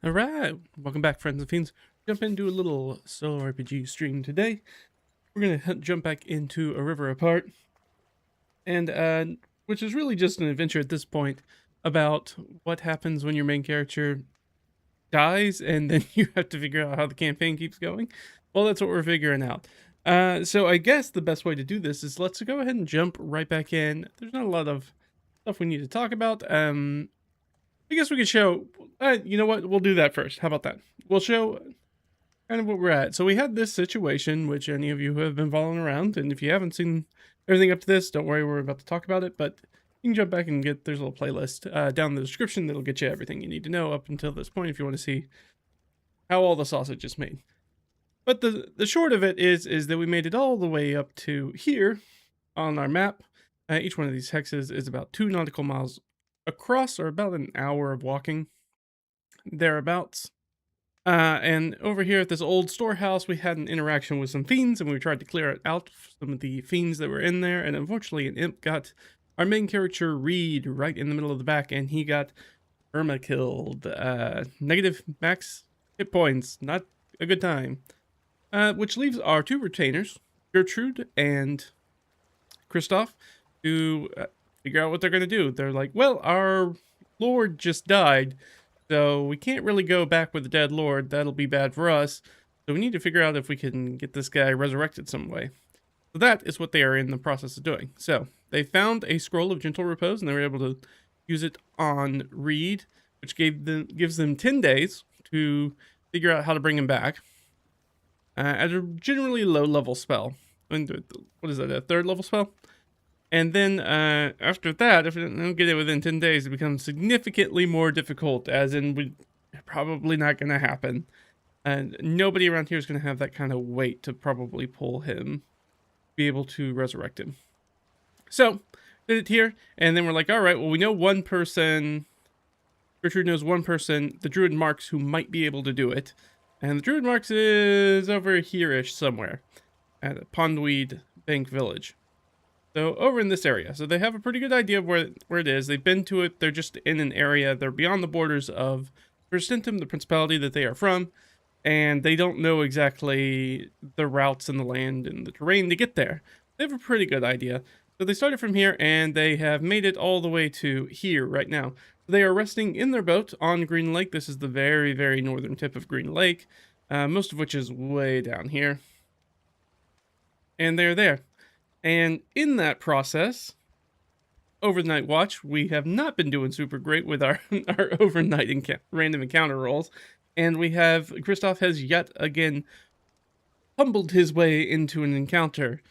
Alright, welcome back, friends and fiends. Jump into a little solo RPG stream today. We're gonna jump back into A River Apart, and which is really just an adventure at this point about what happens when your main character dies, and then you have to figure out how the campaign keeps going. Well, that's what we're figuring out. So I guess the best way to do this is let's go ahead and jump right back in. There's not a lot of stuff we need to talk about. I guess we could show, you know what, we'll do that first. How about that? We'll show kind of what we're at. So we had this situation, which any of you who have been following around, and if you haven't seen everything up to this, don't worry, we're about to talk about it, but you can jump back and there's a little playlist down in the description that'll get you everything you need to know up until this point if you want to see how all the sausage is made. But the short of it is that we made it all the way up to here on our map. Each one of these hexes is about 2 nautical miles across, or about an hour of walking thereabouts. And over here at this old storehouse, we had an interaction with some fiends, and we tried to clear out some of the fiends that were in there. And unfortunately, an imp got our main character Reed right in the middle of the back, and he got perma-killed. Negative max hit points, not a good time. Which leaves our 2 retainers, Gertrudt and Cristoff, to figure out what they're going to do. They're like, well, our lord just died, so we can't really go back with the dead lord. That'll be bad for us. So we need to figure out if we can get this guy resurrected some way. So that is what they are in the process of doing. So they found a scroll of gentle repose, and they were able to use it on Reed, which gives them 10 days to figure out how to bring him back. At a generally low level spell. What is that, a 3rd level spell? And then after that, if we don't get it within 10 days, it becomes significantly more difficult, as in we're probably not going to happen. And nobody around here is going to have that kind of weight to probably pull him, be able to resurrect him. So, did it here, and then we're like, all right, well, we know one person, Gertrude knows one person, the Druid Marks, who might be able to do it. And the Druid Marks is over here-ish somewhere, at Pondweed Bank Village. So over in this area. So they have a pretty good idea of where it is. They've been to it. They're just in an area. They're beyond the borders of Verstentum, the principality that they are from. And they don't know exactly the routes and the land and the terrain to get there. They have a pretty good idea. So they started from here, and they have made it all the way to here right now. They are resting in their boat on Green Lake. This is the very, very northern tip of Green Lake, most of which is way down here. And they're there. And in that process, over the night watch, we have not been doing super great with our overnight random encounter rolls. And we have, Cristoff has yet again humbled his way into an encounter.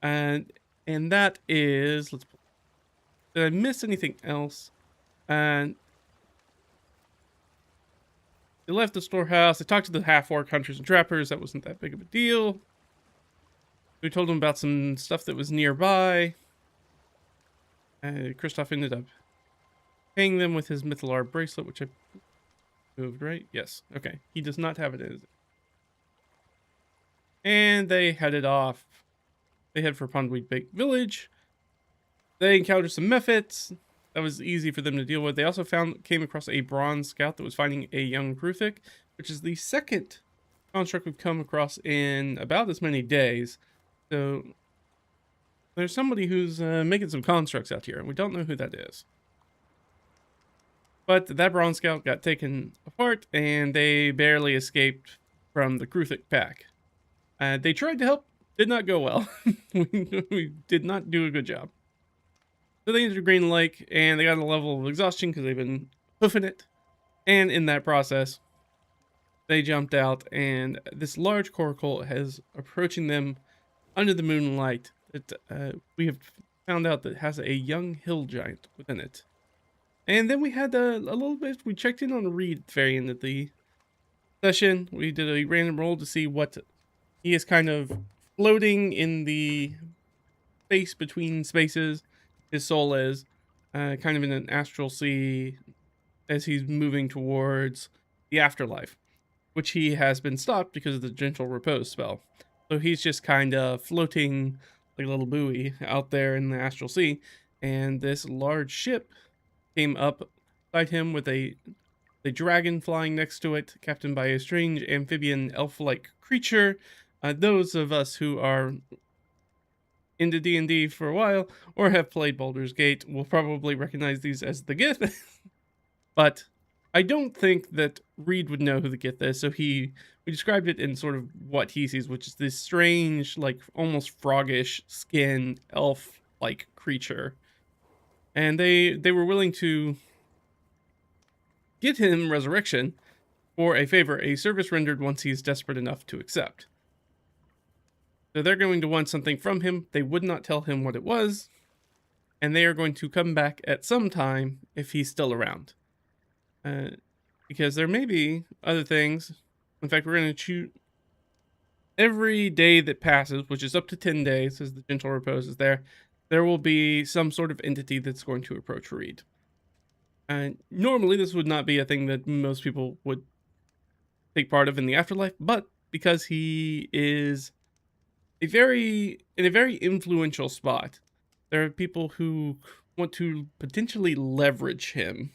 And that is, did I miss anything else? And they left the storehouse. They talked to the half-orc hunters and trappers. That wasn't that big of a deal. We told them about some stuff that was nearby. Cristoff ended up paying them with his Mythalar bracelet, which I moved, right? Yes. Okay. He does not have it in his... And they headed off. They head for Pondweed Bank Village. They encountered some mephits. That was easy for them to deal with. They also came across a bronze scout that was finding a young Pruthic, which is the 2nd construct we've come across in about as many days. So there's somebody who's making some constructs out here, and we don't know who that is. But that bronze scout got taken apart, and they barely escaped from the Pruthic pack. They tried to help, did not go well. we did not do a good job. So they entered Green Lake, and they got a level of exhaustion because they've been hoofing it. And in that process, they jumped out, and this large coracle is approaching them under the moonlight. We have found out that it has a young hill giant within it. And then we had a little bit, we checked in on Reed at the very end of the session. We did a random roll to see what he is kind of floating in the space between spaces. His soul is kind of in an astral sea as he's moving towards the afterlife, which he has been stopped because of the gentle repose spell. So he's just kind of floating like a little buoy out there in the astral sea. And this large ship came up beside him with a the dragon flying next to it, captained by a strange amphibian elf-like creature. Those of us who are into D&D for a while or have played Baldur's Gate will probably recognize these as the Gith. But I don't think that Reed would know who the Gith is, so we described it in sort of what he sees, which is this strange, like almost froggish skin elf-like creature. And they were willing to get him resurrection for a favor, a service rendered once he's desperate enough to accept. So they're going to want something from him. They would not tell him what it was, and they are going to come back at some time if he's still around. Because there may be other things. In fact, we're going to shoot every day that passes, which is up to 10 days, as the gentle repose is there will be some sort of entity that's going to approach Reed. And normally this would not be a thing that most people would take part of in the afterlife, but because he is in a very influential spot, there are people who want to potentially leverage him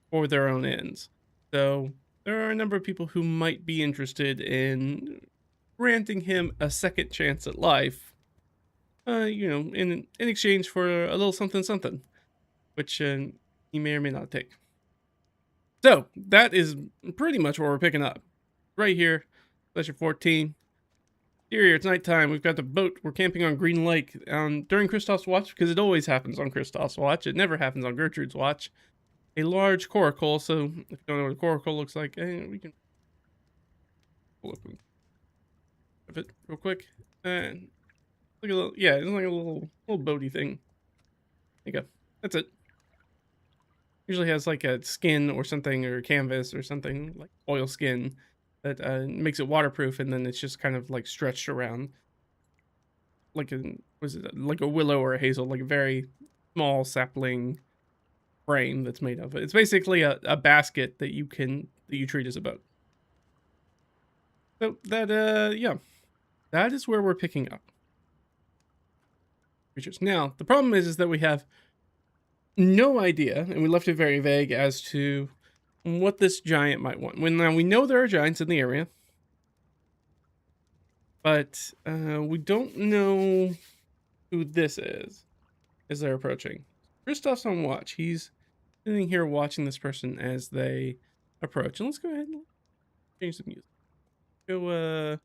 for their own ends. So there are a number of people who might be interested in granting him a second chance at life, in exchange for a little something something, which he may or may not take. So that is pretty much what we're picking up right here. Session 14. Here, it's nighttime. We've got the boat. We're camping on Green Lake during Cristoff's watch, because it always happens on Cristoff's watch. It never happens on Gertrude's watch. A large coracle. So if you don't know what a coracle looks like, we can pull up it real quick. And look at a little, yeah, it's like a little boaty thing. There you go. That's it. Usually has like a skin or something, or canvas or something, like oil skin, that makes it waterproof, and then it's just kind of like stretched around like like a willow or a hazel, like a very small sapling frame that's made of it. It's basically a basket that you treat as a boat. So that that is where we're picking up creatures. Now the problem is that we have no idea, and we left it very vague as to what this giant might want. Now we know there are giants in the area, but we don't know who this is as they're approaching. Cristoff's on watch. He's sitting here watching this person as they approach. And let's go ahead and change the music. Go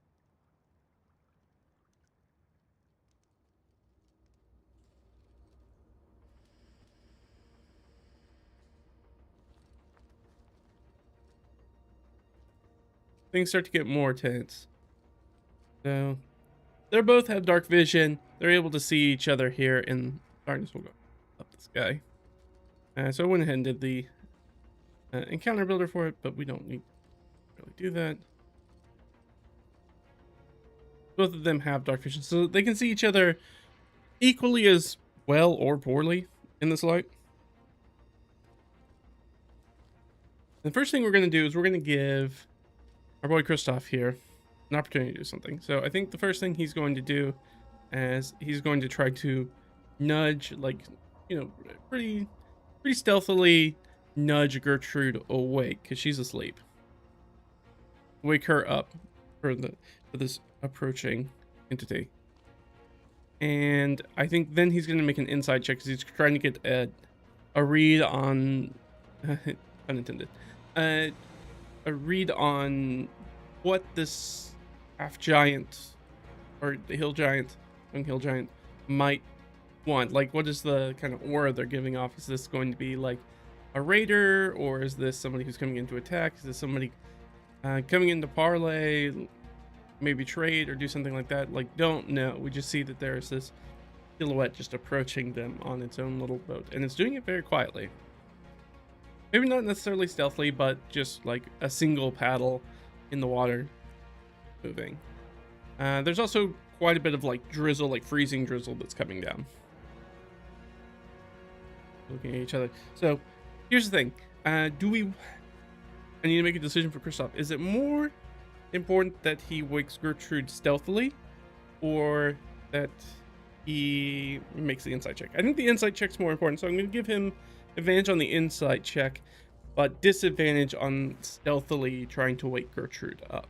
things start to get more tense. So they both have dark vision. They're able to see each other here in darkness. We'll go up the sky. So I went ahead and did the encounter builder for it, but we don't need to really do that. Both of them have dark vision, so they can see each other equally as well or poorly in this light. The first thing we're going to do is we're going to give our boy Cristoff here an opportunity to do something. So I think the first thing he's going to do is he's going to try to nudge, like, pretty stealthily nudge Gertrude awake, because she's asleep. Wake her up for this approaching entity. And I think then he's going to make an inside check, because he's trying to get a read on unintended, a read on what this half giant or the hill giant, young hill giant, might want. Like, what is the kind of aura they're giving off? Is this going to be like a raider, or is this somebody who's coming in to attack? Is this somebody coming in to parlay, maybe trade or do something like that? Like, don't know. We just see that there's this silhouette just approaching them on its own little boat, and it's doing it very quietly. Maybe not necessarily stealthily, but just like a single paddle in the water moving. There's also quite a bit of like drizzle, like freezing drizzle that's coming down. Looking at each other. So here's the thing. I need to make a decision for Cristoff. Is it more important that he wakes Gertrude stealthily, or that he makes the insight check? I think the insight check's more important, so I'm going to give him advantage on the insight check. but disadvantage on stealthily trying to wake Gertrude up.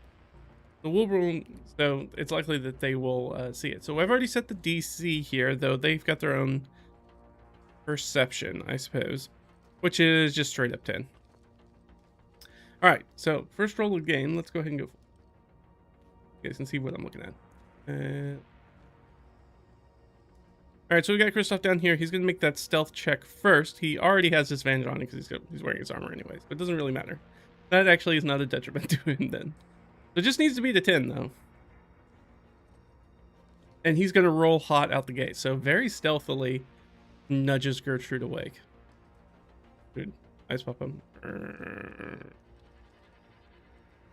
So we'll roll, so it's likely that they will see it. So I've already set the DC here, though they've got their own perception, I suppose, which is just straight up 10. All right, so first roll of the game. Let's go ahead and go. You guys can see what I'm looking at. All right, so we got Cristoff down here. He's going to make that stealth check first. He already has disadvantage on it because he's wearing his armor anyways, but it doesn't really matter. That actually is not a detriment to him then. So it just needs to be the 10, though. And he's going to roll hot out the gate. So very stealthily nudges Gertrude awake. Dude, eyes pop him.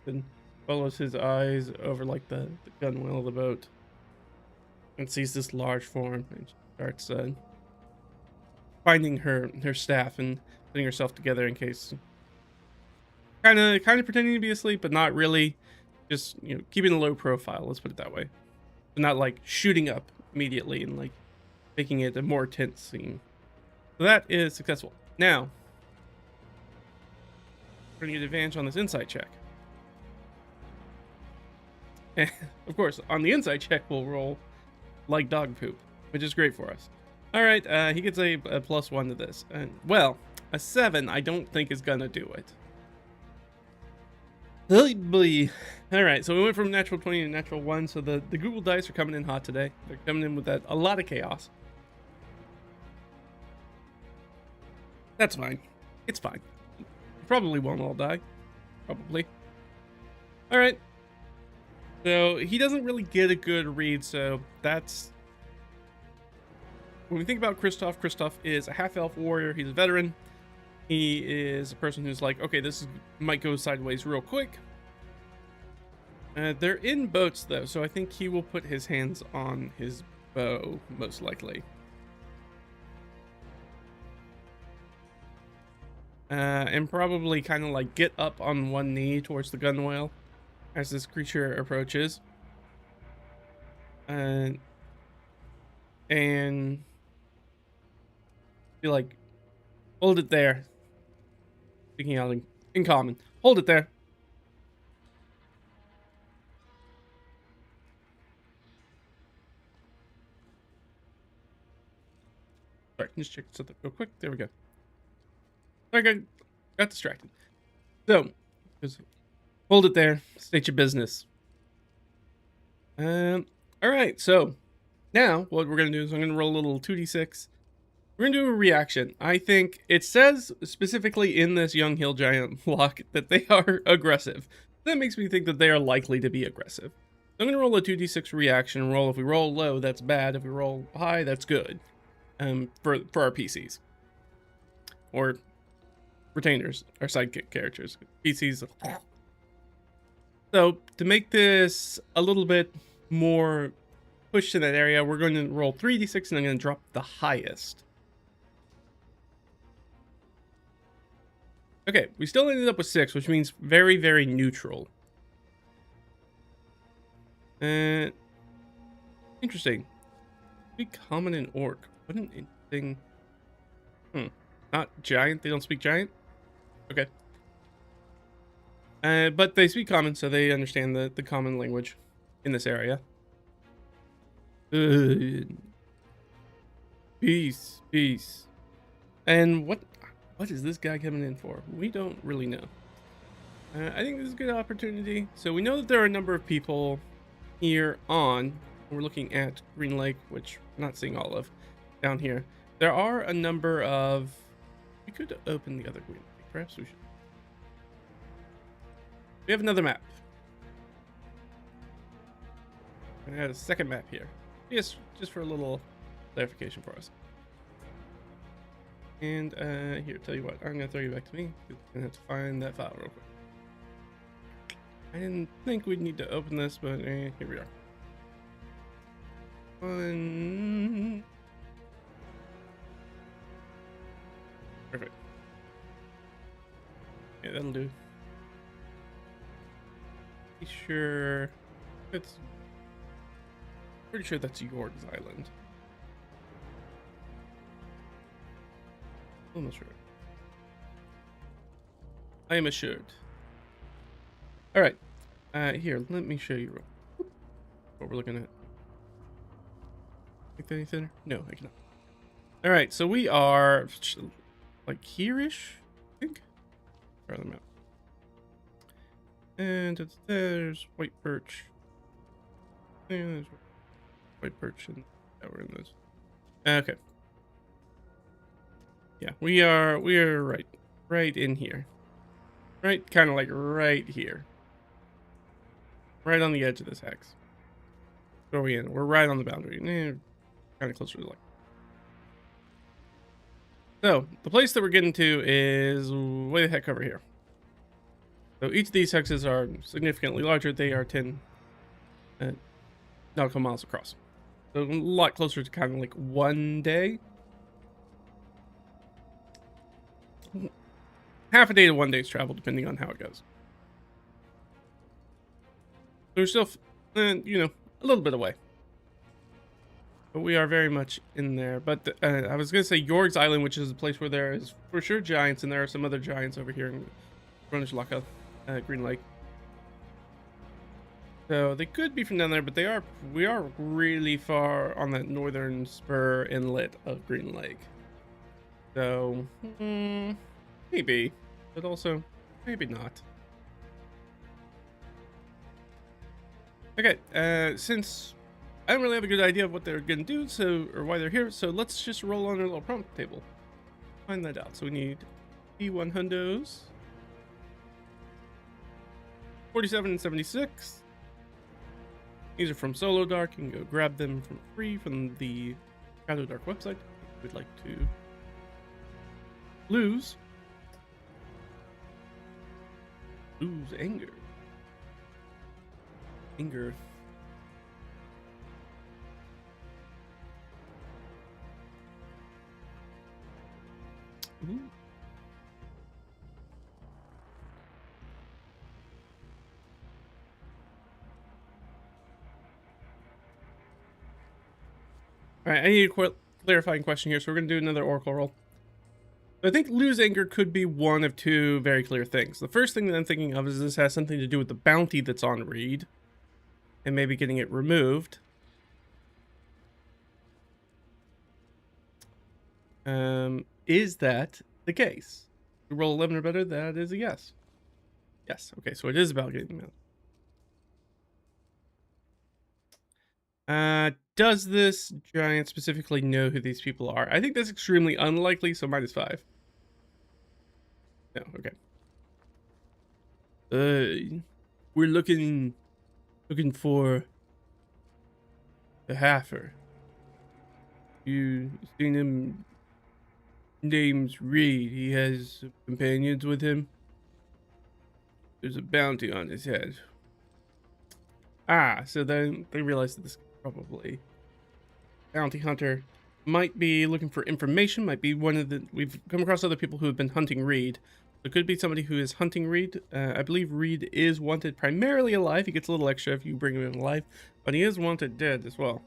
Then follows his eyes over like the gunwale of the boat. And sees this large form. And starts finding her staff and putting herself together in case. Kind of pretending to be asleep, but not really. Just, you know, keeping a low profile, let's put it that way. But not like shooting up immediately and like making it a more tense scene. So that is successful. Now, we're gonna get advantage on this insight check. And of course, on the insight check, we'll roll like dog poop, which is great for us. All right, he gets a +1 to this. And well, a 7 I don't think is gonna do it. Oh boy. All right, so we went from natural 20 to natural 1, so the Google dice are coming in hot today. They're coming in with a lot of chaos. That's fine. It's fine. Probably won't all die. Probably. All right. So he doesn't really get a good read, so that's... When we think about Cristoff, Cristoff is a half-elf warrior. He's a veteran. He is a person who's like, okay, might go sideways real quick. They're in boats, though, so I think he will put his hands on his bow, most likely. And probably kind of like get up on one knee towards the gunwale as this creature approaches. And be like, hold it there. Speaking out in common. Hold it there. Sorry, just check something real quick. There we go. I got distracted. So, just hold it there. State your business. All right. So now what we're gonna do is I'm gonna roll a little 2d6. We're gonna do a reaction. I think it says specifically in this Young Hill Giant block that they are aggressive. That makes me think that they are likely to be aggressive. I'm gonna roll a 2d6 reaction roll. If we roll low, that's bad. If we roll high, that's good. For our PCs or retainers, our sidekick characters. PCs. So to make this a little bit more pushed in that area, we're going to roll 3d6 and I'm going to drop the highest. Okay, we still ended up with 6, which means very, very neutral. Interesting. Speak common and orc. What an interesting. Not giant. They don't speak giant. Okay. But they speak common, so they understand the common language in this area. Peace. And what is this guy coming in for? We don't really know. I think this is a good opportunity. So we know that there are a number of people here on. We're looking at Green Lake, which we're not seeing all of down here. There are a number of... We could open the other Green Lake. Perhaps we should. We have another map. I had a second map here. Just for a little clarification for us. And here, tell you what, I'm gonna throw you back to me. I'm gonna have to find that file real quick. I didn't think we'd need to open this, but here we are. Perfect. Yeah, that'll do. Pretty sure that's York's Island. Almost sure. I am assured. All right. Here, let me show you what we're looking at. Make that any thinner? No, I cannot. All right, so we are like here-ish, I think. Try them out. And there's white birch. And there's white birch, and we're in this. Okay. Yeah, we are right in here. Right, kind of like right here. Right on the edge of this hex. Where are we in? We're right on the boundary. Kind of closer to the light. So, the place that we're getting to is way the heck over here. So each of these hexes are significantly larger. They are 10 nautical miles across. So a lot closer to kind of like one day. Half a day to 1 day's travel, depending on how it goes. So we're still, you know, a little bit away. But we are very much in there. But I was going to say Yorg's Island, which is a place where there is for sure giants, and there are some other giants over here in Grunage Green Lake. So they could be from down there, but we are really far on that northern spur inlet of Green Lake. So maybe, but also maybe not. Okay, since I don't really have a good idea of what they're gonna do, or why they're here, so let's just roll on our little prompt table. Find that out. So we need P1 hundos, 47 and 76. These are from Solo Dark. You can go grab them from free from the Shadow Dark website. If we'd like to lose anger. Ooh. All right, I need a clarifying question here, so we're going to do another Oracle roll. I think lose anger could be one of two very clear things. The first thing that I'm thinking of is this has something to do with the bounty that's on Reed, and maybe getting it removed. Is that the case? We roll 11 or better, that is a yes. Yes, okay, so it is about getting them out. Does this giant specifically know who these people are? I think that's extremely unlikely, so -5. No, okay. We're looking for the Halfer. You seen him? Name's Reed. He has companions with him. There's a bounty on his head. Ah, so then they realize that this probably bounty hunter might be looking for information, might be one of the, we've come across other people who have been hunting Reed. It could be somebody who is hunting Reed. I believe Reed is wanted primarily alive. He gets a little extra if you bring him in alive, but he is wanted dead as well.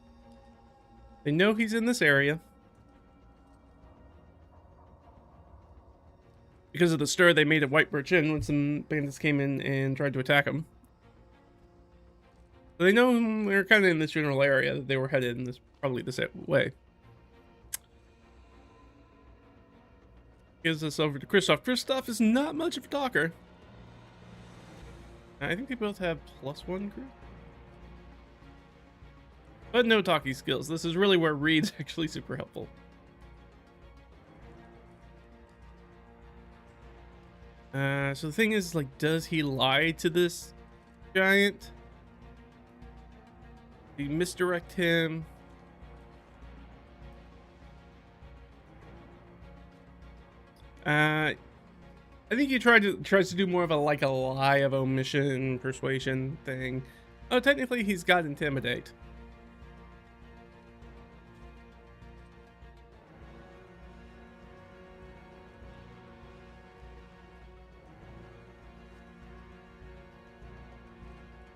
They know he's in this area because of the stir they made at White Birch Inn when some bandits came in and tried to attack him. So they know they're kind of in this general area that they were headed in this probably the same way. Gives us over to Cristoff. Cristoff is not much of a talker. I think they both have +1 group, but no talking skills. This is really where Reed's actually super helpful. So the thing is, like, does he lie to this giant? Did he misdirect him? I think he tries to do more of a lie of omission, persuasion thing. Oh, technically he's got intimidate.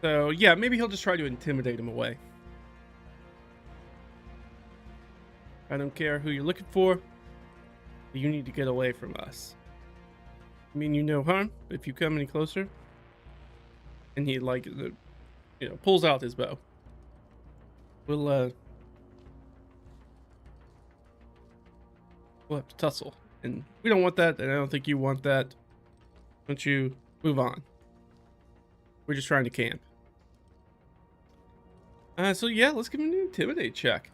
So yeah, maybe he'll just try to intimidate him away. I don't care who you're looking for. You need to get away from us. mean you no harm if you come any closer. And he like pulls out his bow. We'll have to tussle, and we don't want that, and I don't think you want that. Don't you move on? We're just trying to camp. So yeah, let's give him an intimidate check.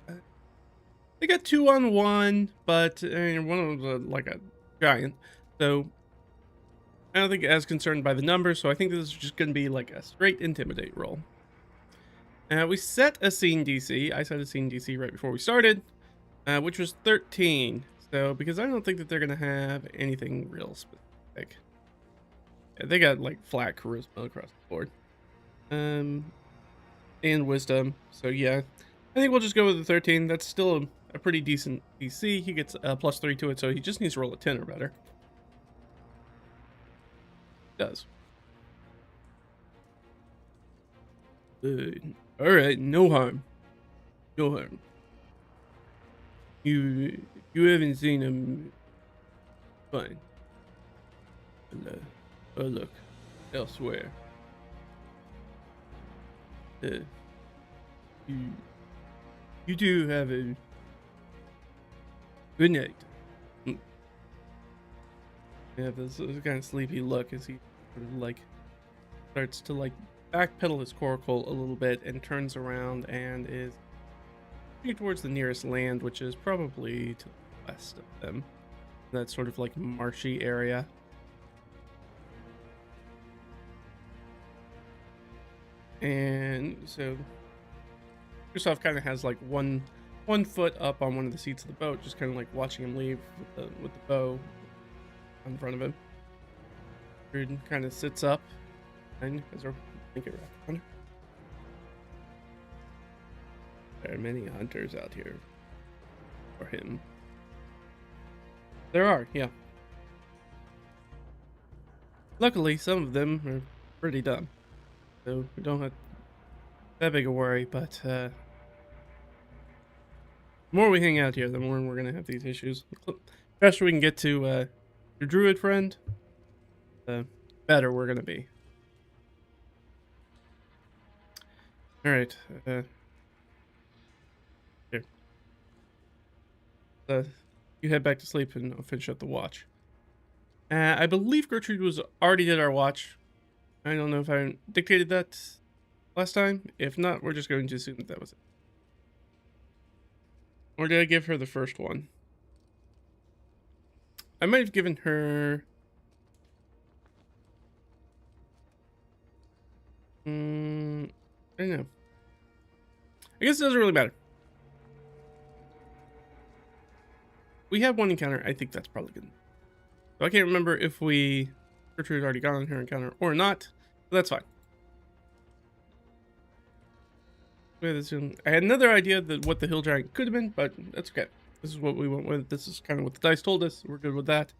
They got 2 on 1, but one of them's like a giant, so I don't think as concerned by the numbers. So I think this is just going to be like a straight intimidate roll. We set a scene DC. I set a scene DC right before we started, which was 13. So because I don't think that they're going to have anything real specific. Yeah, they got like flat charisma across the board. And wisdom. So yeah, I think we'll just go with the 13. That's still a pretty decent DC. He gets a +3 to it, so he just needs to roll a 10 or better. Does. All right, no harm. No harm. You haven't seen him. Fine. Oh look, elsewhere. You do have a good night. Yeah, this kind of sleepy look as he sort of like starts to like backpedal his coracle a little bit and turns around and is looking towards the nearest land, which is probably to the west of them. That sort of like marshy area. And so Cristoff kind of has like one foot up on one of the seats of the boat, just kind of like watching him leave with the bow in front of him. Gertrudt kind of sits up and has our blanket wrapped around her. There are many hunters out here for him. There are, yeah. Luckily, some of them are pretty dumb, so we don't have that big a worry, but the more we hang out here, the more we're gonna have these issues. The faster we can get to your druid friend, the better we're gonna be. All right, here. You head back to sleep, and I'll finish up the watch. I believe Gertrudt was already did our watch. I don't know if I dictated that last time. If not, we're just going to assume that was it. Or did I give her the first one? I might have given her... I don't know. I guess it doesn't really matter. We have one encounter. I think that's probably good. So I can't remember if Gertrudt already got on her encounter or not. But that's fine. I had another idea that what the hill giant could have been, but that's okay. This is what we went with. This is kind of what the dice told us. We're good with that.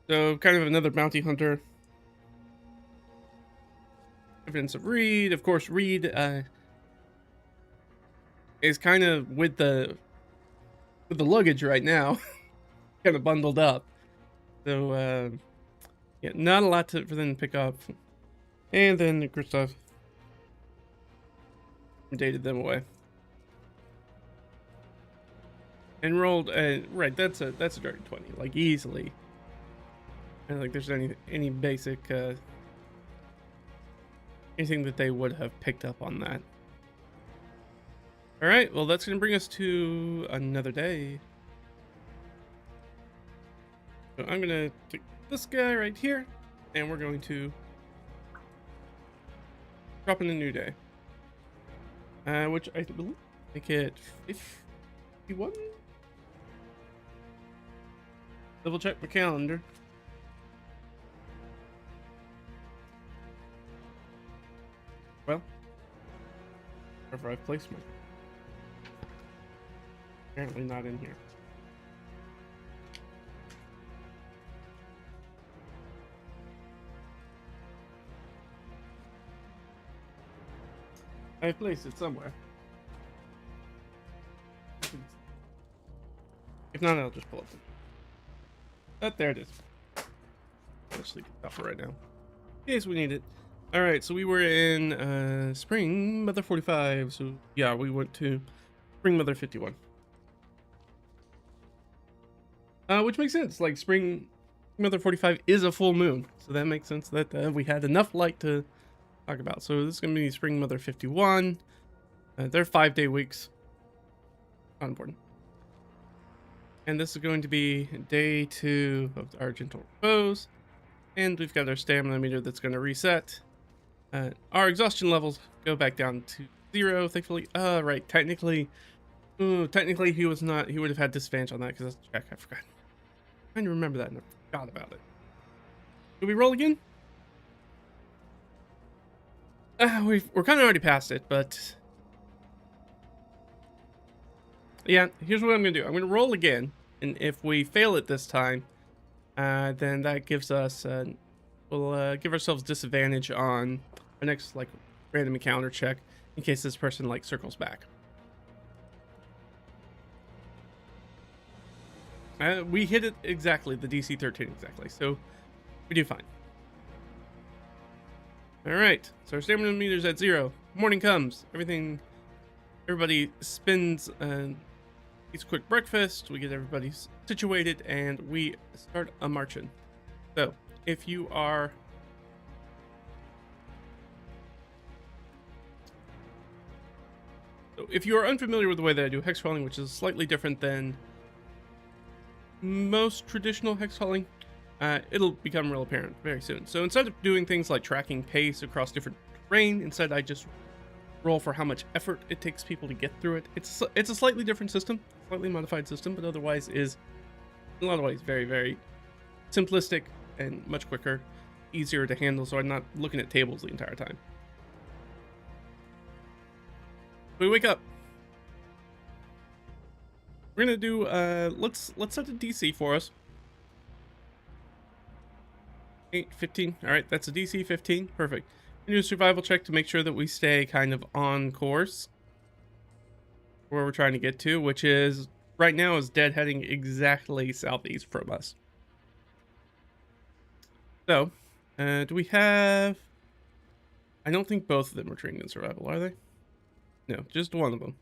So kind of another bounty hunter. Evidence of Reed. Of course, Reed is kind of with the luggage right now. Kind of bundled up. So yeah, not a lot for them to pick up. And then Cristoff dated them away. And rolled right, that's a dirty 20, like easily. I don't think there's any basic anything that they would have picked up on that. All right, well, that's going to bring us to another day. So I'm going to take this guy right here, and we're going to drop in a new day. Which I believe make it 51? Double check my calendar. Well, wherever I've placed my... Apparently not in here. I placed it somewhere. If not, I'll just pull up. But there it is. Let's leave it right now. In case we need it. Alright, so we were in Spring Mother 45. So yeah, we went to Spring Mother 51. Which makes sense. Like Spring Mother 45 is a full moon. So that makes sense that we had enough light to talk about. So this is going to be Spring Mother 51. They're 5-day weeks. Not important. And this is going to be day 2 of our gentle repose. And we've got our stamina meter that's going to reset. Our exhaustion levels go back down to 0, thankfully. Right, technically he was not, he would have had disadvantage on that because that's a check. I forgot. I'm trying to remember that and I forgot about it. Do we roll again? We're kind of already past it, but yeah, here's what I'm going to do. I'm going to roll again, and if we fail it this time, then that gives us, we'll give ourselves disadvantage on our next, like, random encounter check in case this person, like, circles back. We hit it exactly, the DC 13 exactly, so we do fine. Alright, so our stamina meter's at 0. Morning comes. Everybody spins eats a quick breakfast. We get everybody situated, and we start a marching. So, if you are... if you are unfamiliar with the way that I do hex crawling, which is slightly different than most traditional hex crawling, it'll become real apparent very soon. So instead of doing things like tracking pace across different terrain, instead I just roll for how much effort it takes people to get through it. It's a slightly different system, slightly modified system, but otherwise is in a lot of ways very, very simplistic and much quicker, easier to handle, so I'm not looking at tables the entire time. We wake up. We're gonna do let's set a DC for us. 15. All right, that's a DC 15. Perfect. We do a survival check to make sure that we stay kind of on course where we're trying to get to, which is right now is deadheading exactly southeast from us. So, do we have... I don't think both of them are trained in survival, are they? No, just one of them.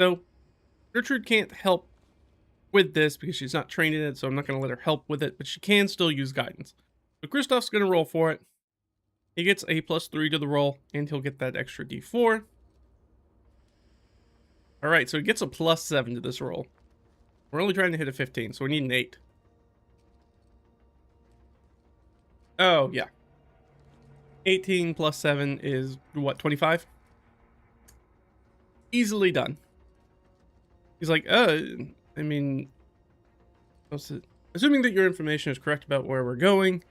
So, Gertrudt can't help with this because she's not trained in it, so I'm not going to let her help with it, but she can still use guidance. So Cristoff's going to roll for it. He gets a +3 to the roll, and he'll get that extra D4. Alright, so he gets a +7 to this roll. We're only trying to hit a 15, so we need an 8. Oh, yeah. 18 plus 7 is, what, 25? Easily done. He's like, I mean... assuming that your information is correct about where we're going,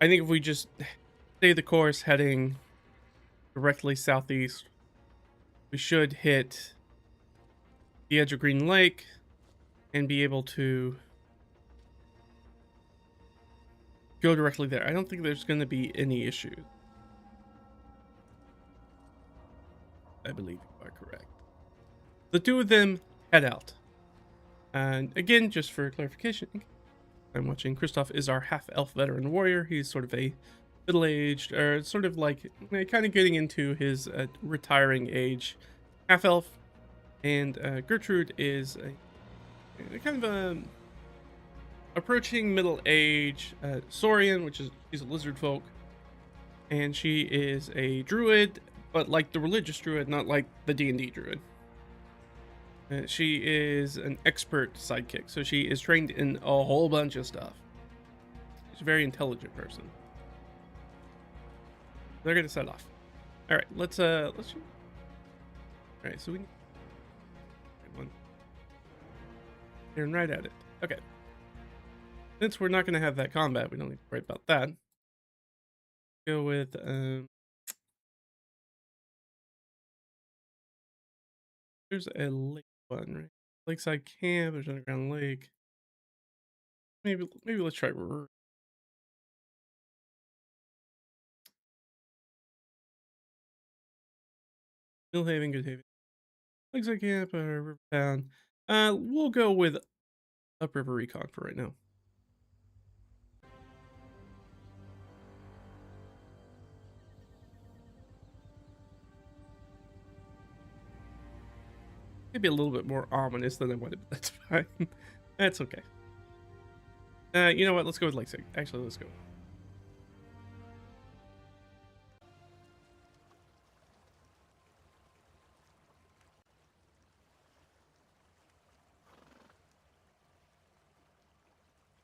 I think if we just stay the course heading directly southeast, we should hit the edge of Green Lake and be able to go directly there. I don't think there's going to be any issues. I believe you are correct. The two of them head out. And again, just for clarification, I'm watching Cristoff is our half-elf veteran warrior. He's sort of a middle-aged, or sort of like, kind of getting into his retiring age half-elf. And Gertrudt is a kind of a approaching middle age Saurian, which is, she's a lizard folk. And she is a druid, but like the religious druid, not like the D&D druid. She is an expert sidekick, so she is trained in a whole bunch of stuff. She's a very intelligent person. They're gonna set off. All right, let's. All right, so we need one. Staring right at it. Okay. Since we're not gonna have that combat, we don't need to worry about that. Go with there's a lake one, right? Lakeside camp. There's underground lake. Maybe let's try Mill Haven, Good Haven. Lakeside camp, River Town. We'll go with Upriver Recon for right now. Maybe a little bit more ominous than I wanted, but that's fine. That's okay. You know what? Let's go with Leipzig. Actually, let's go.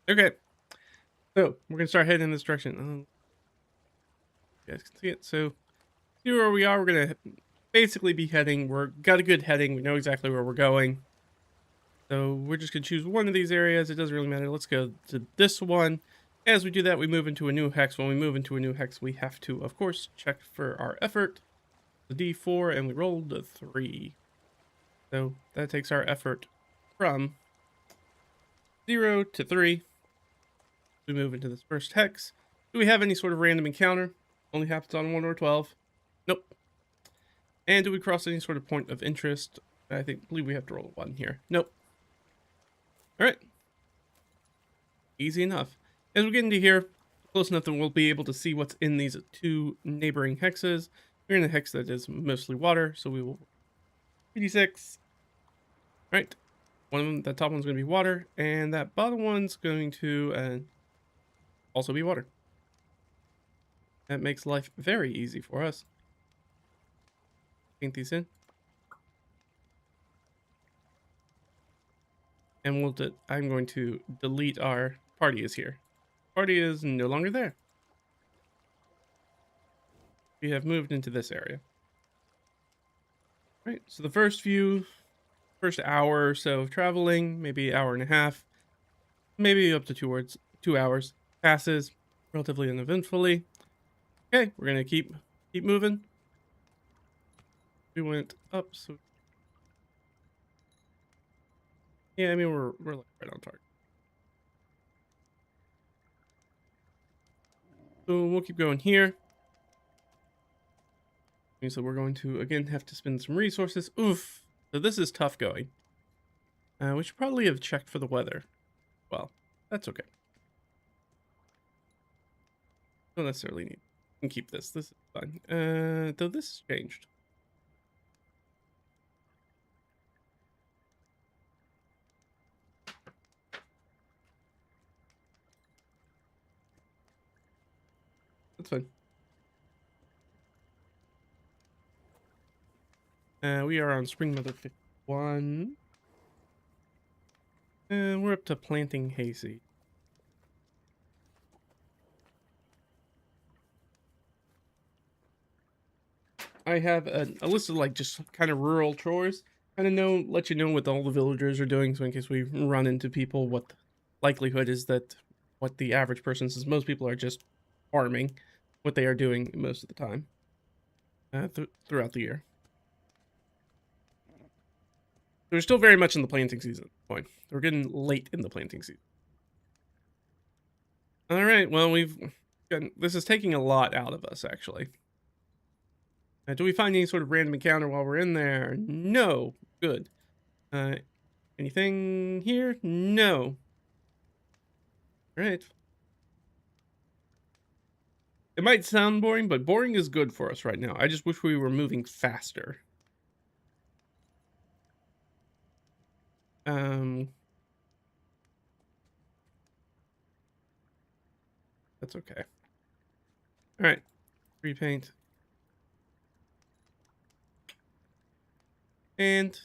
Okay. So, we're going to start heading in this direction. You guys can see it. So, here where we are, we're going to basically be heading. Got a good heading. We know exactly where we're going. So, we're just going to choose one of these areas. It doesn't really matter. Let's go to this one. As we do that, we move into a new hex. When we move into a new hex, we have to, of course, check for our effort. The D4, and we rolled a 3. So, that takes our effort from 0 to 3. We move into this first hex. Do we have any sort of random encounter? Only happens on 1 or 12. Nope. And do we cross any sort of point of interest? I believe we have to roll a 1 here. Nope. Alright. Easy enough. As we get into here, close enough that we'll be able to see what's in these 2 neighboring hexes. We're in a hex that is mostly water, so we will 3d6. Alright. One of them, that top one's going to be water, and that bottom one's going to also be water. That makes life very easy for us. Paint these in. And I'm going to delete our party is here. Party is no longer there. We have moved into this area. Right, so the first hour or so of traveling, maybe hour and a half, maybe up to 2 hours, passes relatively uneventfully. Okay, we're gonna keep moving. We went up, so yeah, I mean we're like right on target. So we'll keep going here. So we're going to again have to spend some resources. Oof. So this is tough going. We should probably have checked for the weather. Well, that's okay. Don't necessarily need. We can keep this. This is fine. Though this has changed. That's fine. We are on Spring Mother 51. And we're up to planting hayseed. I have a list of like just kind of rural chores. Kind of let you know what all the villagers are doing, so in case we run into people, what the likelihood is that what the average person, since most people are just farming, what they are doing most of the time throughout the year. We're still very much in the planting season. Point. We're getting late in the planting season. All right. Well, this is taking a lot out of us, actually. Do we find any sort of random encounter while we're in there? No. Good. Anything here? No. All right. It might sound boring, but boring is good for us right now. I just wish we were moving faster. That's okay. All right. Repaint. And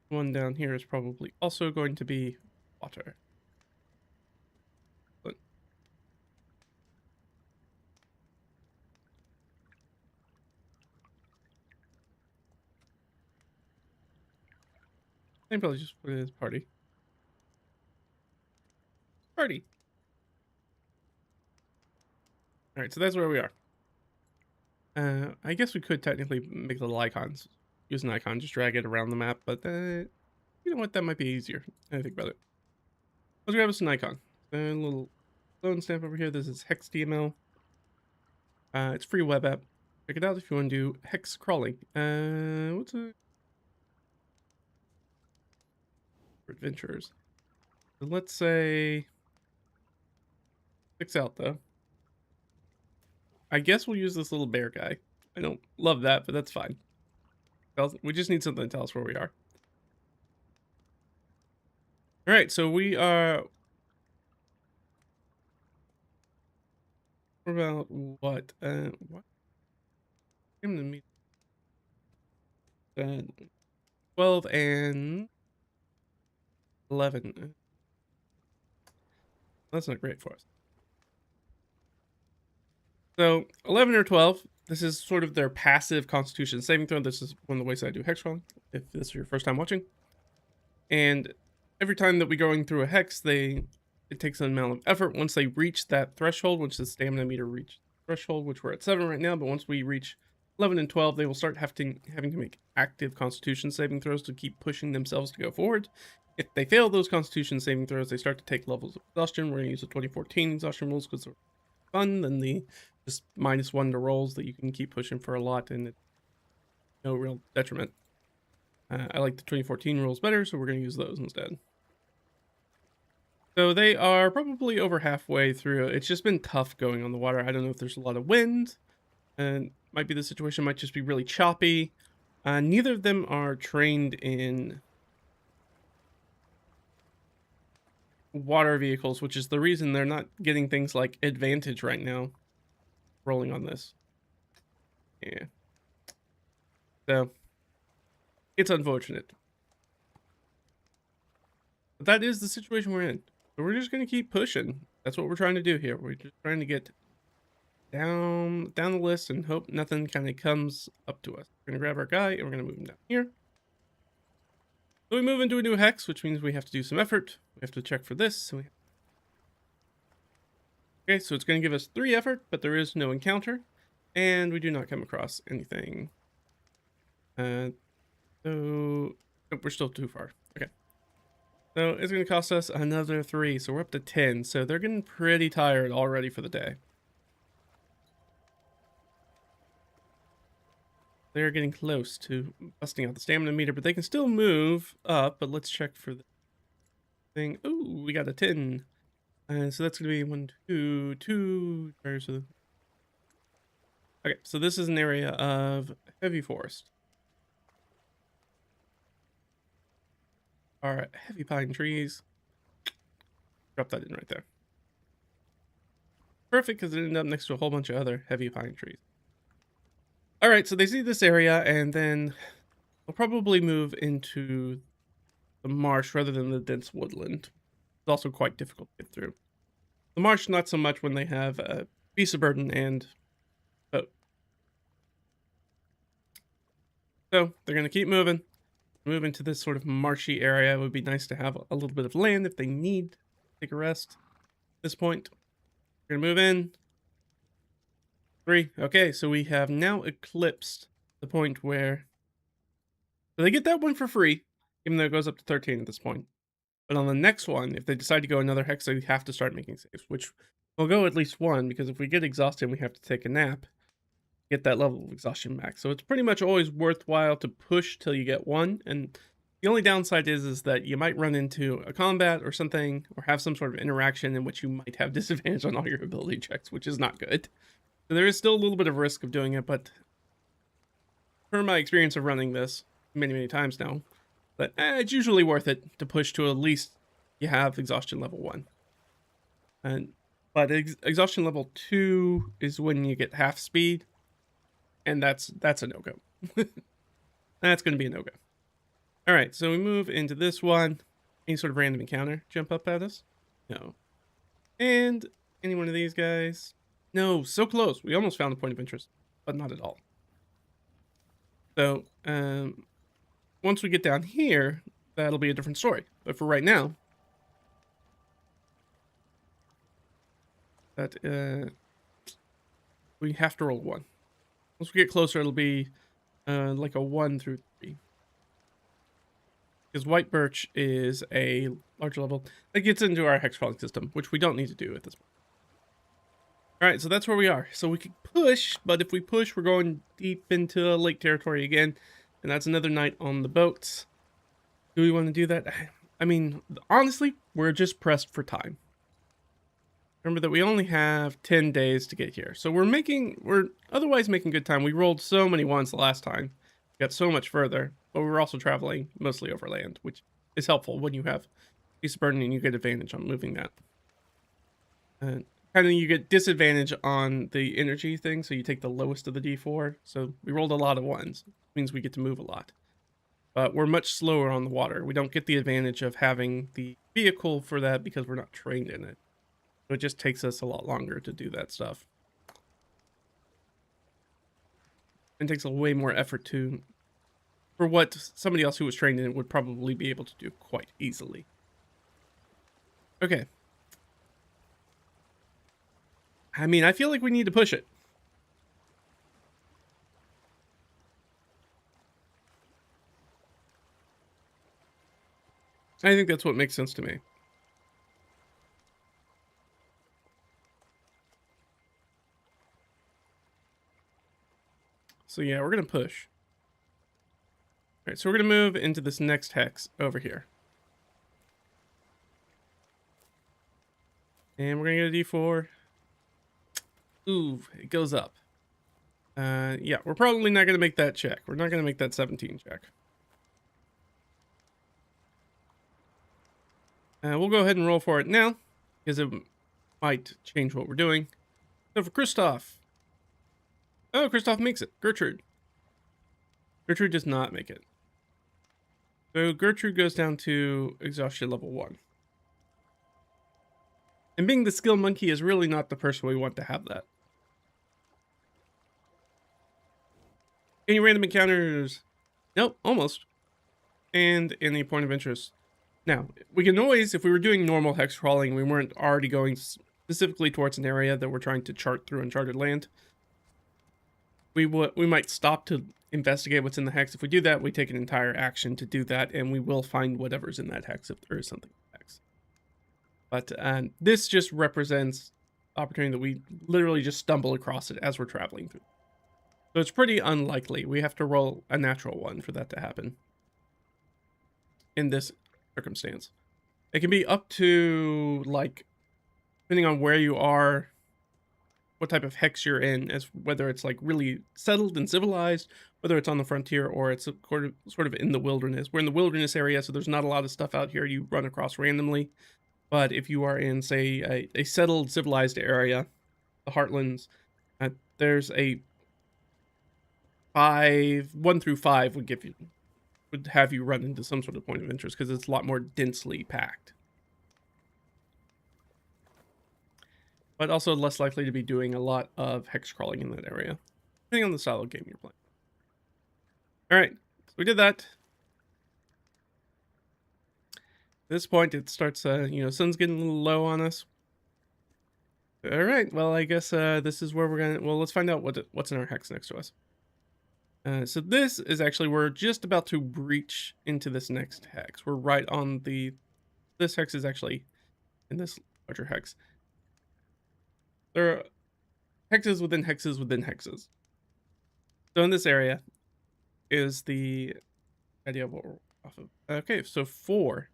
one down here is probably also going to be water. But I can probably just put it as party. Party. All right, so that's where we are. I guess we could technically make little icons. Use an icon, just drag it around the map, but you know what? That might be easier. I think about it. Let's grab us an icon. A little clone stamp over here. This is HexDML. It's free web app. Check it out if you want to do hex crawling. What's it? for adventurers. So let's say 6 out though. I guess we'll use this little bear guy. I don't love that, but that's fine. We just need something to tell us where we are. All right, so we are. We're about what? What? 12 and 11. That's not great for us. So 11 or 12. This is sort of their passive Constitution saving throw. This is one of the ways I do hex crawling, if this is your first time watching. And every time that we're going through a hex, it takes an amount of effort. Once they reach that threshold, which is stamina meter reach threshold, which we're at 7 right now, but once we reach 11 and 12, they will start having to make active Constitution saving throws to keep pushing themselves to go forward. If they fail those Constitution saving throws, they start to take levels of exhaustion. We're going to use the 2014 exhaustion rules because they're fun, than the just -1 to rolls that you can keep pushing for a lot and no real detriment. I like the 2014 rules better, so we're going to use those instead. So they are probably over halfway through. It's just been tough going on the water. I don't know if there's a lot of wind, and might be the situation might just be really choppy. Neither of them are trained in water vehicles, which is the reason they're not getting things like advantage right now rolling on this. Yeah. So it's unfortunate. But that is the situation we're in. So we're just going to keep pushing. That's what we're trying to do here. We're just trying to get down the list and hope nothing kind of comes up to us. We're going to grab our guy and we're going to move him down here. So we move into a new hex, which means we have to do some effort. We have to check for this. So okay, so it's going to give us 3 effort, but there is no encounter. And we do not come across anything. So nope, we're still too far. Okay. So it's going to cost us another 3. So we're up to 10. So they're getting pretty tired already for the day. They're getting close to busting out the stamina meter, but they can still move up. But let's check for the thing. Ooh, we got a 10. So that's going to be 1, 2, 2. Okay, so this is an area of heavy forest. All right, heavy pine trees. Drop that in right there. Perfect, because it ended up next to a whole bunch of other heavy pine trees. All right, so they see this area, and then they'll probably move into the marsh rather than the dense woodland. It's also quite difficult to get through. The marsh, not so much when they have a beast of burden and boat. So they're going to keep moving. Move into this sort of marshy area. It would be nice to have a little bit of land if they need to take a rest at this point. We're going to move in. 3. Okay, so we have now eclipsed the point where... So they get that one for free, even though it goes up to 13 at this point. But on the next one, if they decide to go another hex, they have to start making saves, which will go at least 1, because if we get exhausted and we have to take a nap, get that level of exhaustion back. So it's pretty much always worthwhile to push till you get 1. And the only downside is that you might run into a combat or something, or have some sort of interaction in which you might have disadvantage on all your ability checks, which is not good. So there is still a little bit of risk of doing it, but per my experience of running this many times now, but it's usually worth it to push to at least you have exhaustion level 1. But exhaustion level 2 is when you get half speed, and that's a no-go. That's going to be a no-go. All right, so we move into this one. Any sort of random encounter jump up at us? No. And any one of these guys? No, so close. We almost found a point of interest, but not at all. So, once we get down here, that'll be a different story. But for right now, we have to roll 1. Once we get closer, it'll be like a 1 through 3. Because white birch is a larger level that gets into our hex crawling system, which we don't need to do at this point. All right, so that's where we are. So we can push, but if we push, we're going deep into lake territory again, and that's another night on the boats. Do we want to do that? I mean, honestly, we're just pressed for time. Remember that we only have 10 days to get here. So we're otherwise making good time. We rolled so many ones the last time. Got so much further, but we were also traveling mostly overland, which is helpful when you have beast of burden and you get advantage on moving that. And kind of you get disadvantage on the energy thing, so you take the lowest of the D4. So we rolled a lot of ones. It means we get to move a lot. But we're much slower on the water. We don't get the advantage of having the vehicle for that because we're not trained in it. So it just takes us a lot longer to do that stuff. And takes a way more effort to, for what somebody else who was trained in it would probably be able to do quite easily. Okay. I mean, I feel like we need to push it. I think that's what makes sense to me. So yeah, we're going to push. All right, so we're going to move into this next hex over here. And we're going to get a D4. Ooh, it goes up. Yeah, we're probably not going to make that check. We're not going to make that 17 check. We'll go ahead and roll for it now, because it might change what we're doing. So for Cristoff. Oh, Cristoff makes it. Gertrude. Gertrude does not make it. So Gertrude goes down to exhaustion level 1. And being the skill monkey is really not the person we want to have that. Any random encounters? Nope, almost. And any point of interest. Now, we can always, if we were doing normal hex crawling, we weren't already going specifically towards an area that we're trying to chart through uncharted land, we might stop to investigate what's in the hex. If we do that, we take an entire action to do that, and we will find whatever's in that hex if there is something in the hex. But this just represents opportunity that we literally just stumble across it as we're traveling through. So it's pretty unlikely. We have to roll a natural one for that to happen in this circumstance. It can be up to, like, depending on where you are, what type of hex you're in, as whether it's like really settled and civilized, whether it's on the frontier or it's sort of in the wilderness. We're in the wilderness area, so there's not a lot of stuff out here you run across randomly. But if you are in, say, a settled, civilized area, the Heartlands, there's a 1 through 5 would have you run into some sort of point of interest because it's a lot more densely packed. But also less likely to be doing a lot of hex crawling in that area, depending on the style of game you're playing. All right, so we did that. At this point, it starts, sun's getting a little low on us. All right, well, I guess this is where we're gonna. Well, let's find out what's in our hex next to us. So this is actually, we're just about to breach into this next hex. We're right on this hex is actually in this larger hex. There are hexes within hexes within hexes. So in this area is the idea of what we're off of. Okay, so 4.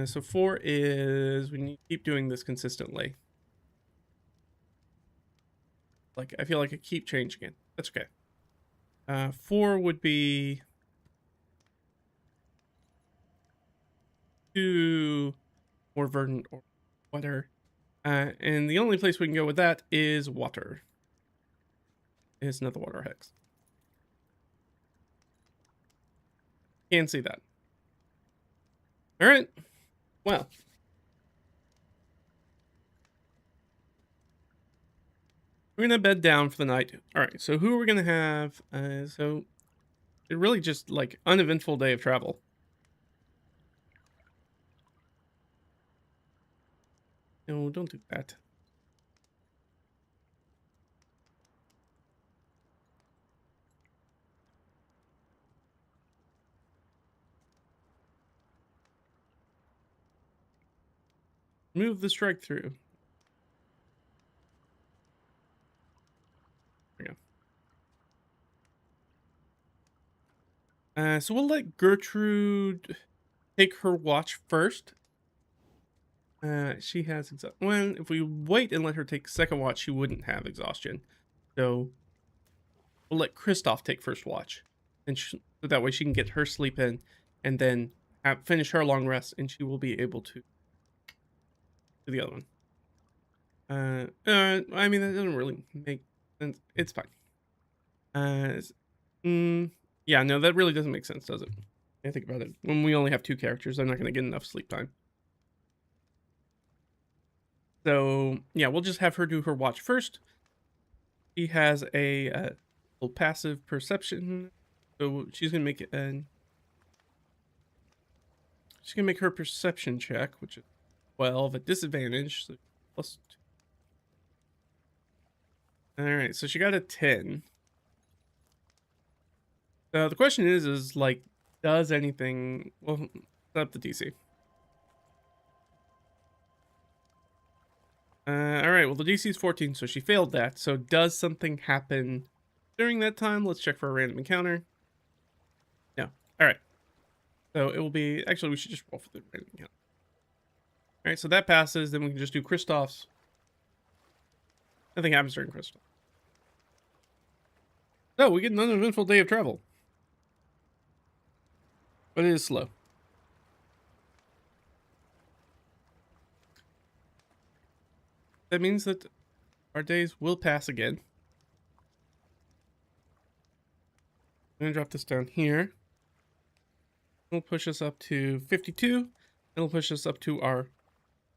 So 4 is, we need to keep doing this consistently. Like, I feel like I keep changing it. That's okay. 4 would be 2 more verdant or water. And the only place we can go with that is water. It's another water hex. Can't see that. All right. Well. We're going to bed down for the night. All right. So who are we going to have? So it really just like uneventful day of travel. No, don't do that. Move the strike through. There we go. So we'll let Gertrude. take her watch first. She has well, if we wait and let her take second watch, she wouldn't have exhaustion. So we'll let Cristoff take first watch, and so that way she can get her sleep in, and then finish her long rest, and she will be able to do the other one. I mean, that doesn't really make sense. It's fine. Yeah, no, that really doesn't make sense, does it? I think about it. When we only have 2 characters, they're not going to get enough sleep time. So, yeah, we'll just have her do her watch first. She has a little passive perception. So she's going to make it she's going to make her perception check, which is 12 at disadvantage. So plus 2. All right, so she got a 10. The question is like, does anything... Well, set up the DC. All right, well, the DC is 14, so she failed that. So does something happen during that time? Let's check for a random encounter. No. All right. So it will be... Actually, we should just roll for the random encounter. All right, so that passes. Then we can just do Cristoff's. Nothing happens during Cristoff. So we get an uneventful day of travel. But it is slow. That means that our days will pass again. I'm going to drop this down here. It'll push us up to 52. It'll push us up to our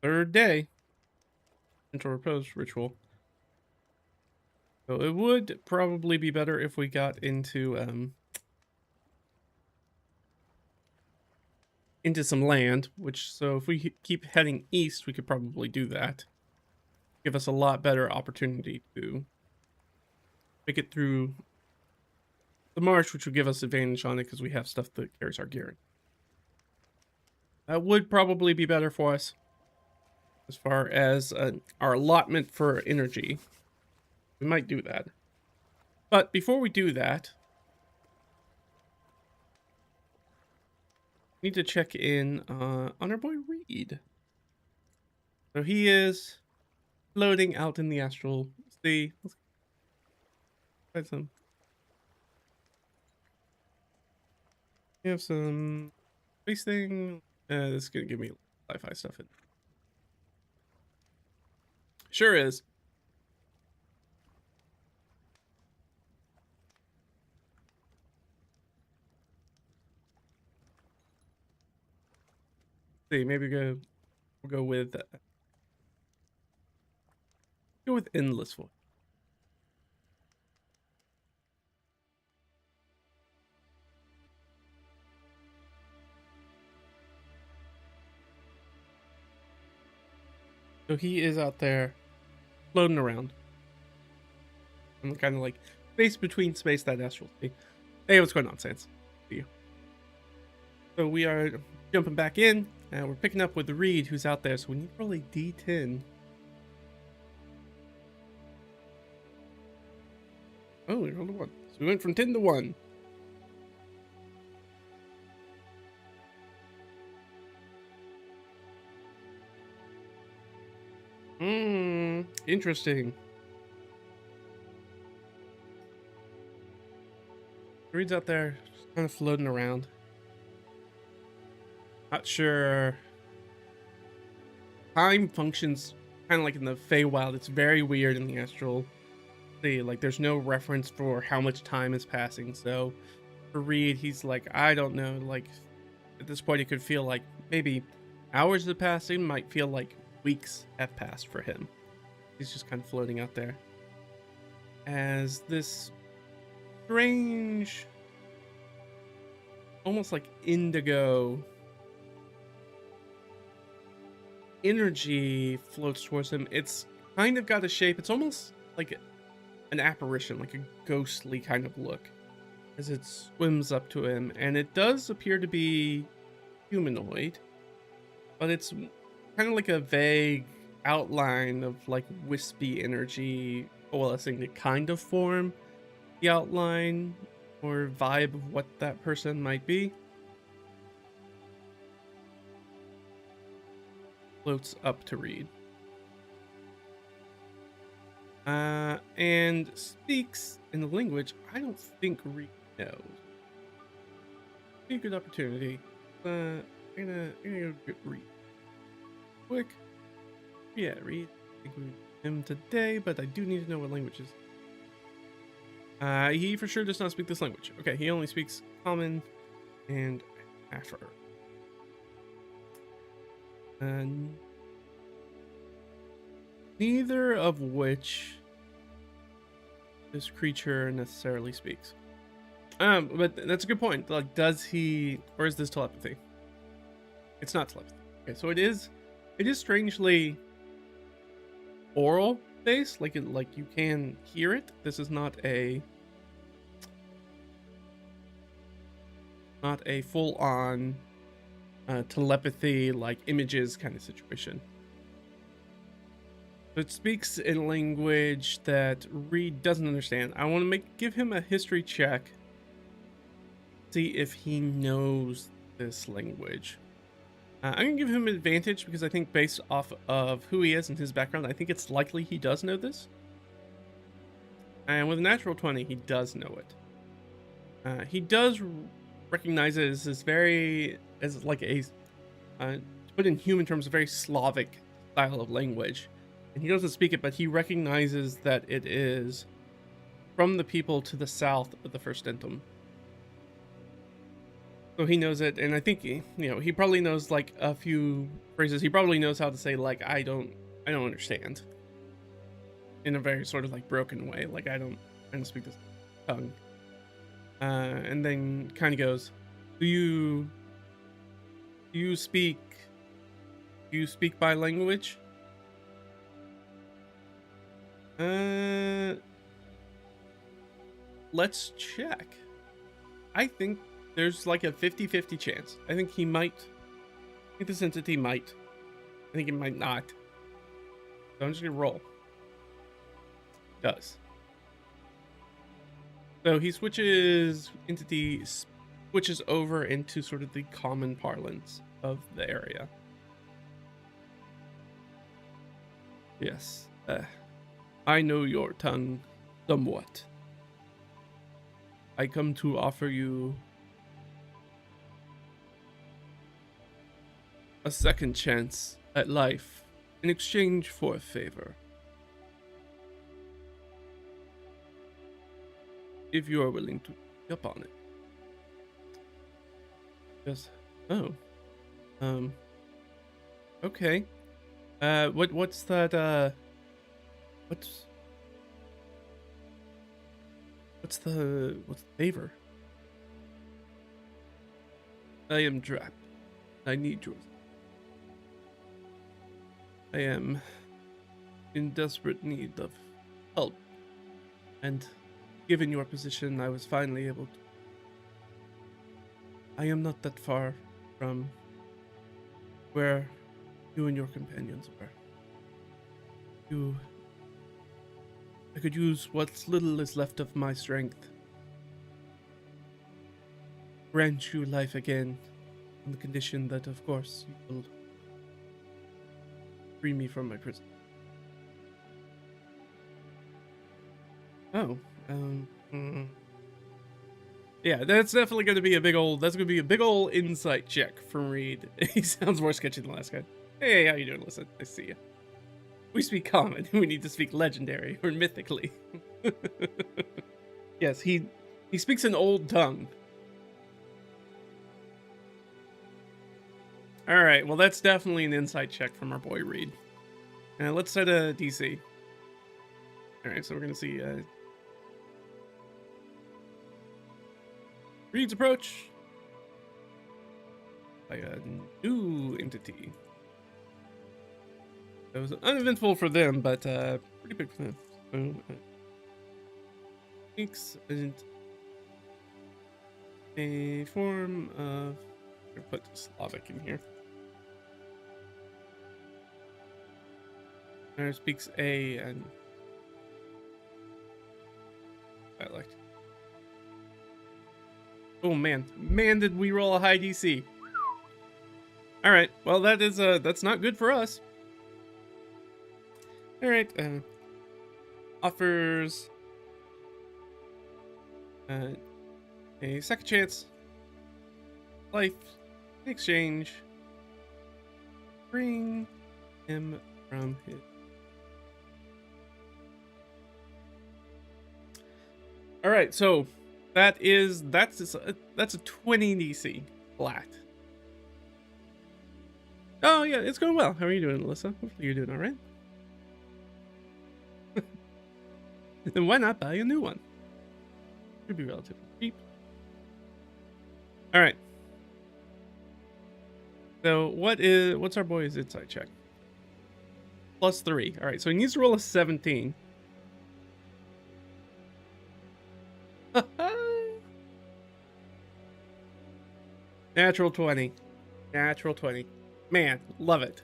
3rd day. Mental repose ritual. So it would probably be better if we got into some land, so if we keep heading east, we could probably do that. Give us a lot better opportunity to make it through the marsh, which would give us advantage on it because we have stuff that carries our gear. That would probably be better for us as far as our allotment for energy. We might do that. But before we do that, we need to check in on our boy Reed. So he is floating out in the astral sea. Let's find some. We have some space thing. This is gonna give me sci-fi stuff. Sure is. See, maybe we'll go with endless void. So he is out there floating around. I'm kind of like space between space, that astral sea. Hey, what's going on, Sans? See you. So we are jumping back in, and we're picking up with the Reed who's out there. So we need to roll a D10. Oh, we rolled a 1. So we went from 10 to 1. Interesting. Reed's out there, just kind of floating around. Not sure. Time functions kind of like in the Feywild. It's very weird in the astral. See, like there's no reference for how much time is passing. So for Reed, he's like, I don't know. Like at this point, it could feel like maybe hours have passed. It might feel like weeks have passed for him. He's just kind of floating out there as this strange, almost like indigo energy floats towards him. It's kind of got a shape. It's almost like an apparition, like a ghostly kind of look as it swims up to him, and it does appear to be humanoid, but it's kind of like a vague outline of like wispy energy coalescing to kind of form the outline or vibe of what that person might be. floats up to Reed. And speaks in a language I don't think Reed knows. Be a good opportunity. I'm gonna go get Reed. Quick. Yeah, Reed. I think we him today, but I do need to know what languages. He for sure does not speak this language. Okay, he only speaks Common and Afro. And neither of which this creature necessarily speaks. But that's a good point. Like, does he, or is this telepathy? It's not telepathy. Okay, so it is strangely oral based. Like you can hear it. This is not a full on telepathy, like images kind of situation. It speaks in language that Reed doesn't understand. I want to give him a history check. See if he knows this language. I'm going to give him an advantage because I think based off of who he is and his background, I think it's likely he does know this. And with a natural 20, he does know it. He does recognize it as like a, to put in human terms, a very Slavic style of language. And he doesn't speak it, but he recognizes that it is from the people to the south of the First Dentum. So he knows it, and I think he probably knows like a few phrases. He probably knows how to say like I don't understand, in a very sort of like broken way. Like I don't speak this tongue. And then kind of goes, do you speak by language? Let's check. I think there's like a 50-50 chance. I think he might. I think this entity might. I think it might not. So I'm just gonna roll. Does. So he switches over into sort of the common parlance of the area. Yes. I know your tongue somewhat. I come to offer you a second chance at life in exchange for a favor. If you are willing to pick up on it. Yes. Oh. Okay. What's that, what's the favor? I am trapped. I need yours. I am in desperate need of help, and given your position, I was finally able to. I am not that far from where you and your companions were. I could use what little is left of my strength. Grant you life again, on the condition that, of course, you will free me from my prison. Oh, yeah, that's definitely going to be a big old insight check from Reed. He sounds more sketchy than the last guy. Hey, how you doing? Listen, I see you. We speak common. We need to speak legendary or mythically. Yes, he speaks an old tongue. All right, well, that's definitely an insight check from our boy Reed. Let's set a DC. All right, so we're gonna see Reed's approach by a new entity. It was uneventful for them, but pretty big for them. So, speaks a form of. I'm gonna put Slavic in here. There speaks a dialect. Oh man, did we roll a high DC? All right. Well, that's not good for us. All right. Offers a second chance, life, in exchange. Bring him from his. All right. So that's a 20 DC flat. Oh yeah, it's going well. How are you doing, Alyssa? Hopefully you're doing all right. Then why not buy a new one? Should be relatively cheap. All right. So what's our boy's insight check? +3. All right. So he needs to roll a 17. Natural 20. Natural 20. Man, love it.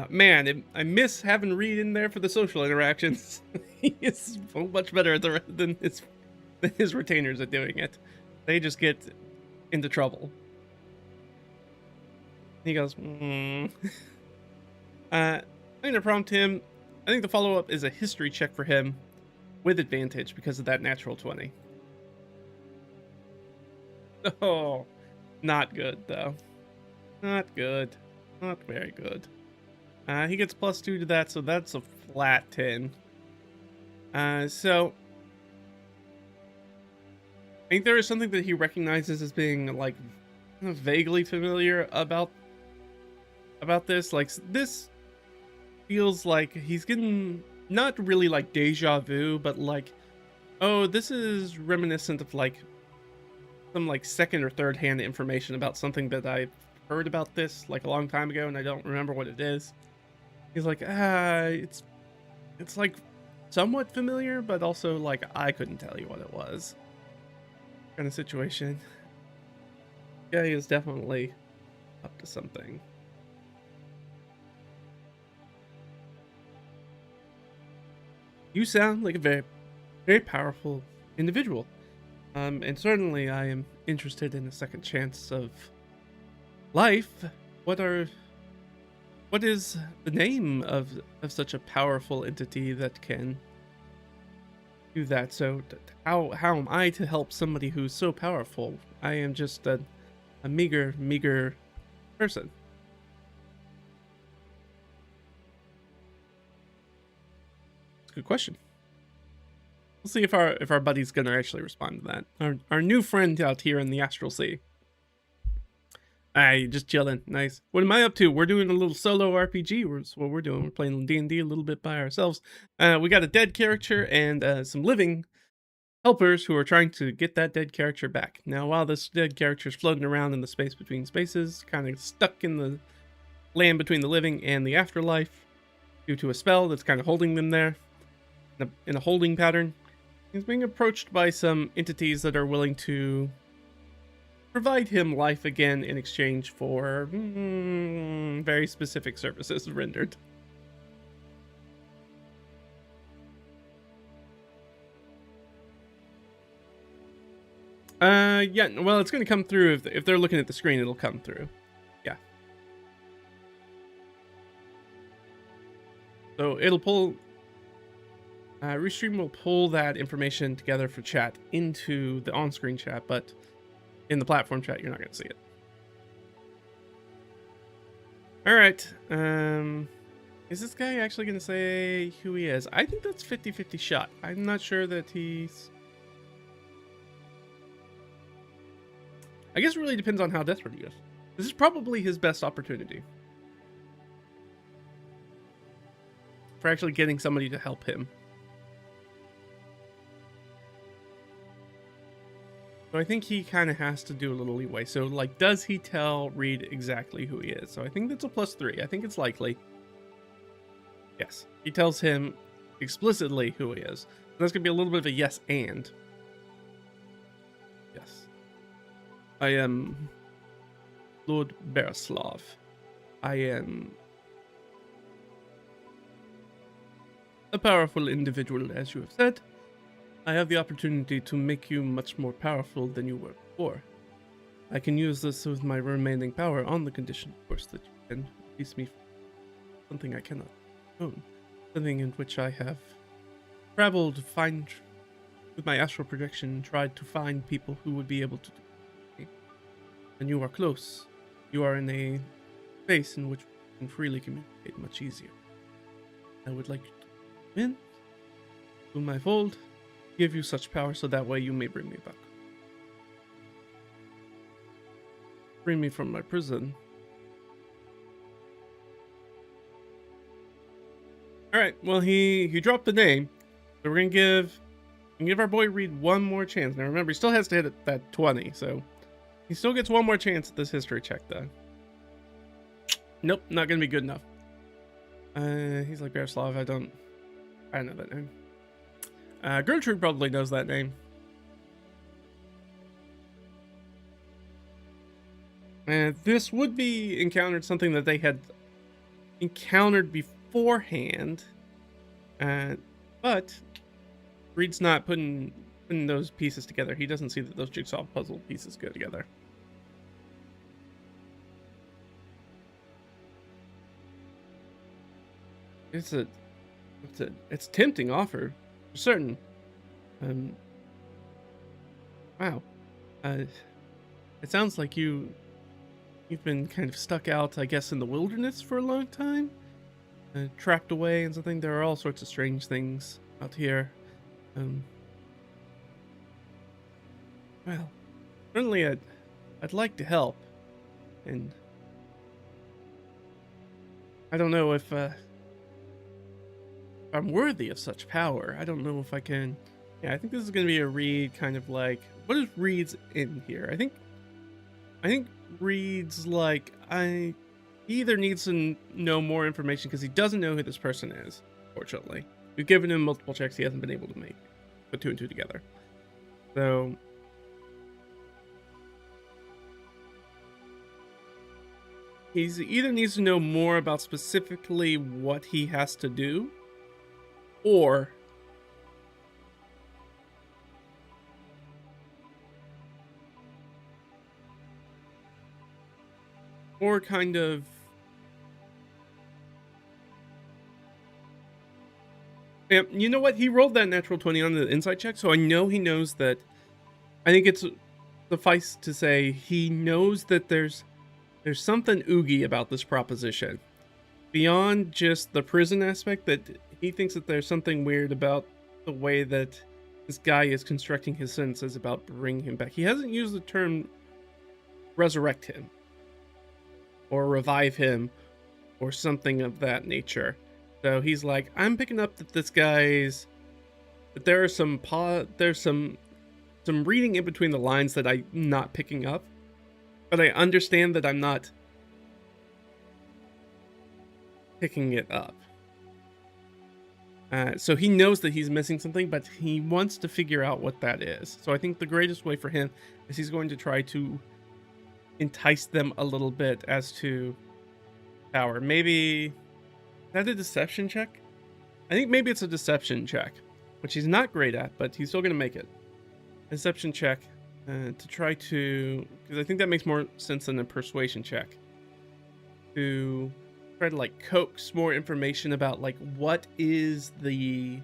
Man, I miss having Reed in there for the social interactions. He is so much better than his retainers at doing it. They just get into trouble. He goes, I'm gonna prompt him. I think the follow-up is a history check for him with advantage because of that natural 20. Oh, not good though. Not good. Not very good. He gets +2 to that, so that's a flat 10. So I think there is something that he recognizes as being like vaguely familiar about this. Like this feels like he's getting not really like deja vu, but like, oh, this is reminiscent of like some like second or third hand information about something that I heard about this like a long time ago and I don't remember what it is. He's like, it's like somewhat familiar, but also like I couldn't tell you what it was. Kind of situation. Yeah, he is definitely up to something. You sound like a very, very powerful individual. And certainly I am interested in a second chance of life. What is the name of such a powerful entity that can do that? So how am I to help somebody who's so powerful? I am just a meager person. That's a good question. We'll see if our buddy's gonna actually respond to that. Our new friend out here in the Astral Sea. Just chilling. Nice. What am I up to? We're doing a little solo RPG. That's what we're doing. We're playing D&D a little bit by ourselves. We got a dead character and some living helpers who are trying to get that dead character back. Now, while this dead character is floating around in the space between spaces, kind of stuck in the land between the living and the afterlife due to a spell that's kind of holding them there in a holding pattern, he's being approached by some entities that are willing to provide him life again in exchange for very specific services rendered. Yeah, well, it's going to come through if they're looking at the screen, it'll come through. Yeah. So it'll pull... Restream will pull that information together for chat into the on-screen chat, but in the platform chat, you're not going to see it. All right. Is this guy actually going to say who he is? I think that's 50-50 shot. I'm not sure that he's... I guess it really depends on how desperate he is. This is probably his best opportunity for actually getting somebody to help him. So I think he kind of has to do a little leeway. So, like, does he tell Reed exactly who he is? So I think that's a +3. I think it's likely. Yes. He tells him explicitly who he is. So that's going to be a little bit of a yes and. Yes. I am Lord Berislav. I am a powerful individual, as you have said. I have the opportunity to make you much more powerful than you were before. I can use this with my remaining power on the condition, of course, that you can release me from something I cannot own. Something in which I have traveled, with my astral projection, tried to find people who would be able to do it. And you are close. You are in a space in which we can freely communicate much easier. I would like you to come in, to my fold, give you such power so that way you may bring me back. Free me from my prison. Alright, well he dropped the name. So we're gonna give our boy Reed one more chance. Now remember, he still has to hit that 20, so he still gets one more chance at this history check though. Nope, not gonna be good enough. He's like Barislav, I don't know that name. Gertrude probably knows that name. And this would be encountered something that they had encountered beforehand. But Reed's not putting those pieces together. He doesn't see that those jigsaw puzzle pieces go together. It's a tempting offer, for certain. Wow. It sounds like you've been kind of stuck out, I guess, in the wilderness for a long time, trapped away and something. There are all sorts of strange things out here. Well, certainly I'd like to help, and I don't know if I'm worthy of such power. I don't know if I can. Yeah, I think this is going to be a Reed kind of like, what is Reed's in here? I think Reed's like, he either needs to know more information because he doesn't know who this person is, fortunately. We've given him multiple checks he hasn't been able to put 2 and 2 together. So he either needs to know more about specifically what he has to do, or kind of you know what? He rolled that natural 20 on the insight check, so I know he knows that. I think it's suffice to say he knows that there's something oogie about this proposition. Beyond just the prison aspect, that he thinks that there's something weird about the way that this guy is constructing his sentences about bringing him back. He hasn't used the term resurrect him or revive him or something of that nature. So he's like, I'm picking up that this guy's, that there's some reading in between the lines that I'm not picking up, but I understand that I'm not picking it up. So he knows that he's missing something, but he wants to figure out what that is. So I think the greatest way for him is he's going to try to entice them a little bit as to power. Maybe, is that a deception check? I think maybe it's a deception check, which he's not great at, but he's still going to make it. Deception check to try to, because I think that makes more sense than a persuasion check, to try to like coax more information about like what is the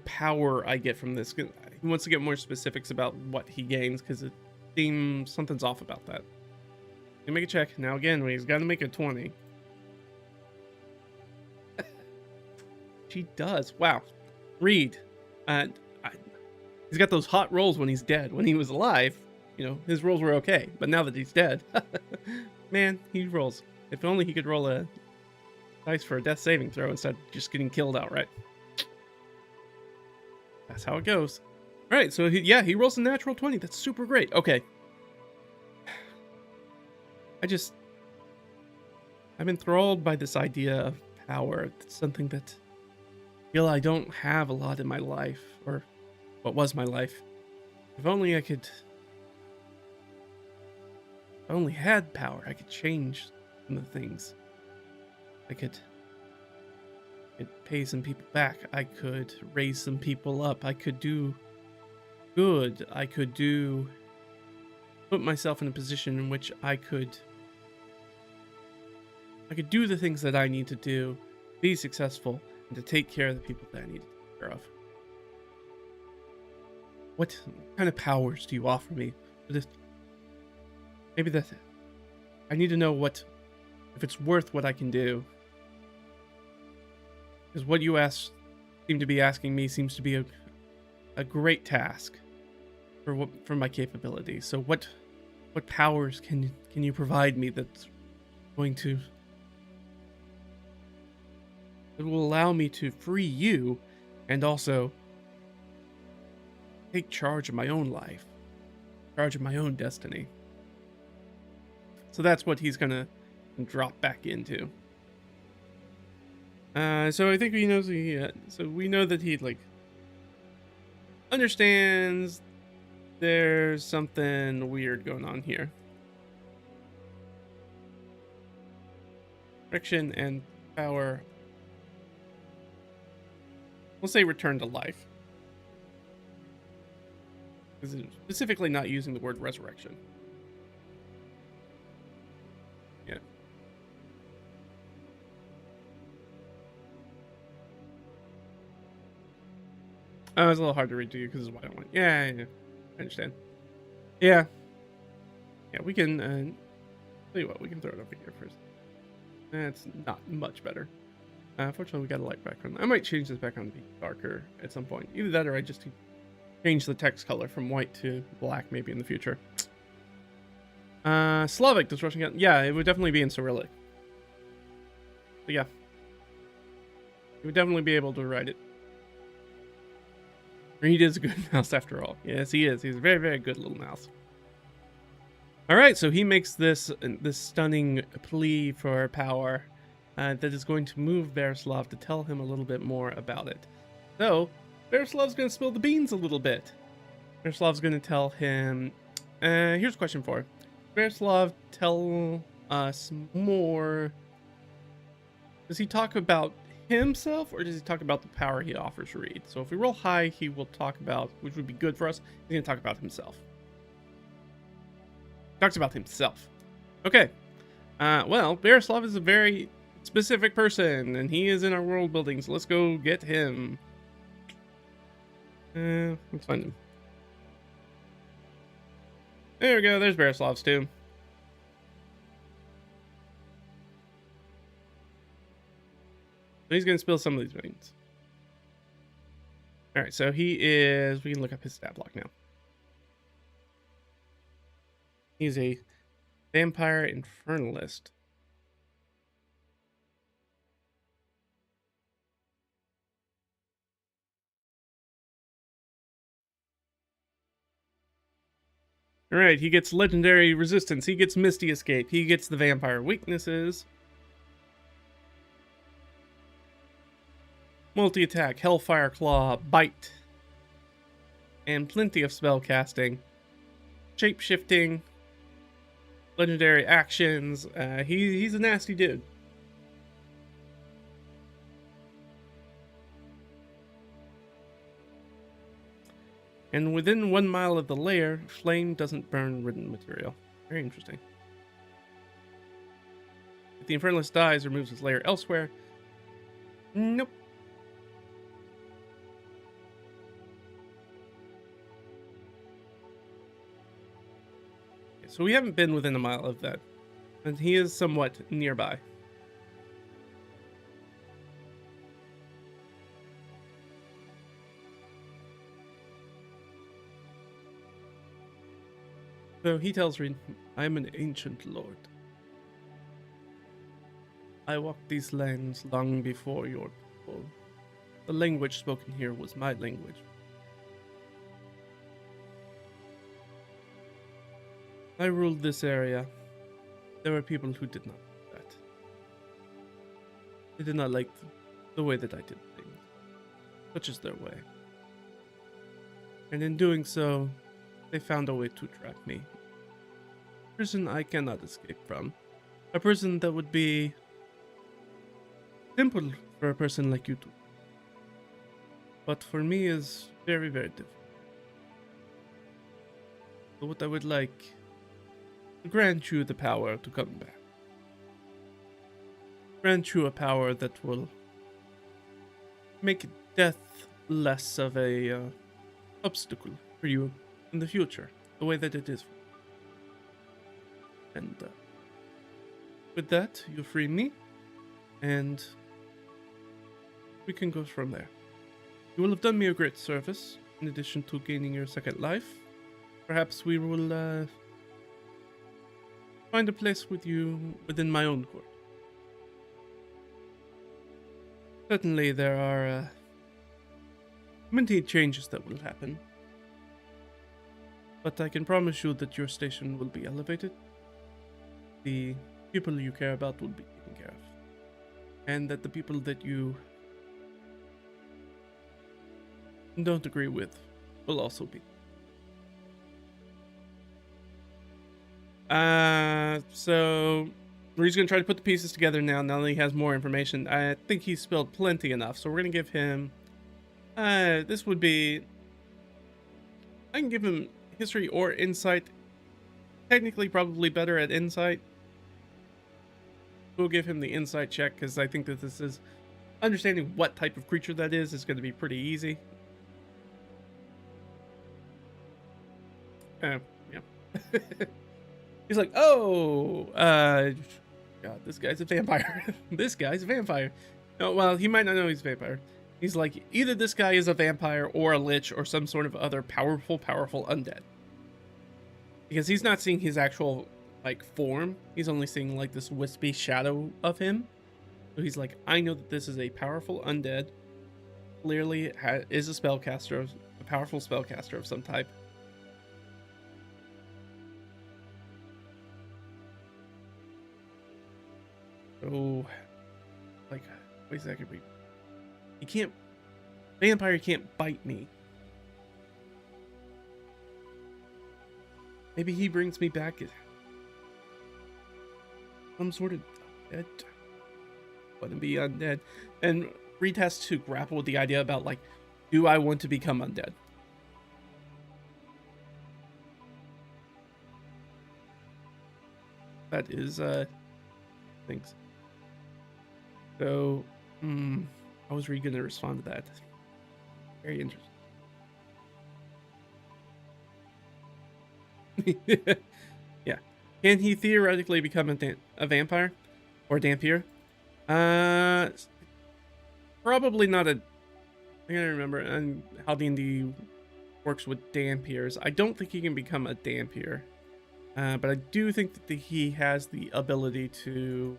power I get from this. He wants to get more specifics about what he gains because it seems something's off about that. You make a check now again. He's got to make a 20. She does. Wow. Reed, he's got those hot rolls when he's dead. When he was alive, you know, his rolls were okay, but now that he's dead, man, he rolls. If only he could roll a dice for a death saving throw instead of just getting killed outright. That's how it goes. All right, so he rolls a natural 20. That's super great. Okay. I'm enthralled by this idea of power. It's something that I feel I don't have a lot in my life, or what was my life. If only I could, if I only had power, I could change some of the things. I could pay some people back. I could raise some people up. I could do good. I could do put myself in a position in which I could do the things that I need to do, be successful, and to take care of the people that I need to take care of. What kind of powers do you offer me for this? Maybe that I need to know if it's worth what I can do. Because what you seem to be asking me seems to be a great task for my capabilities. So what powers can you provide me that's going to that will allow me to free you and also take charge of my own life, charge of my own destiny. So that's what he's gonna drop back into. So I think he knows so we know that he understands there's something weird going on here. Friction and power. We'll say return to life. Because it's specifically not using the word resurrection. Yeah. Oh, it's a little hard to read to you because it's what I want. Yeah, I understand. Yeah, we can. Tell you what, we can throw it over here first. That's not much better. Fortunately, we got a light background. I might change this background to be darker at some point. Either that, or I just change the text color from white to black, maybe in the future. Slavic does rushing out. Yeah, it would definitely be in Cyrillic. But yeah, you would definitely be able to write it. Reed is a good mouse after all. Yes, he is. He's a very, very good little mouse. All right, so he makes this stunning plea for power that is going to move Berislav to tell him a little bit more about it. So Berislav's going to spill the beans a little bit. Berislav's going to tell him. Here's a question for Berislav. Tell us more. Does he talk about himself, or does he talk about the power he offers Reed? So if we roll high, he will talk about, which would be good for us, he's going to talk about himself. Talks about himself. Okay. Well, Berislav is a very specific person, and he is in our world building, so let's go get him. Let's find him. There we go, there's Berislav's tomb. So he's going to spill some of these beans. Alright, so he is... We can look up his stat block now. He's a vampire infernalist. Alright, he gets legendary resistance. He gets misty escape. He gets the vampire weaknesses. Multi-attack, Hellfire Claw, Bite, and plenty of spell casting, shape-shifting, legendary actions. He's a nasty dude. And within 1 mile of the lair, flame doesn't burn written material. Very interesting. If the Infernalist dies or moves his lair elsewhere, nope. So we haven't been within 1 mile of that, and he is somewhat nearby. So he tells Reed, I am an ancient lord. I walked these lands long before your people. The language spoken here was my language. I ruled this area. There were people who did not like that. They did not like the way that I did things, such is their way. And in doing so, they found a way to trap me. A prison I cannot escape from. A prison that would be simple for a person like you to. But for me is very, very difficult. So what I would like to grant you the power to come back. Grant you a power that will make death less of a obstacle for you in the future, the way that it is. And with that, you free me, and we can go from there. You will have done me a great service, in addition to gaining your second life. Perhaps we will find a place with you within my own court. Certainly there are many changes that will happen, but I can promise you that your station will be elevated. The people you care about will be taken care of, and that the people that you don't agree with will also be. So he's gonna try to put the pieces together now that he has more information. I think he spilled plenty enough, so we're gonna give him this would be, I can give him history or insight. Technically probably better at insight. We'll give him the insight check because I think that this is understanding what type of creature that is going to be pretty easy. Yeah. He's like, oh, God, this guy's a vampire. This guy's a vampire. Oh, well, he might not know he's a vampire. He's like, either this guy is a vampire or a lich or some sort of other powerful undead. Because he's not seeing his actual, like, form. He's only seeing, like, this wispy shadow of him. So he's like, I know that this is a powerful undead. Clearly is a spellcaster, a powerful spellcaster of some type. Oh, like, wait a second, he can't, vampire can't bite me. Maybe he brings me back as some sort of dead. Wouldn't be undead. And Reed has to grapple with the idea about, like, do I want to become undead? That is, things. So, how was Reed going to respond to that? Very interesting. Yeah. Can he theoretically become a vampire? Or a dampier? Probably not a... I gotta remember how D&D works with dampiers. I don't think he can become a dampier. But I do think that he has the ability to...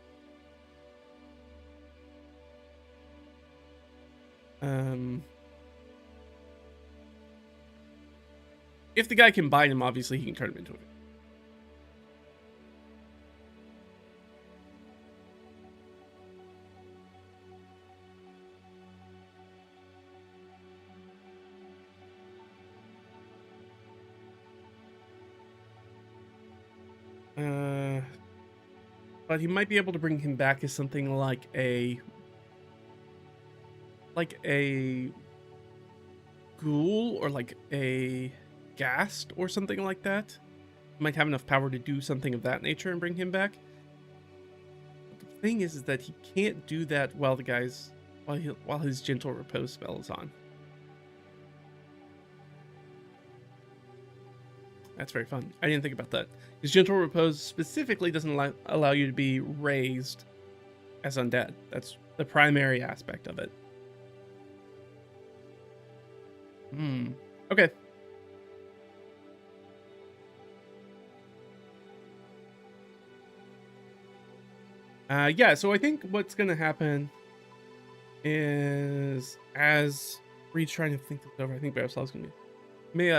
if the guy can bite him, obviously he can turn him into it. But he might be able to bring him back as something like a ghoul or like a ghast or something like that. He might have enough power to do something of that nature and bring him back. But the thing is that he can't do that while while his gentle repose spell is on. That's very fun. I didn't think about that. His gentle repose specifically doesn't allow you to be raised as undead. That's the primary aspect of it. Okay. Yeah, so I think what's gonna happen is, as Reed's trying to think this over, I think Baroslav's gonna be, may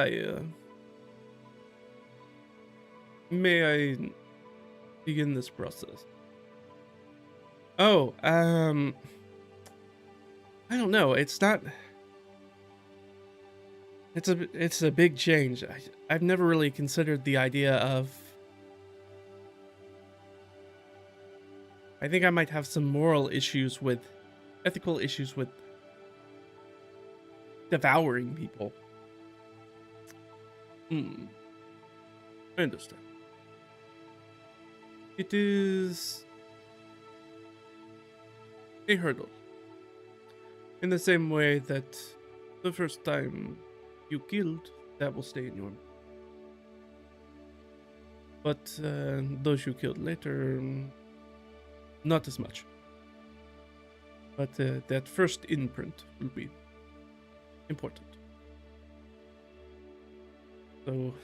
I begin this process? Oh, I don't know. It's not. It's a big change. I've never really considered the idea of. I think I might have some ethical issues with devouring people. I understand. It is a hurdle. In the same way that the first time you killed, that will stay in your memory. But those you killed later, not as much. But that first imprint will be important. So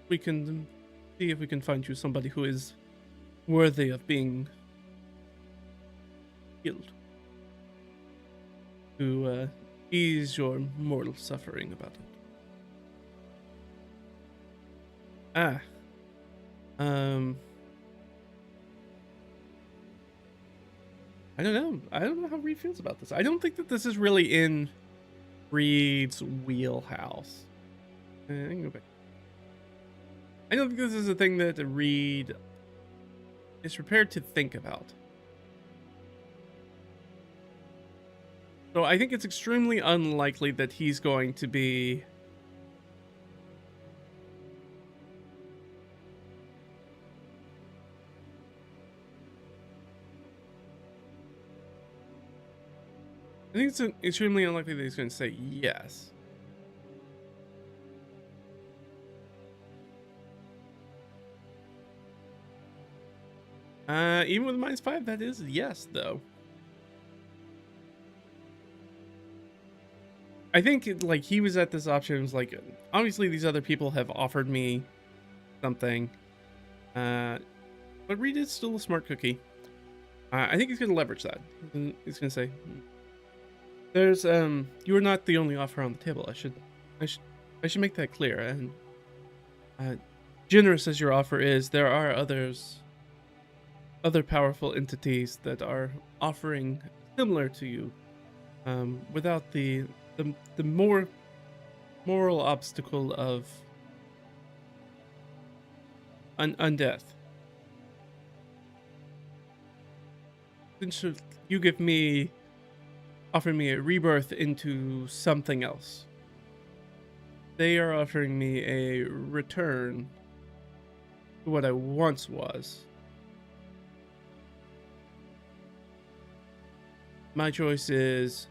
we can see if we can find you somebody who is worthy of being killed. To ease your mortal suffering about it. I don't know. I don't know how Reed feels about this. I don't think that this is really in Reed's wheelhouse. I can go back. I don't think this is a thing that Reed is prepared to think about. So I think it's extremely unlikely that he's going to be I think it's extremely unlikely that he's going to say yes. Even with -5, that is yes, though. I think like he was at this option. It was like, obviously these other people have offered me something, but Reed is still a smart cookie. I think he's going to leverage that. He's going to say, "There's you are not the only offer on the table. I should make that clear. And generous as your offer is, there are other powerful entities that are offering similar to you, without the more moral obstacle of undeath. Since you offer me a rebirth into something else, they are offering me a return to what I once was. My choice is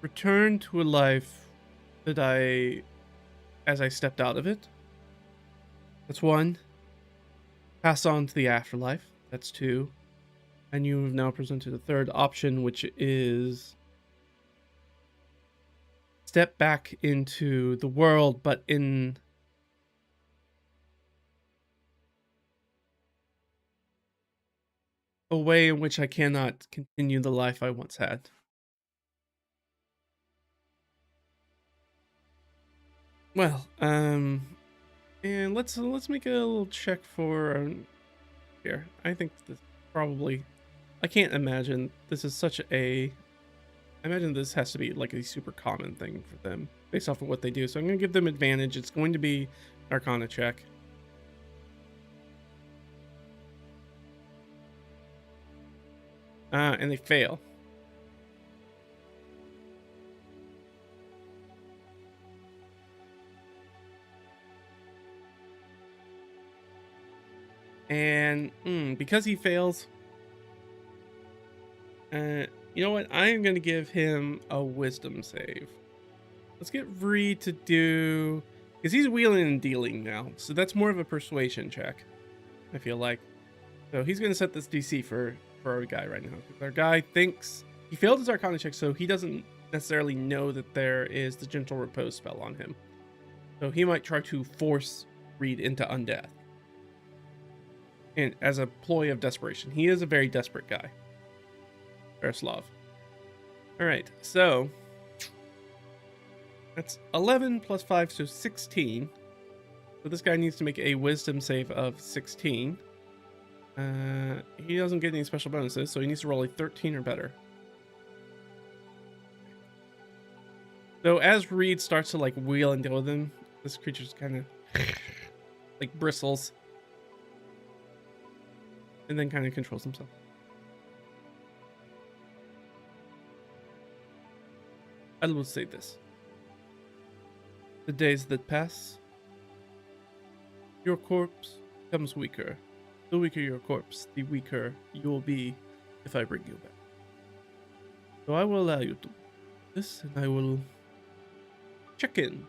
return to a life that as I stepped out of it. That's 1. Pass on to the afterlife. That's 2. And you have now presented a third option, which is step back into the world, but in a way in which I cannot continue the life I once had. Well, and let's make a little check for here. I think this probably, I can't imagine this is such a. I imagine this has to be like a super common thing for them based off of what they do. So I'm going to give them advantage. It's going to be an Arcana check. And they fail. And because he fails, you know what? I am going to give him a wisdom save. Let's get Vree to do, because he's wheeling and dealing now. So that's more of a persuasion check, I feel like. So he's going to set this DC for our guy right now. Our guy thinks he failed his Arcana check, so he doesn't necessarily know that there is the Gentle Repose spell on him. So he might try to force Reed into undeath. And as a ploy of desperation. He is a very desperate guy. Veroslav. Alright, so that's 11 plus 5, so 16. So this guy needs to make a wisdom save of 16. He doesn't get any special bonuses, so he needs to roll a 13 or better. So as Reed starts to like wheel and deal with him, this creature's kind of like bristles. And then kind of controls himself. I will say this. the days that pass, your corpse becomes weaker. The weaker your corpse, the weaker you will be if I bring you back. So I will allow you to do this, and I will check in,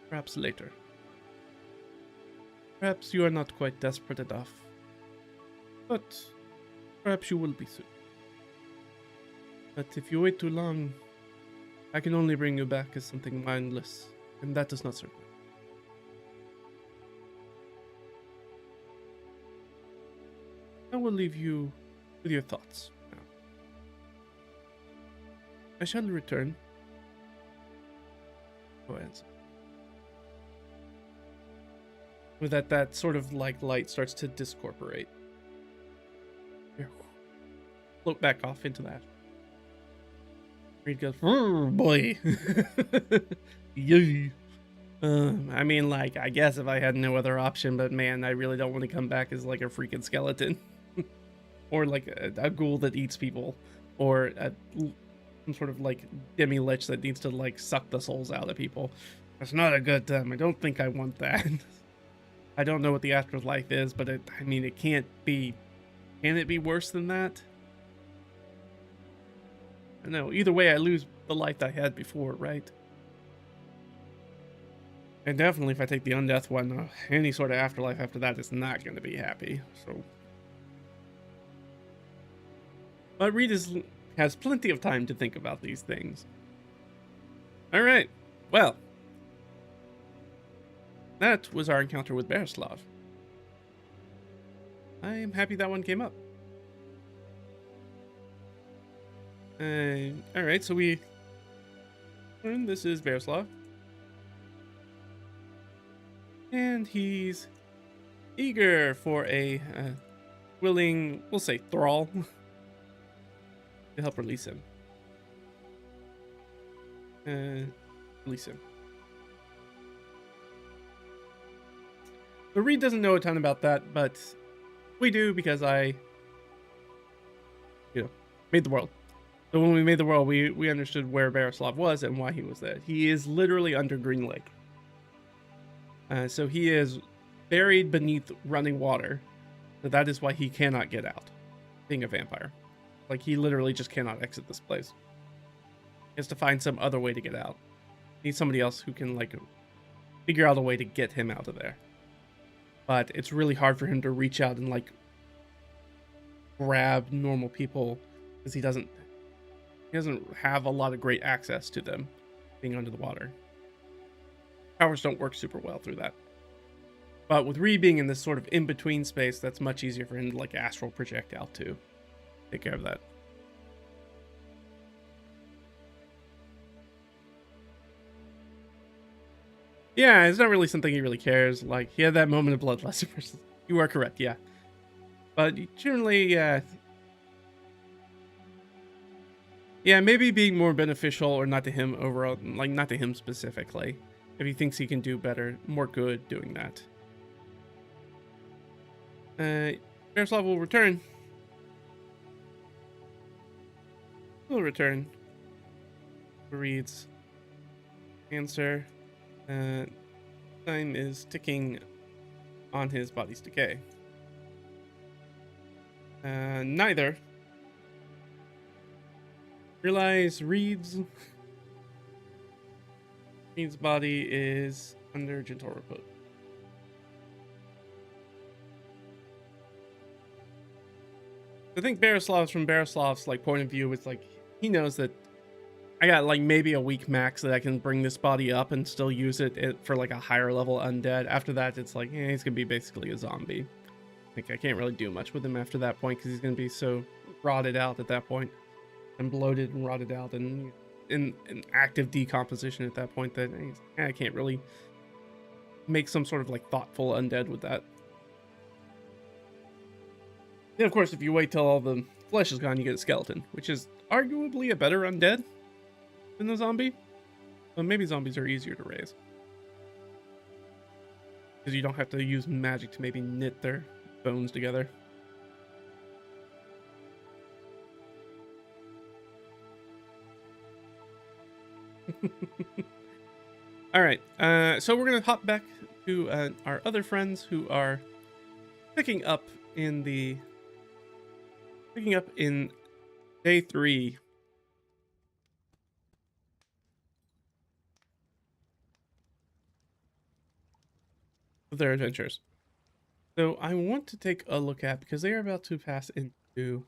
perhaps later. Perhaps you are not quite desperate enough, but perhaps you will be soon. But if you wait too long, I can only bring you back as something mindless, and that does not serve me. I will leave you with your thoughts now. I shall return. No answer. With that sort of like light starts to discorporate. Here. Float back off into that. Reed goes, oh boy. Yay. I mean, like, I guess if I had no other option, but man, I really don't want to come back as like a freaking skeleton. Or like a ghoul that eats people. Or some sort of like demi-lich that needs to like suck the souls out of people. That's not a good time. I don't think I want that. I don't know what the afterlife is, but I mean, it can't be. Can it be worse than that? I know. Either way, I lose the life I had before, right? And definitely, if I take the undeath one, any sort of afterlife after that is not going to be happy. So, but Reed has plenty of time to think about these things. All right. Well, that was our encounter with Berislav. I am happy that one came up. Alright, so we learn this is Berislav. And he's eager for a willing, we'll say, thrall to help release him. Release him. So Reed doesn't know a ton about that, but we do because I, made the world. So when we made the world, we understood where Berislav was and why he was there. He is literally under Green Lake. So he is buried beneath running water. So that is why he cannot get out, being a vampire. Like, he literally just cannot exit this place. He has to find some other way to get out. He needs somebody else who can, like, figure out a way to get him out of there. But it's really hard for him to reach out and, like, grab normal people because he doesn't have a lot of great access to them being under the water. Powers don't work super well through that. But with Reed being in this sort of in-between space, that's much easier for him to, like, astral project out to take care of that. Yeah, it's not really something he really cares. Like, he had that moment of bloodlust versus... You are correct, yeah. But generally, yeah, maybe being more beneficial or not to him overall, like, not to him specifically. If he thinks he can do better, more good doing that. Berislav will return. Will return. Reads. Answer. Time is ticking on his body's decay. Neither. Realize Reed's body is under gentle repose. I think Berislav's like point of view is like he knows that I got like maybe a week max that I can bring this body up and still use it for like a higher level undead. After that, it's like he's gonna be basically a zombie. Like I can't really do much with him after that point because he's gonna be so rotted out at that point, and bloated and rotted out and in active decomposition at that point that I can't really make some sort of like thoughtful undead with that. Then of course, if you wait till all the flesh is gone, you get a skeleton, which is arguably a better undead than the zombie. But maybe zombies are easier to raise because you don't have to use magic to maybe knit their bones together. All right. So we're gonna hop back to our other friends who are picking up in day 3. Of their adventures. So I want to take a look at, because they are about to pass into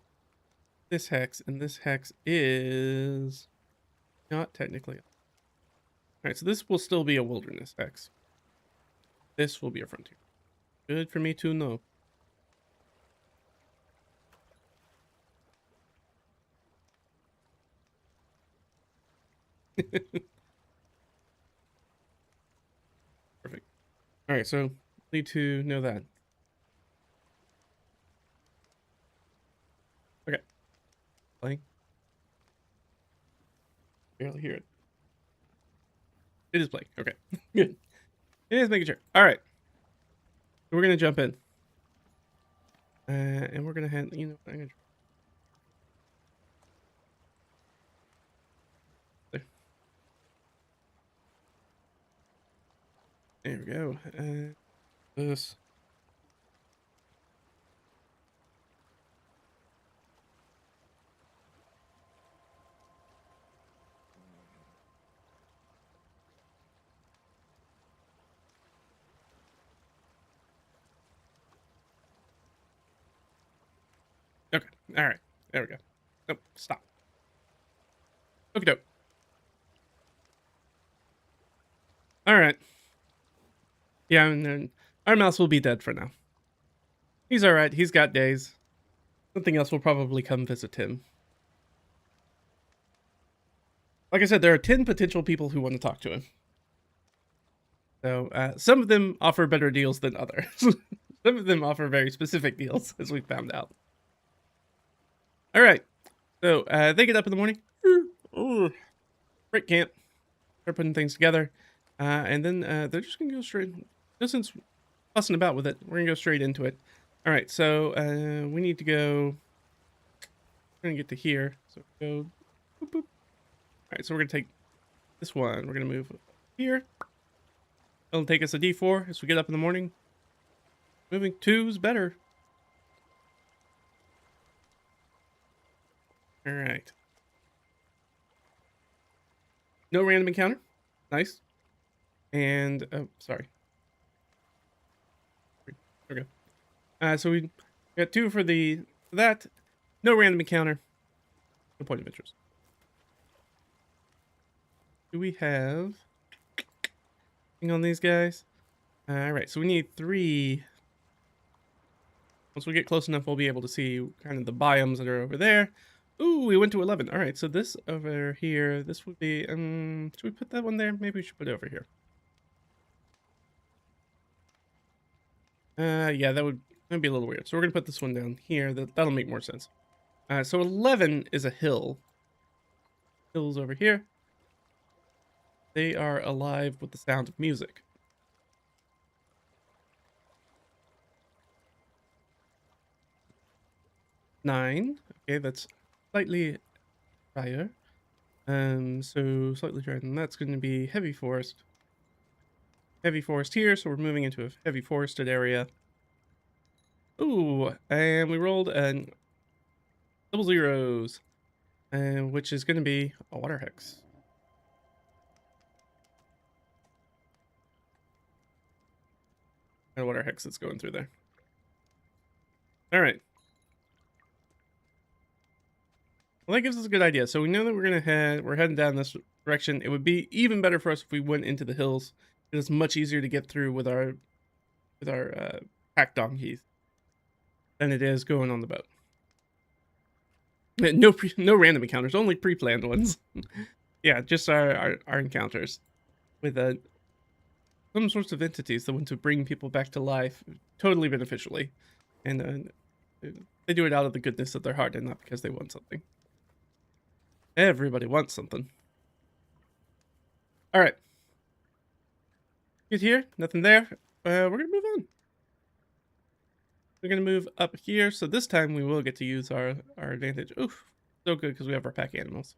this hex, and this hex is not technically. All right, so this will still be a wilderness hex. This will be a frontier. Good for me to know. Perfect. All right, so need to know that. Okay. Playing. Barely hear it. It is playing. Okay. Good. It is making sure. All right. So we're gonna jump in, and we're gonna have I'm gonna. There we go. This. Okay. All right. There we go. Nope. Stop. Okay. Dope. All right. Yeah, and then our mouse will be dead for now. He's all right. He's got days. Something else will probably come visit him. Like I said, there are 10 potential people who want to talk to him. So some of them offer better deals than others. Some of them offer very specific deals, as we found out. All right. So they get up in the morning. Break camp. They're putting things together. And then they're just going to go straight. Just since fussing about with it, we're going to go straight into it. All right. So we need to go. We're going to get to here. So go. Boop, boop. All right. So we're going to take this one. We're going to move here. It'll take us a D4 as we get up in the morning. Moving 2 is better. All right. No random encounter. Nice. And, oh, sorry. Okay. So we got 2 for that. No random encounter. No point of interest. Do we have anything on these guys? All right. So we need 3. Once we get close enough, we'll be able to see kind of the biomes that are over there. Ooh, we went to 11. All right, so this over here, this would be, should we put that one there? Maybe we should put it over here. Yeah, that'd be a little weird. So we're gonna put this one down here. That'll make more sense. So 11 is a hill. Hills over here. They are alive with the sound of music. 9. Okay, that's slightly higher. So slightly higher than that's going to be heavy forest. Heavy forest here, so we're moving into a heavy forested area. Ooh, and we rolled double zeros, which is going to be a water hex. And a water hex that's going through there. All right. Well, that gives us a good idea. So we know that we're heading down this direction. It would be even better for us if we went into the hills. It is much easier to get through with our pack donkeys than it is going on the boat. No random encounters, only pre-planned ones. Yeah, just our encounters with some sorts of entities that want to bring people back to life totally beneficially, and they do it out of the goodness of their heart and not because they want something. Everybody wants something. All right. Get here. Nothing there. We're going to move on. We're going to move up here. So this time we will get to use our advantage. Oof. So good because we have our pack animals.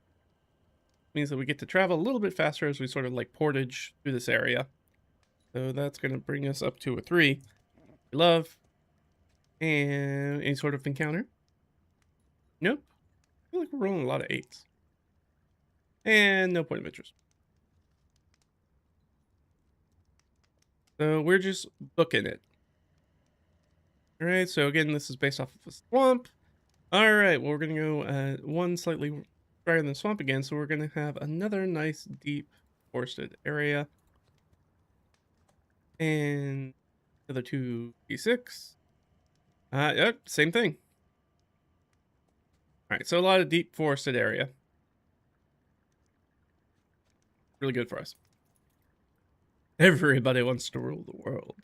Means that we get to travel a little bit faster as we sort of like portage through this area. So that's going to bring us up to a 3. Love. And any sort of encounter? Nope. I feel like we're rolling a lot of 8s. And no point of interest. So we're just booking it. All right, so again, this is based off of a swamp. All right, well, we're going to go one slightly drier than the swamp again, so we're going to have another nice, deep, forested area. And another 2d6. Yep, same thing. All right, so a lot of deep forested area. Really good for us. Everybody wants to rule the world.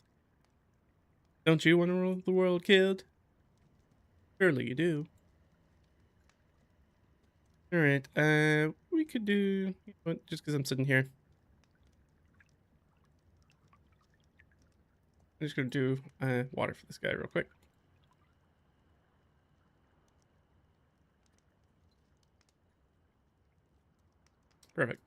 Don't you want to rule the world, kid? Surely you do. All right, we could do, you know what, just because I'm sitting here. I'm just going to do water for this guy real quick. Perfect.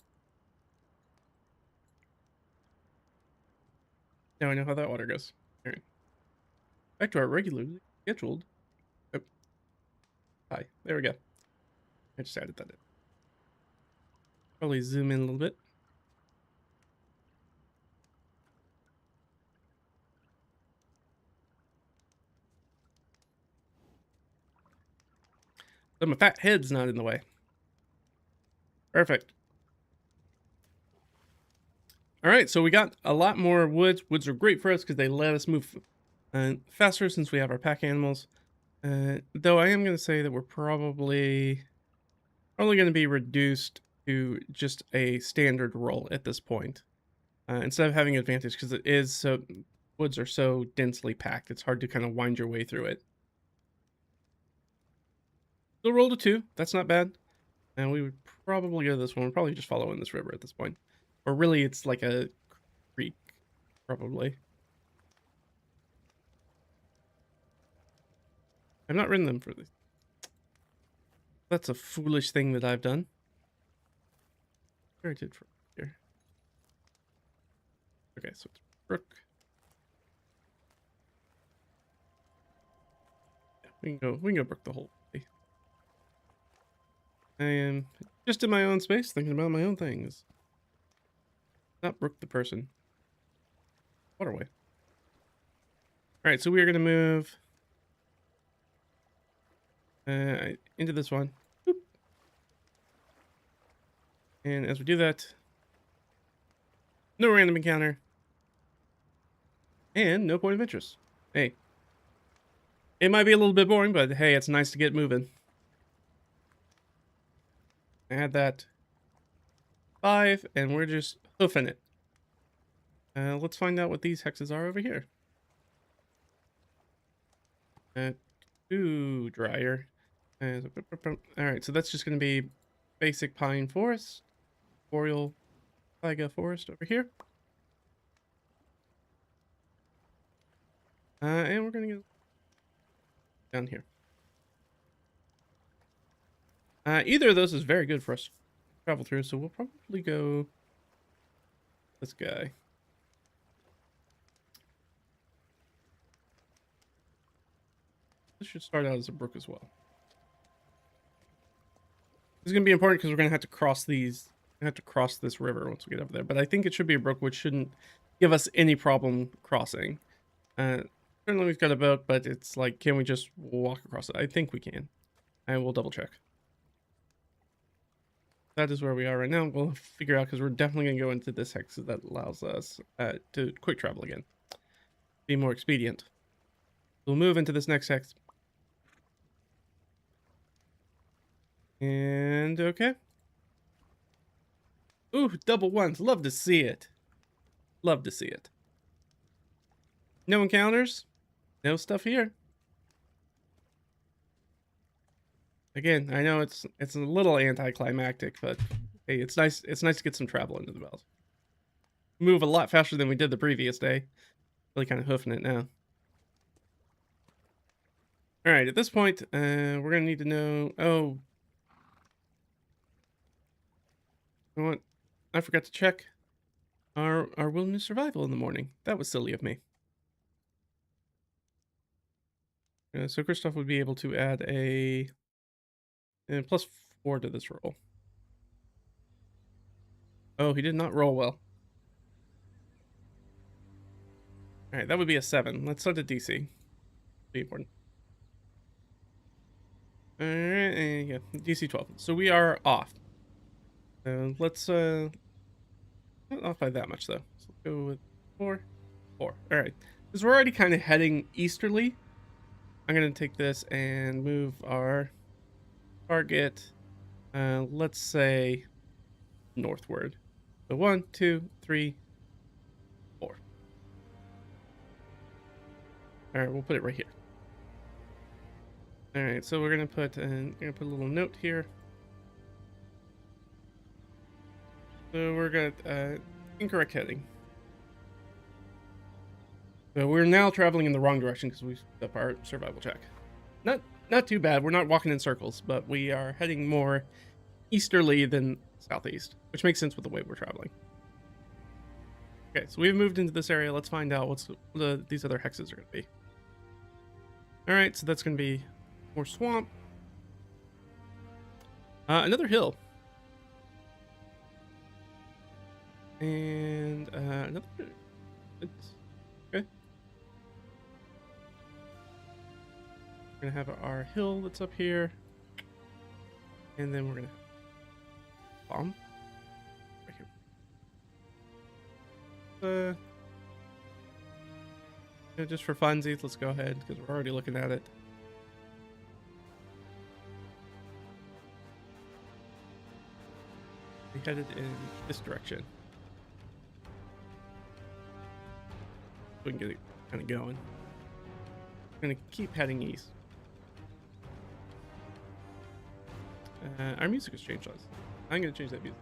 Now I know how that water goes. All right. Back to our regularly scheduled. Oh. Hi. There we go. I just added that in. Probably zoom in a little bit. So my fat head's not in the way. Perfect. All right, so we got a lot more woods. Woods are great for us because they let us move faster since we have our pack animals. Though I am going to say that we're probably going to be reduced to just a standard roll at this point. Instead of having advantage, because it is so, woods are so densely packed, it's hard to kind of wind your way through it. Still rolled a 2, that's not bad. And we would probably go to this one, we're probably just following this river at this point. Or really, it's like a creek, probably. I've not ridden them for this. That's a foolish thing that I've done. Where I did for here. Okay, so it's brook. Yeah, we can go brook the whole way. I am just in my own space, thinking about my own things. Not brook the person. Waterway. Alright, so we are gonna move into this one. Boop. And as we do that, no random encounter. And no point of interest. Hey. It might be a little bit boring, but hey, it's nice to get moving. Add that 5, and we're just hoofing it. Let's find out what these hexes are over here. 2 drier. Alright, so that's just going to be basic pine forest. Boreal taiga forest over here. And we're going to go down here. Either of those is very good for us to travel through, so we'll probably go this guy. This should start out as a brook as well. This is going to be important because we're going to have to cross these. We're going to have to cross this river once we get over there. But I think it should be a brook, which shouldn't give us any problem crossing. Certainly we've got a boat, but it's like, can we just walk across it? I think we can. I will double check. That is where we are right now. We'll figure out because we're definitely going to go into this hex that allows us to quick travel again. Be more expedient. We'll move into this next hex. And okay. Ooh, double ones. Love to see it. Love to see it. No encounters. No stuff here. Again, I know it's a little anticlimactic, but hey, it's nice to get some travel into the belt. Move a lot faster than we did the previous day. Really kind of hoofing it now. All right, at this point, we're gonna need to know. Oh, You know what? I forgot to check our wilderness survival in the morning. That was silly of me. So Cristoff would be able to add a +4 to this roll. Oh, he did not roll well. All right, that would be a 7. Let's set a DC. Be important. All right, yeah, DC 12. So we are off. Let's not off by that much though. So let's go with 4. All right, because we're already kind of heading easterly. I'm gonna take this and move our target. Let's say northward. So 1, 2, 3, 4. All right, we'll put it right here. All right, so we're gonna put a little note here. So we're gonna incorrect heading. So we're now traveling in the wrong direction because we screwed up our survival check. Not too bad. We're not walking in circles, but we are heading more easterly than southeast, which makes sense with the way we're traveling. Okay, so we've moved into this area. Let's find out what's these other hexes are going to be. All right, so that's going to be more swamp. Another hill. And another... Okay. We're going to have our hill that's up here. And then we're going to have bomb. Right here. Just for funsies, let's go ahead because we're already looking at it. We headed in this direction. We can get it kind of going. We're gonna keep heading east. Our music has changed us. I'm gonna change that music.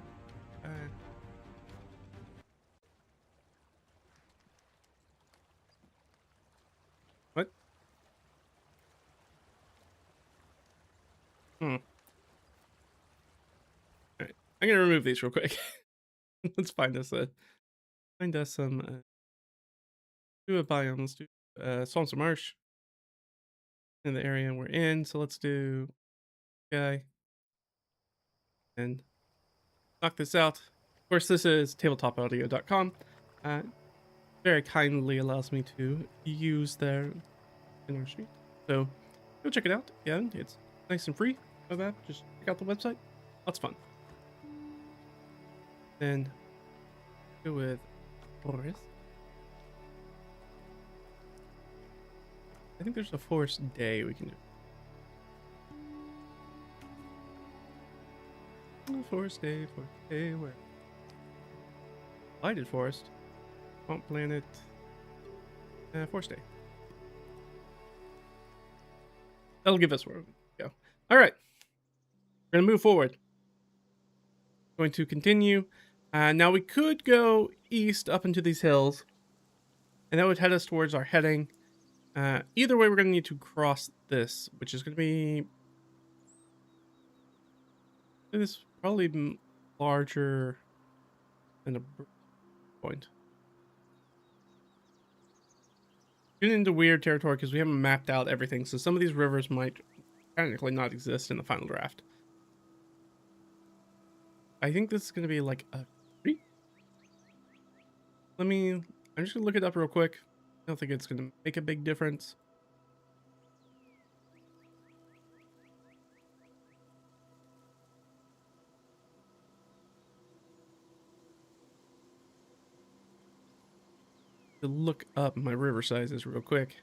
What? All right, I'm gonna remove these real quick. Let's find us some do a biome. Let's do swamps and marsh in the area we're in. So let's do guy and knock this out. Of course, this is tabletopaudio.com. Very kindly allows me to use their inner street. So go check it out. Yeah, it's nice and free. No bad. Just check out the website. Lots of fun. Then go with forest. I think there's a forest day we can do. Forest day, where? Lighted forest. Swamp planet. Forest day. That'll give us where we go. All right. We're going to move forward. Going to continue. Now we could go east up into these hills. And that would head us towards our heading. Either way, we're going to need to cross this, which is going to be... This probably larger than a point. Getting into weird territory because we haven't mapped out everything, so some of these rivers might technically not exist in the final draft. I think this is going to be like a creek. I'm just going to look it up real quick. I don't think it's going to make a big difference. To look up my river sizes real quick.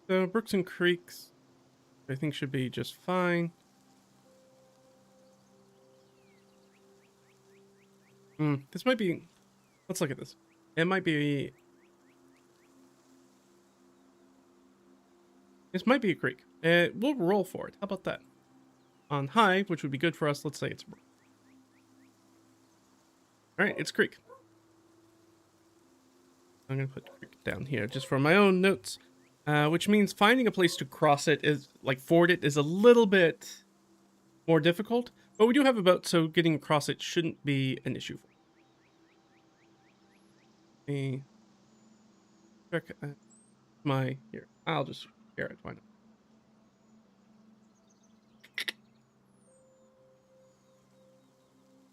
So brooks and creeks, I think should be just fine. This might be, let's look at this. It might be, this might be a creek. We'll roll for it. How about that? On high, which would be good for us, let's say it's... Alright, it's creek. I'm going to put creek down here just for my own notes. which means finding a place to cross it is, like, ford it is a little bit more difficult. But we do have a boat, so getting across it shouldn't be an issue. Me check my here. I'll just share it. Why not?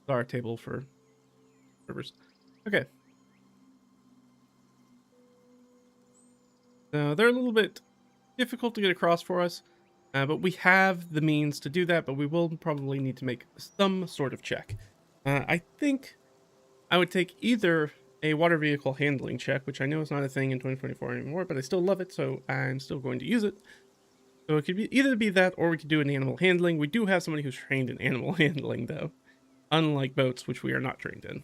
Our table for rivers. Okay. So they're a little bit difficult to get across for us, but we have the means to do that, but we will probably need to make some sort of check. I think I would take either a water vehicle handling check, which I know is not a thing in 2024 anymore, but I still love it, so I'm still going to use it. So it could be either that, or we could do an animal handling. We do have somebody who's trained in animal handling, though, unlike boats, which we are not trained in.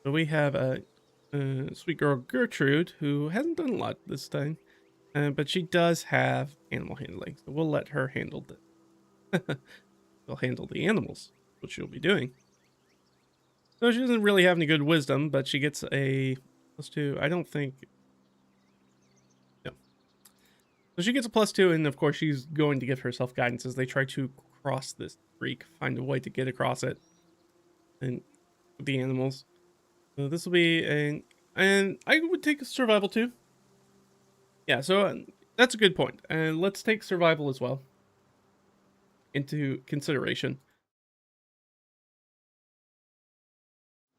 So we have a sweet girl Gertrudt, who hasn't done a lot this time, but she does have animal handling, so we'll let her handle it. She'll handle the animals, which she'll be doing. So she doesn't really have any good wisdom, but she gets a +2. I don't think... No. So she gets a +2, and of course she's going to give herself guidance as they try to cross this creek, find a way to get across it, and with the animals. So this will be a... And I would take a survival too. Yeah, so that's a good point. And let's take survival as well into consideration.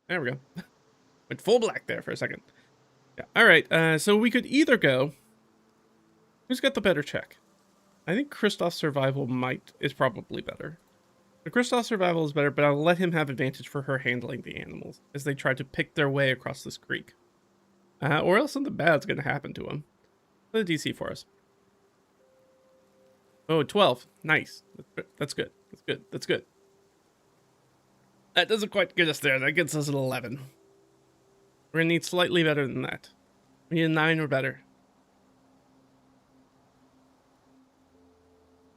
There we go. Went full black there for a second. Yeah. All right. So we could either go... Who's got the better check? I think Cristoff's survival is probably better. The Cristoff's survival is better, but I'll let him have advantage for her handling the animals as they try to pick their way across this creek. Or else something bad's going to happen to them. Put a DC for us. Oh, 12. Nice. That's good. That's good. That's good. That doesn't quite get us there. That gets us an 11. We're going to need slightly better than that. We need a 9 or better.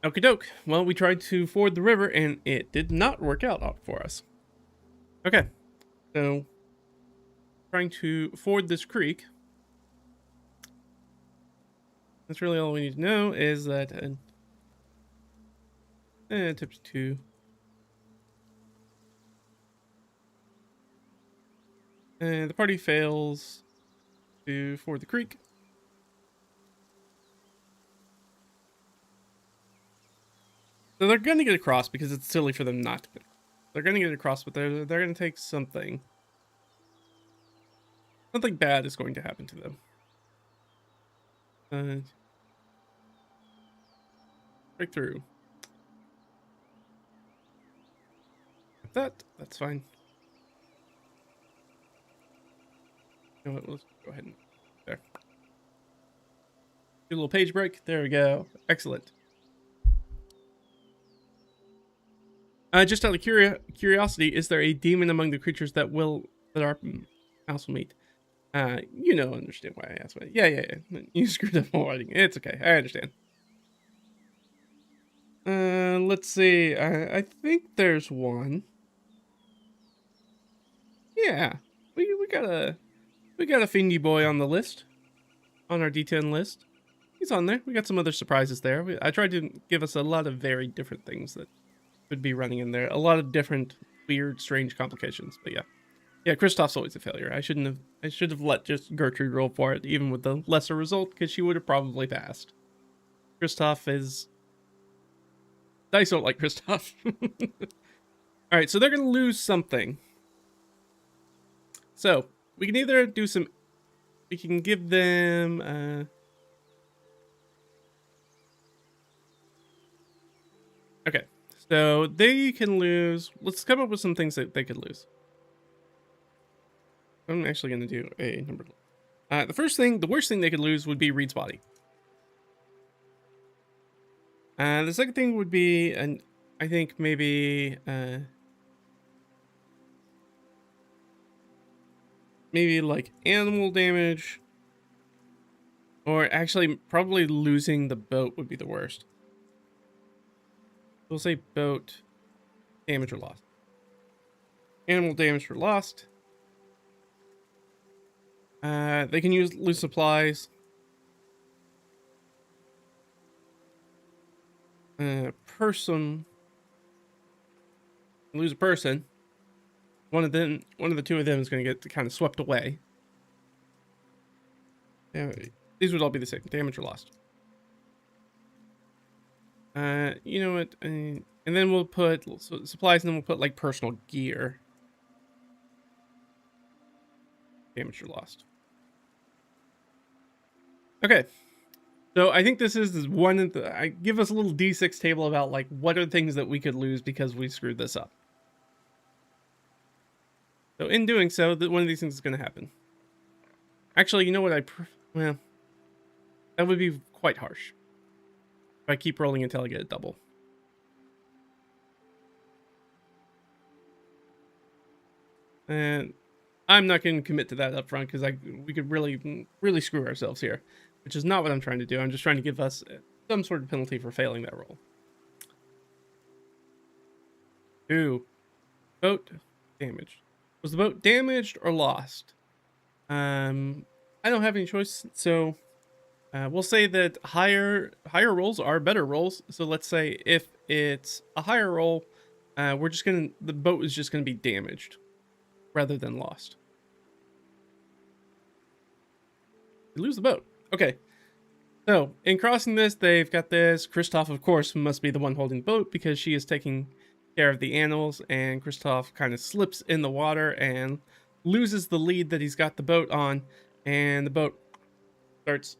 Okie doke. Well, we tried to ford the river, and it did not work out for us. Okay. So, trying to ford this creek. That's really all we need to know is that... tips 2. And the party fails to ford the creek. So they're going to get across because it's silly for them not to get across. They're going to get across, but they're going to take something. Something bad is going to happen to them. Break through. That's fine. You know what, let's go ahead and there. Do a little page break. There we go. Excellent. Just out of curiosity, is there a demon among the creatures that our house will meet? Understand why I asked. Yeah. You screwed up my writing. It's okay. I understand. Let's see. I think there's one. Yeah, we got a fiendy boy on the list, on our D10 list. He's on there. We got some other surprises there. I tried to give us a lot of very different things that could be running in there. A lot of different weird, strange complications. But yeah, Cristoff's always a failure. I should have let just Gertrudt roll for it, even with the lesser result, because she would have probably passed. Cristoff is... Dice don't like Cristoff. All right, so they're gonna lose something. So we can either do some... We can give them... Okay, so they can lose... Let's come up with some things that they could lose. I'm actually going to do a number. The worst thing they could lose would be Reed's body. The second thing would be, I think maybe like animal damage, or actually probably losing the boat would be the worst. We'll say boat damage or lost. Animal damage or lost. They can lose supplies. person, lose a person, one of the two of them is going to get kind of swept away. These would all be the same, damage or lost. You know what? And then we'll put supplies, and then we'll put like personal gear. Damage or lost. Okay. So I think this is one of the, I give us a little D6 table about like what are things that we could lose because we screwed this up. So in doing so, one of these things is going to happen. Actually, you know what? Well, that would be quite harsh. If I keep rolling until I get a double. And I'm not going to commit to that up front because we could really screw ourselves here, which is not what I'm trying to do. I'm just trying to give us some sort of penalty for failing that roll. 2. Boat damaged. Was the boat damaged or lost? I don't have any choice, so we'll say that higher rolls are better rolls. So let's say if it's a higher roll, the boat is just gonna be damaged rather than lost. We lose the boat. Okay. So in crossing this, they've got this. Cristoff, of course, must be the one holding the boat because she is taking care of the animals, and Cristoff kind of slips in the water and loses the lead that he's got the boat on, and the boat starts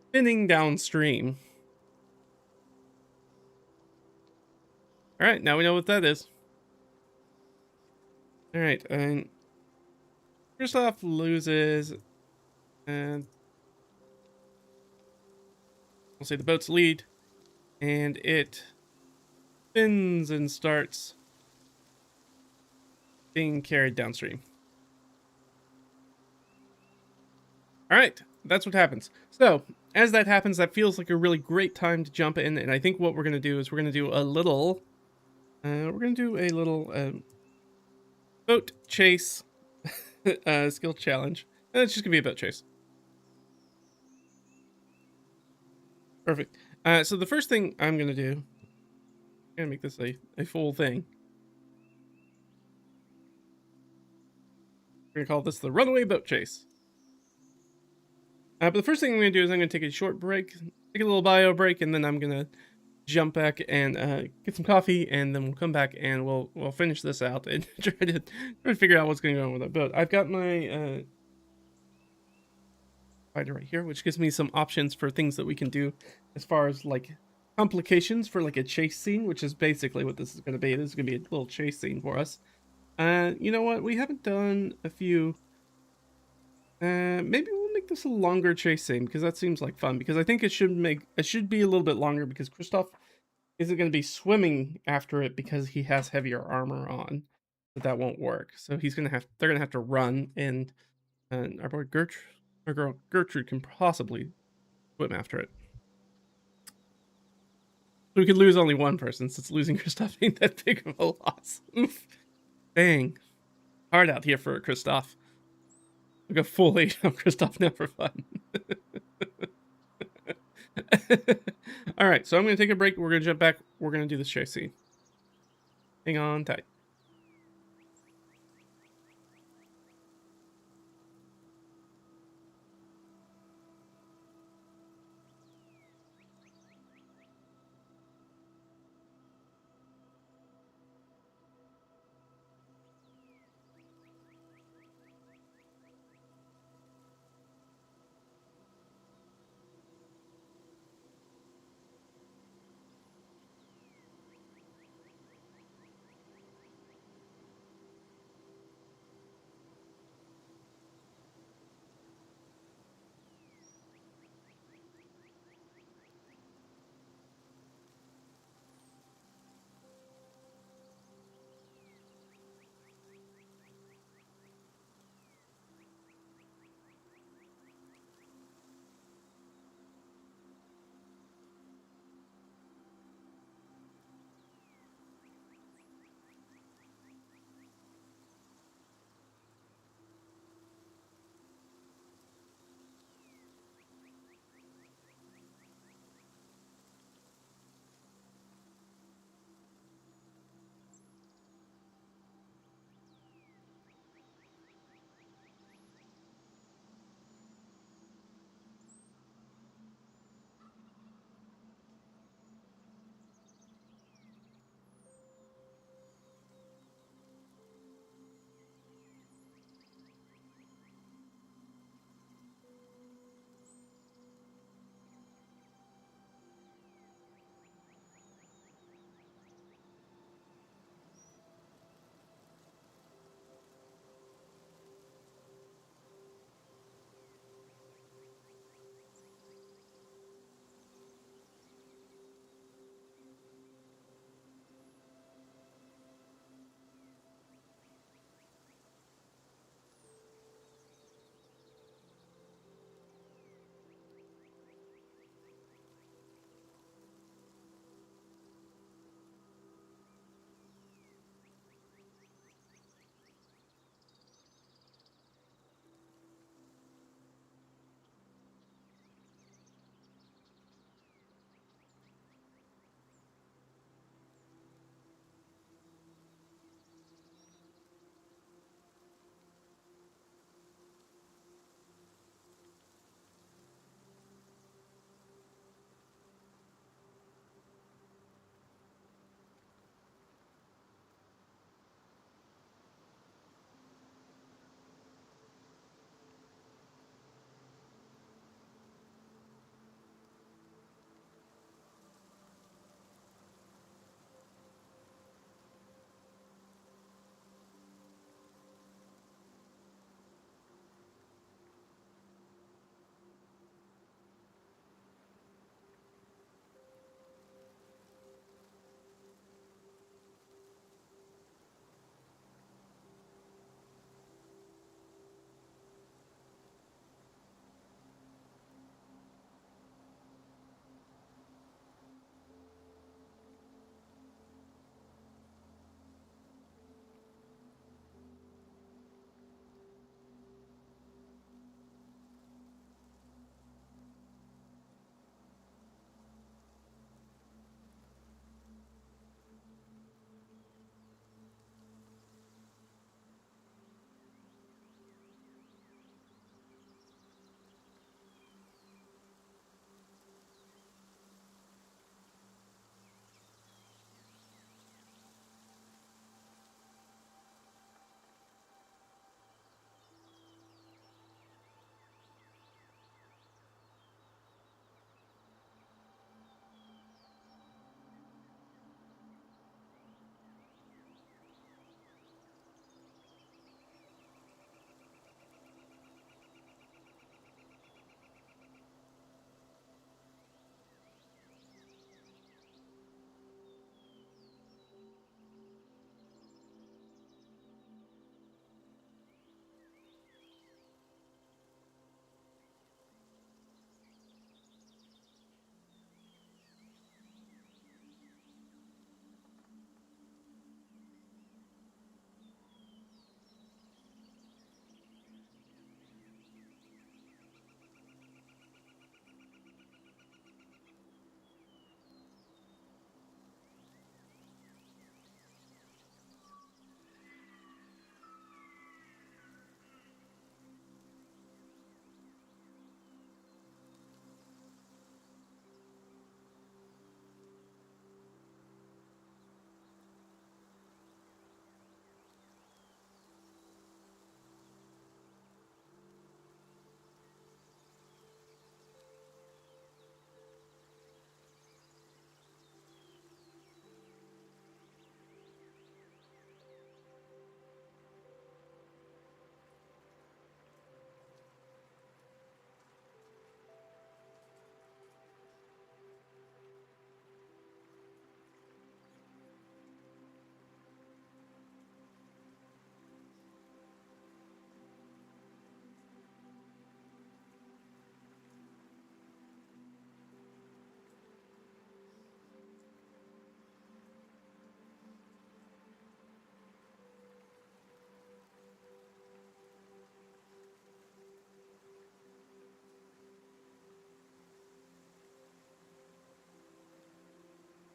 spinning downstream. All right, now we know what that is. All right, and Cristoff loses, and we'll say the boat's lead, and it spins and starts being carried downstream. All right, that's what happens. So as that happens, that feels like a really great time to jump in, and I think what we're gonna do is we're gonna do a little boat chase skill challenge. And it's just gonna be a boat chase. Perfect. So the first thing I'm gonna do, I'm gonna make this a full thing. We're gonna call this the runaway boat chase. But the first thing I'm gonna do is I'm gonna take a short break, take a little bio break, and then I'm gonna jump back and get some coffee, and then we'll come back and we'll finish this out and try to figure out what's going on with that boat. I've got my fighter right here, which gives me some options for things that we can do as far as like complications for like a chase scene, which is basically what this is going to be. This is going to be a little chase scene for us. You know what? We haven't done a few. Maybe we'll make this a longer chase scene because that seems like fun. Because I think it should be a little bit longer because Cristoff isn't going to be swimming after it because he has heavier armor on. But that won't work. So they're gonna have to run, and our boy Gertrude can possibly swim after it. So we could lose only one person since losing Cristoff ain't that big of a loss. Oof. Dang. Hard out here for Cristoff. We got full 8 on Cristoff now for fun. Alright, so I'm going to take a break. We're going to jump back. We're going to do this chase scene. Hang on tight.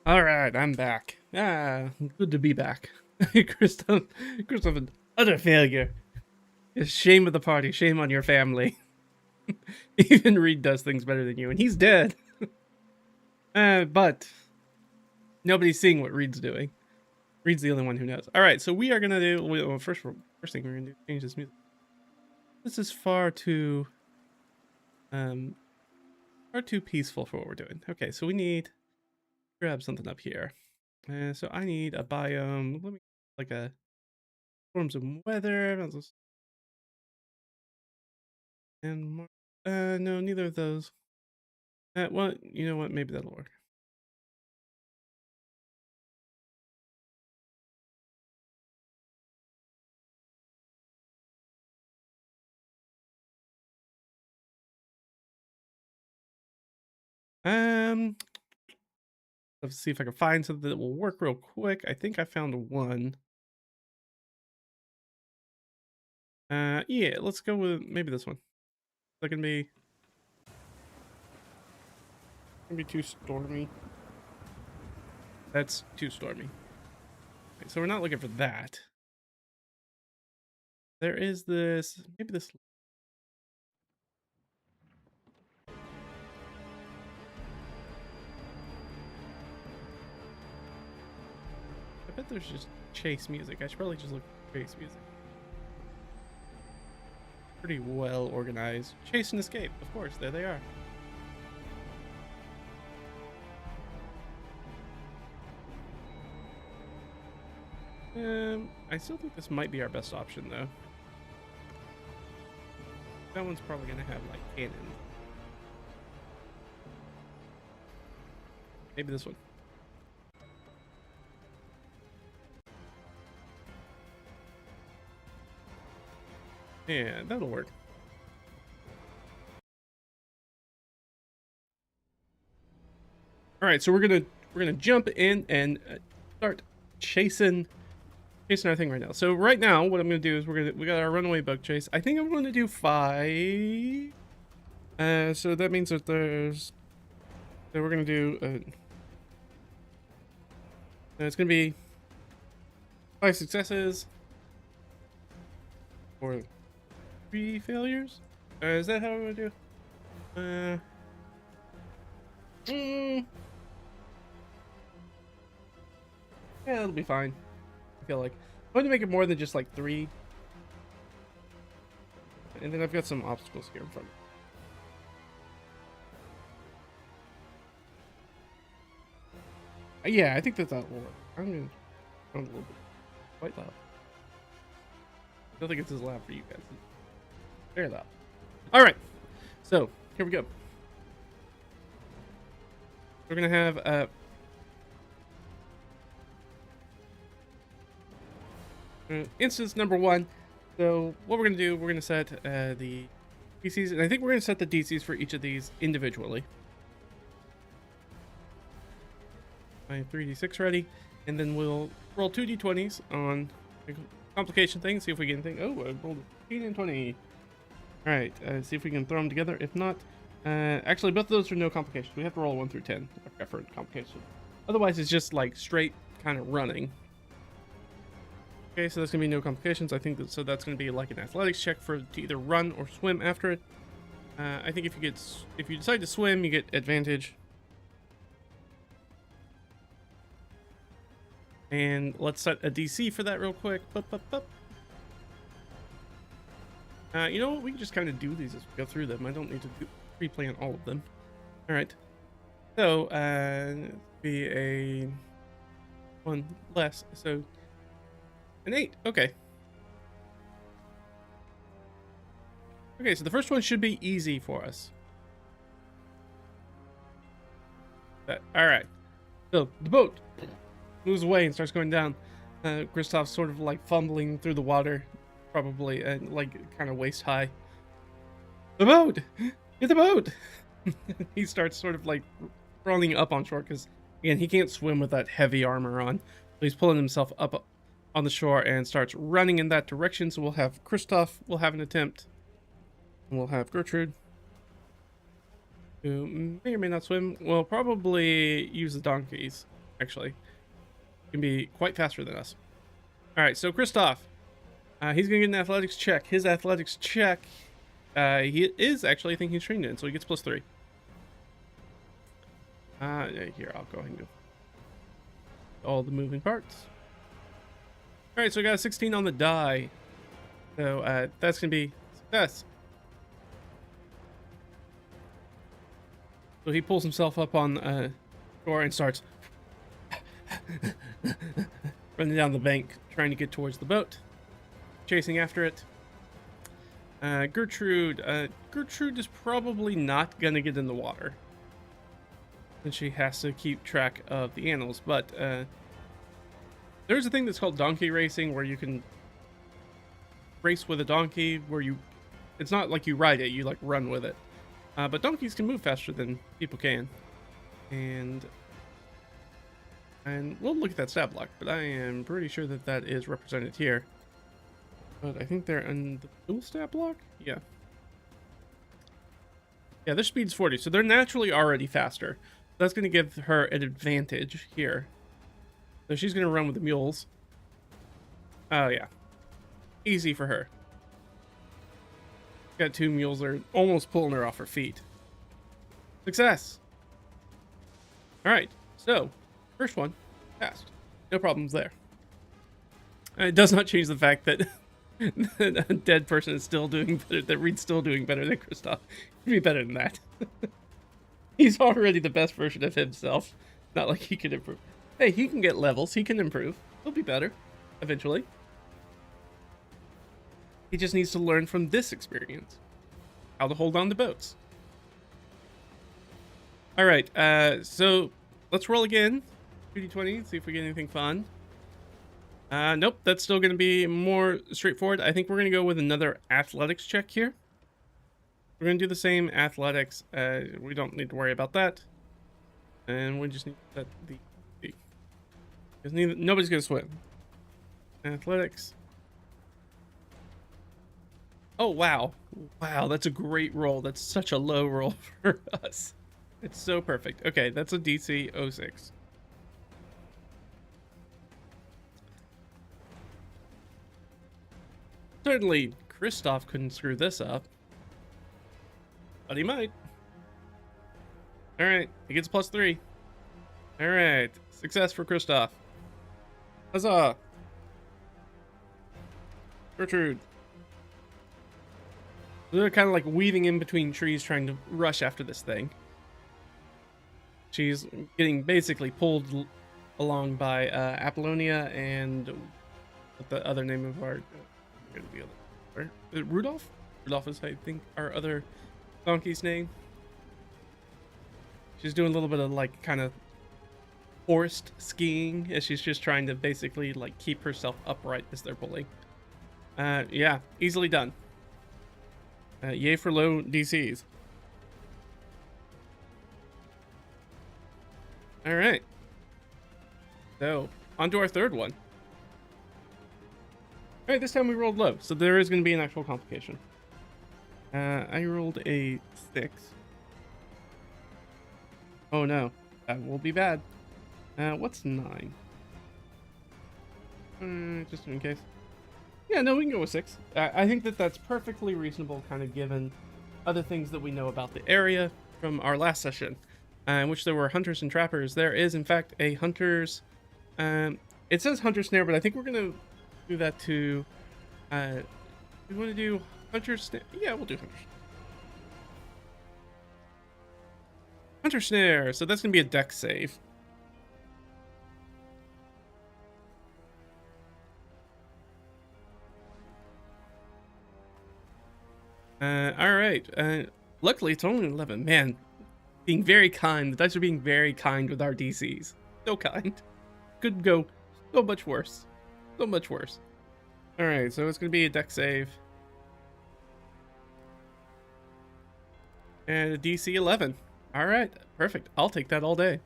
Alright, I'm back. Good to be back. Cristoff, an utter failure. Shame of the party, shame on your family. Even Reed does things better than you, and he's dead. But nobody's seeing what Reed's doing. Reed's the only one who knows. Alright, so we are gonna do, well, first thing we're gonna do is change this music. This is far too peaceful for what we're doing. Okay, so we need grab something up here. So I need a biome. Let me like a forms of weather. And more, no, neither of those. Well, you know what? Maybe that'll work. Let's see if I can find something that will work real quick. I think I found one. Yeah, let's go with maybe this one. That can be too stormy. That's too stormy. Okay, so we're not looking for that. There is this, maybe this. I bet there's just chase music. I should probably just look for chase music. Pretty well organized. Chase and escape, of course, there they are. I still think this might be our best option, though. That one's probably gonna have, like, cannon. Maybe this one. Yeah, that'll work. All right, so we're gonna jump in and start chasing our thing right now. So right now, what I'm gonna do is we got our runaway bug chase. I think I'm gonna do 5. So that means that we're gonna do. It's gonna be 5 successes or 3 failures. Is that how we're gonna do? Yeah, it'll be fine. I feel like I'm going to make it more than just like 3. And then I've got some obstacles here in front. Yeah, I think that will work. I'm going to sound a little bit quite loud. I don't think it's as loud for you guys. It's very loud. All right, so here we go. We're going to have instance number 1. So what we're going to do, we're going to set the DCs, and I think we're going to set the DCs for each of these individually. My 3d6 ready, and then we'll roll 2 d20s on the complication thing, see if we get anything. Oh, I rolled 15 and 20. All right, see if we can throw them together. If not, actually both of those are no complications. We have to roll 1 through 10 for complication. Otherwise, it's just like straight kind of running. Okay, so that's gonna be no complications. I think so. That's gonna be like an athletics check to either run or swim after it. I think if you decide to swim, you get advantage. And let's set a DC for that real quick. You know what? We can just kind of do these as we go through them. I don't need to pre-plan all of them. All right. So be a 1 less. So an 8. Okay. Okay, so the first one should be easy for us. All right. So the boat moves away and starts going down. Cristoff's sort of like fumbling through the water, probably, and like kind of waist high. The boat! Get the boat! He starts sort of like crawling up on shore because, again, he can't swim with that heavy armor on. So he's pulling himself up on the shore and starts running in that direction. So we'll have Cristoff will have an attempt. And we'll have Gertrudt, who may or may not swim. We'll probably use the donkeys. actually. He can be quite faster than us. All right, so Cristoff. He's going to get an athletics check. His athletics check, he is actually, I think he's trained in, so he gets +3. Here, I'll go ahead and go. All the moving parts. All right, so we got a 16 on the die. So that's going to be success. So he pulls himself up on shore and starts running down the bank, trying to get towards the boat, chasing after it. Gertrude. Gertrude is probably not going to get in the water, and she has to keep track of the animals. But there's a thing that's called donkey racing, where you can race with a donkey, where it's not like you ride it, you like run with it. But donkeys can move faster than people can. And we'll look at that stat block, but I am pretty sure that that is represented here. But I think they're in the dual stat block? Yeah. Yeah, their speed's 40, so they're naturally already faster. That's going to give her an advantage here. So she's going to run with the mules. Oh, yeah. Easy for her. Got 2 mules that are almost pulling her off her feet. Success! Alright, so, first one, passed. No problems there. It does not change the fact that a dead person is still doing better, that Reed's still doing better than Cristoff. He'd be better than that. He's already the best version of himself. Not like he can improve. Hey, he can get levels, he can improve. He'll be better, eventually. He just needs to learn from this experience how to hold on to boats. All right, so let's roll again. 2d20, see if we get anything fun. Nope, that's still going to be more straightforward. I think we're going to go with another athletics check here. We're going to do the same athletics. We don't need to worry about that. And we just need to set the... Because nobody's going to swim. Athletics. Oh, wow. Wow, that's a great roll. That's such a low roll for us. It's so perfect. Okay, that's a DC 06. Certainly, Cristoff couldn't screw this up. But he might. Alright, he gets +3. Alright, success for Cristoff. Huzzah! Gertrude. They're kind of like weaving in between trees trying to rush after this thing. She's getting basically pulled along by Apollonia and what the other name of our... Rudolph? Rudolph is, I think, our other donkey's name. She's doing a little bit of like kind of forced skiing as she's just trying to basically like keep herself upright as they're pulling. Yeah, easily done. Yay for low DCs. All right. So, on to our third one. All right, this time we rolled low, so there is going to be an actual complication. I rolled a 6. Oh no, that will be bad. What's 9? Just in case. Yeah, no, we can go with 6. I think that that's perfectly reasonable, kind of given other things that we know about the area from our last session, in which there were hunters and trappers. There is, in fact, a hunter's... it says hunter snare, but I think we're going to do that to... we want to do hunter snare? Yeah, we'll do hunter snare. Hunter snare, so that's going to be a dex save. Alright. Luckily, it's only 11. Man, being very kind. The dice are being very kind with our DCs. So kind. Could go so much worse. So much worse. Alright, so it's going to be a dex save. And a DC 11. Alright, perfect. I'll take that all day.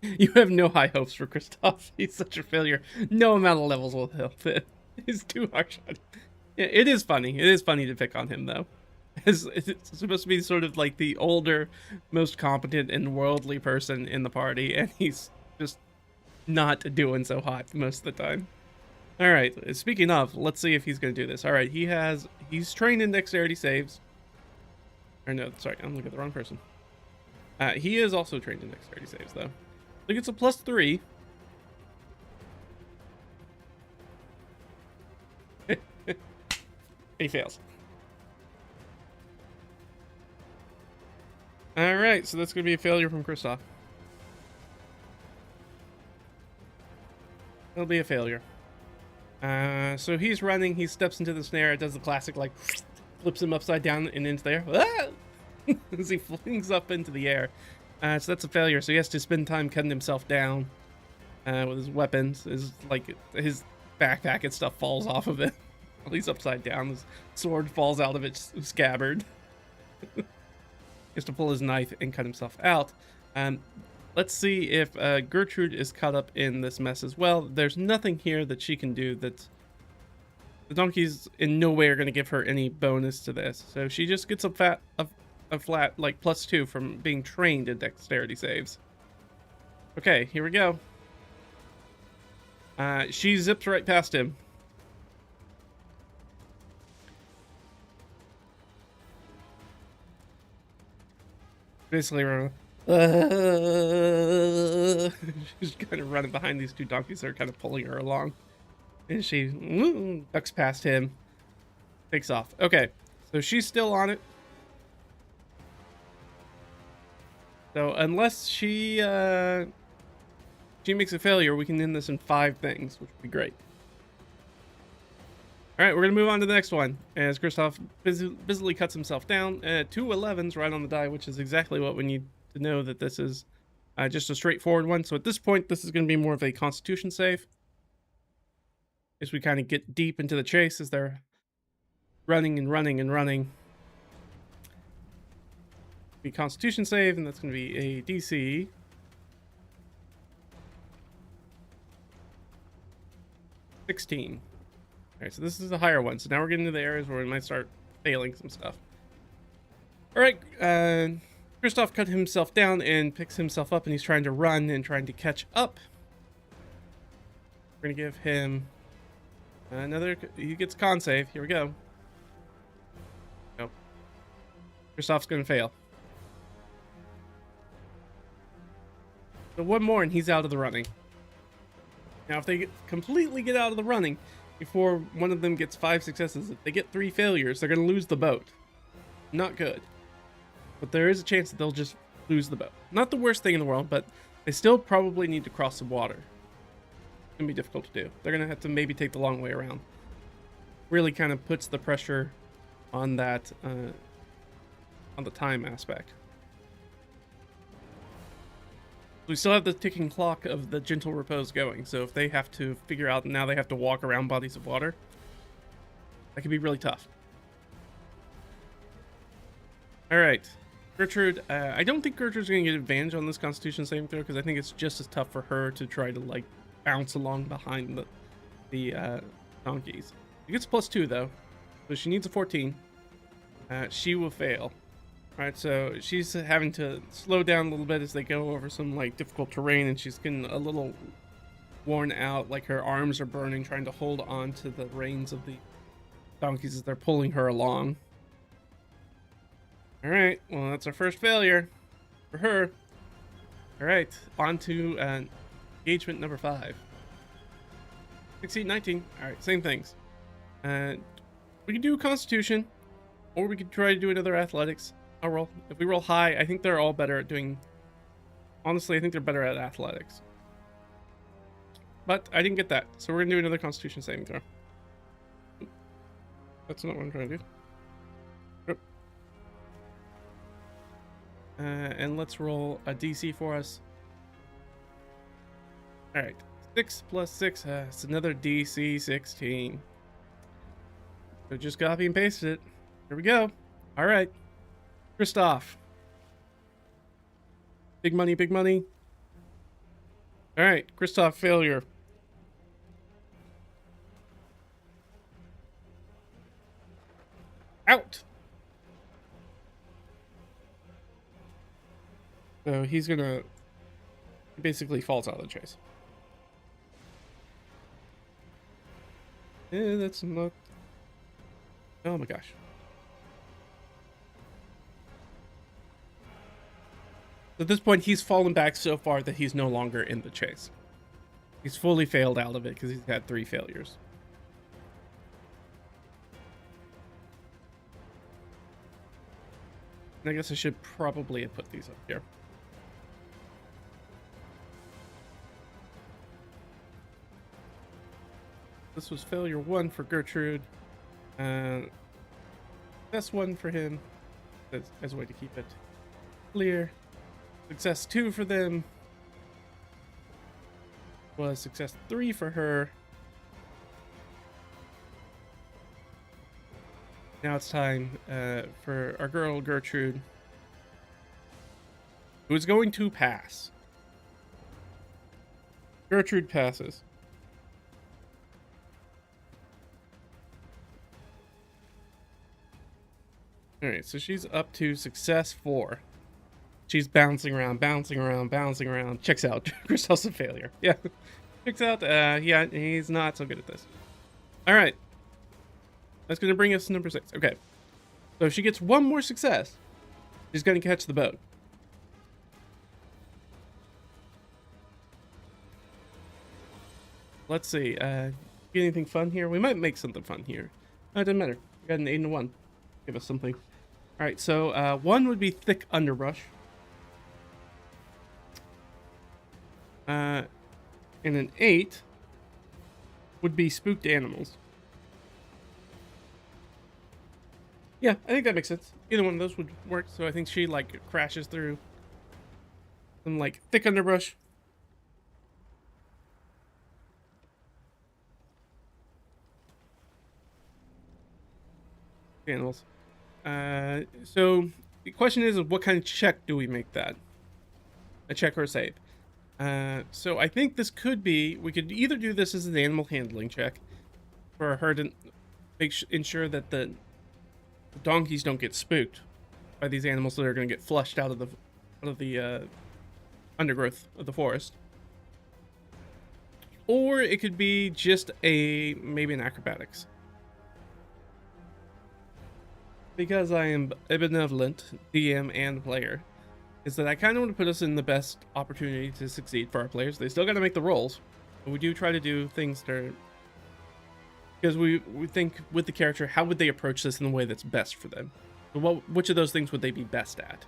You have no high hopes for Cristoff. He's such a failure. No amount of levels will help it. He's too harsh on him. Yeah, it is funny. It is funny to pick on him, though. It's supposed to be sort of like the older, most competent and worldly person in the party, and he's just not doing so hot most of the time. All right, speaking of, let's see if he's going to do this. All right, he's trained in dexterity saves. Or no, sorry, I'm looking at the wrong person. He is also trained in dexterity saves, though. He gets a +3. He fails. All right, so that's going to be a failure from Cristoff. It'll be a failure. So he's running, he steps into the snare, it does the classic, like, flips him upside down and into there. As he flings up into the air. So that's a failure, so he has to spend time cutting himself down with his weapons. His backpack and stuff falls off of it while he's upside down. His sword falls out of its scabbard. He has to pull his knife and cut himself out. Let's see if Gertrudt is caught up in this mess as well. There's nothing here that she can do that the donkeys in no way are going to give her any bonus to this. So she just gets a flat like +2 from being trained in dexterity saves. Okay, here we go. She zips right past him. Basically, she's kind of running behind these two donkeys that are kind of pulling her along. And she ducks past him. Takes off. Okay, so she's still on it. So unless she makes a failure, we can end this in 5 things, which would be great. All right, we're going to move on to the next one, as Cristoff busily cuts himself down. 2 11s right on the die, which is exactly what we need to know that this is just a straightforward one. So at this point, this is going to be more of a Constitution save. As we kind of get deep into the chase, as they're running and running and running. Be Constitution save, and that's going to be a DC 16. All right, so this is the higher one. So now we're getting to the areas where we might start failing some stuff. All right, Cristoff cut himself down and picks himself up, and he's trying to run and trying to catch up. We're gonna give him another. He gets con save. Here we go. Nope. Cristoff's gonna fail. So one more, and he's out of the running. Now, if they completely get out of the running before one of them gets 5 successes, if they get 3 failures, they're going to lose the boat. Not good. But there is a chance that they'll just lose the boat. Not the worst thing in the world, but they still probably need to cross some water. It's going to be difficult to do. They're going to have to maybe take the long way around. Really kind of puts the pressure on that, on the time aspect. We still have the ticking clock of the gentle repose going, so if they have to figure out now they have to walk around bodies of water, that could be really tough. All right, Gertrudt. I don't think Gertrud's going to get advantage on this Constitution saving throw because I think it's just as tough for her to try to like bounce along behind the donkeys. She gets +2 though, so she needs a 14. She will fail. Alright, so she's having to slow down a little bit as they go over some like difficult terrain, and she's getting a little worn out, like her arms are burning trying to hold on to the reins of the donkeys as they're pulling her along. Alright, well that's our first failure for her. Alright, on to engagement number 5. 16, 19. Alright, same things. We can do Constitution, or we could try to do another athletics. I'll roll. If we roll high, I think they're all better at doing... Honestly, I think they're better at athletics. But I didn't get that, so we're going to do another Constitution saving throw. That's not what I'm trying to do. And let's roll a DC for us. Alright. 6 plus 6, it's another DC 16. So just copy and paste it. Here we go. Alright. Cristoff. Big money, big money. Alright, Cristoff failure. Out. So he's gonna... He basically falls out of the chase. That's not... Oh my gosh. At this point, he's fallen back so far that he's no longer in the chase. He's fully failed out of it because he's had 3 failures. And I guess I should probably have put these up here. This was failure 1 for Gertrude. Success 1 for him as a way to keep it clear. Success 2 for them was success 3 for her. Now it's time for our girl Gertrude, who is going to pass. Gertrude passes. Alright, so she's up to success 4. She's bouncing around, bouncing around, bouncing around. Checks out. Cristoff's a failure. Yeah. Checks out. Yeah, he's not so good at this. Alright. That's going to bring us to number 6. Okay. So if she gets 1 more success, she's going to catch the boat. Let's see. Get anything fun here? We might make something fun here. Oh, it doesn't matter. We got an 8 and a 1. Give us something. Alright, so 1 would be thick underbrush. And an 8 would be spooked animals. Yeah, I think that makes sense. Either one of those would work. So I think she like crashes through some like thick underbrush. Animals. So the question is what kind of check do we make that? A check or a save? So I think this could be, we could either do this as an animal handling check for her to ensure that the donkeys don't get spooked by these animals that are going to get flushed out of the undergrowth of the forest. Or it could be just maybe an acrobatics. Because I am a benevolent DM and player, is that I kind of want to put us in the best opportunity to succeed for our players. They still got to make the rolls, but we do try to do things that are... Because we think with the character, how would they approach this in the way that's best for them? So which of those things would they be best at?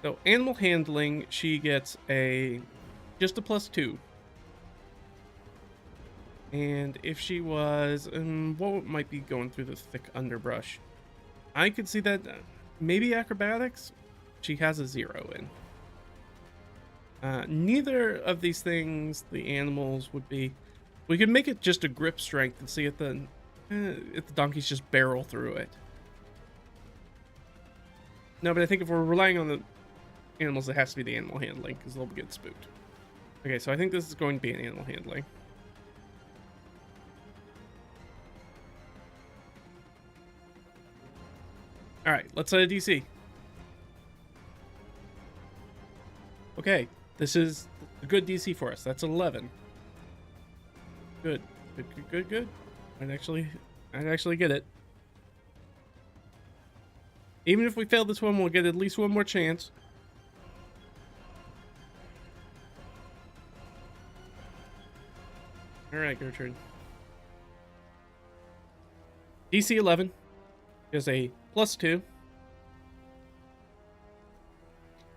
So animal handling, she gets just a +2. And if she was, what might be going through the thick underbrush? I could see that maybe acrobatics. She has a 0 in. Neither of these things, the animals, would be. We could make it just a grip strength and see if the donkeys just barrel through it. No, but I think if we're relying on the animals, it has to be the animal handling because they'll get spooked. Okay, so I think this is going to be an animal handling. All right, let's set a DC. Okay, this is a good DC for us. That's 11. Good. I'd actually get it. Even if we fail this one, we'll get at least 1 more chance. All right, Gertrude. DC 11 is a +2.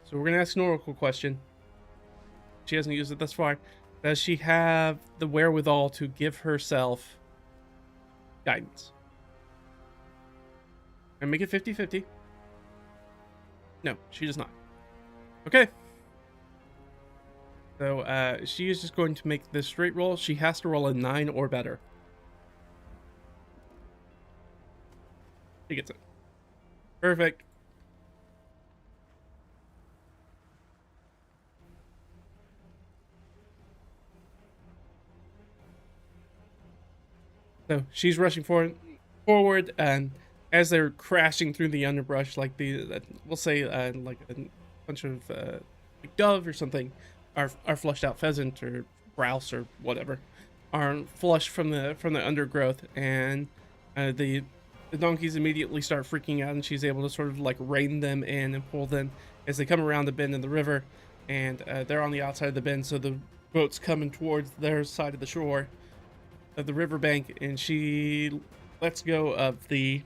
So we're gonna ask an oracle question. She hasn't used it thus far. Does she have the wherewithal to give herself guidance? And make it 50-50. No, she does not. Okay. So she is just going to make this straight roll. She has to roll a 9 or better. She gets it. Perfect. So she's rushing forward, and as they're crashing through the underbrush, like we'll say like bunch of like dove or something, our flushed out pheasant or grouse or whatever, are flushed from the undergrowth, and the donkeys immediately start freaking out, and she's able to sort of like rein them in and pull them as they come around the bend in the river, and they're on the outside of the bend, so the boat's coming towards their side of the shore of the riverbank, and she lets go of the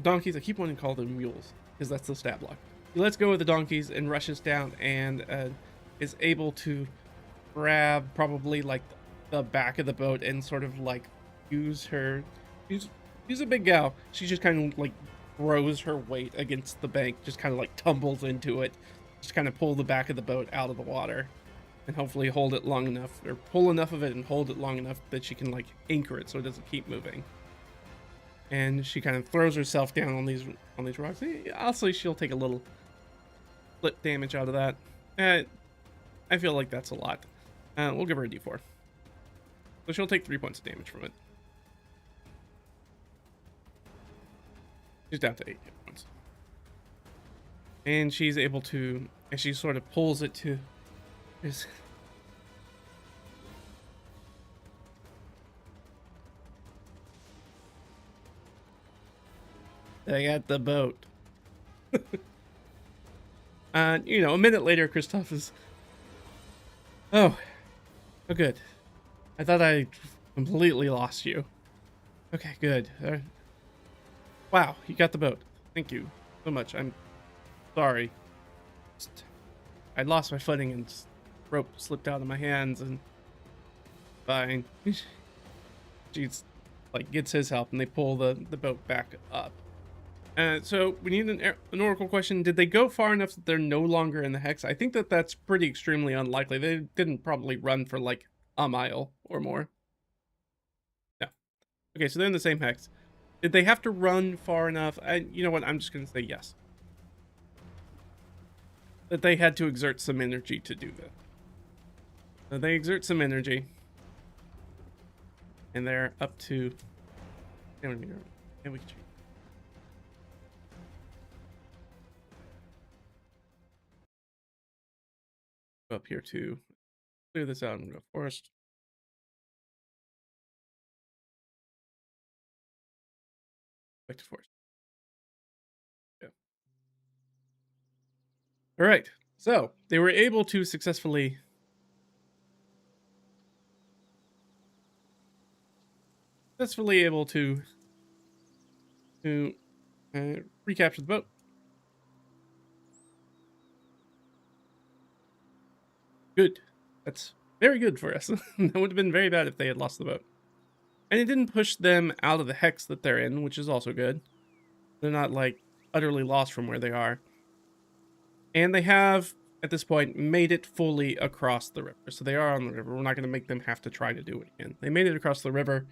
donkeys. I keep wanting to call them mules because that's the stat block. He lets go of the donkeys and rushes down, and is able to grab probably like the back of the boat and sort of like use a big gal. She just kind of like throws her weight against the bank, just kind of like tumbles into it, just kind of pull the back of the boat out of the water, and hopefully hold it long enough, or pull enough of it and hold it long enough that she can like anchor it so it doesn't keep moving. And she kind of throws herself down on these rocks. Also, she'll take a little flip damage out of that. I feel like that's a lot. We'll give her a d4. So she'll take 3 points of damage from it. She's down to 8 hit points. And she's able to, as she sort of pulls it to his... I got the boat. You know, a minute later, Cristoff is... Oh, good. I thought I completely lost you. Okay, good. Wow, you got the boat. Thank you so much. I'm sorry. I lost my footing and rope slipped out of my hands, and fine. She's like gets his help, and they pull the boat back up. So we need an oracle question. Did they go far enough that they're no longer in the hex? I think that's pretty extremely unlikely. They didn't probably run for like a mile or more. No. Okay, so they're in the same hex. Did they have to run far enough? You know what? I'm just going to say yes. That they had to exert some energy to do that. So they exert some energy. And they're up to... And we can change. Go up here to clear this out and go forest. Back to forest. Yeah. All right. So they were able to successfully able to recapture the boat. Good. That's very good for us. That would have been very bad if they had lost the boat. And it didn't push them out of the hex that they're in, which is also good. They're not, like, utterly lost from where they are. And they have, at this point, made it fully across the river. So they are on the river. We're not going to make them have to try to do it again. They made it across the river.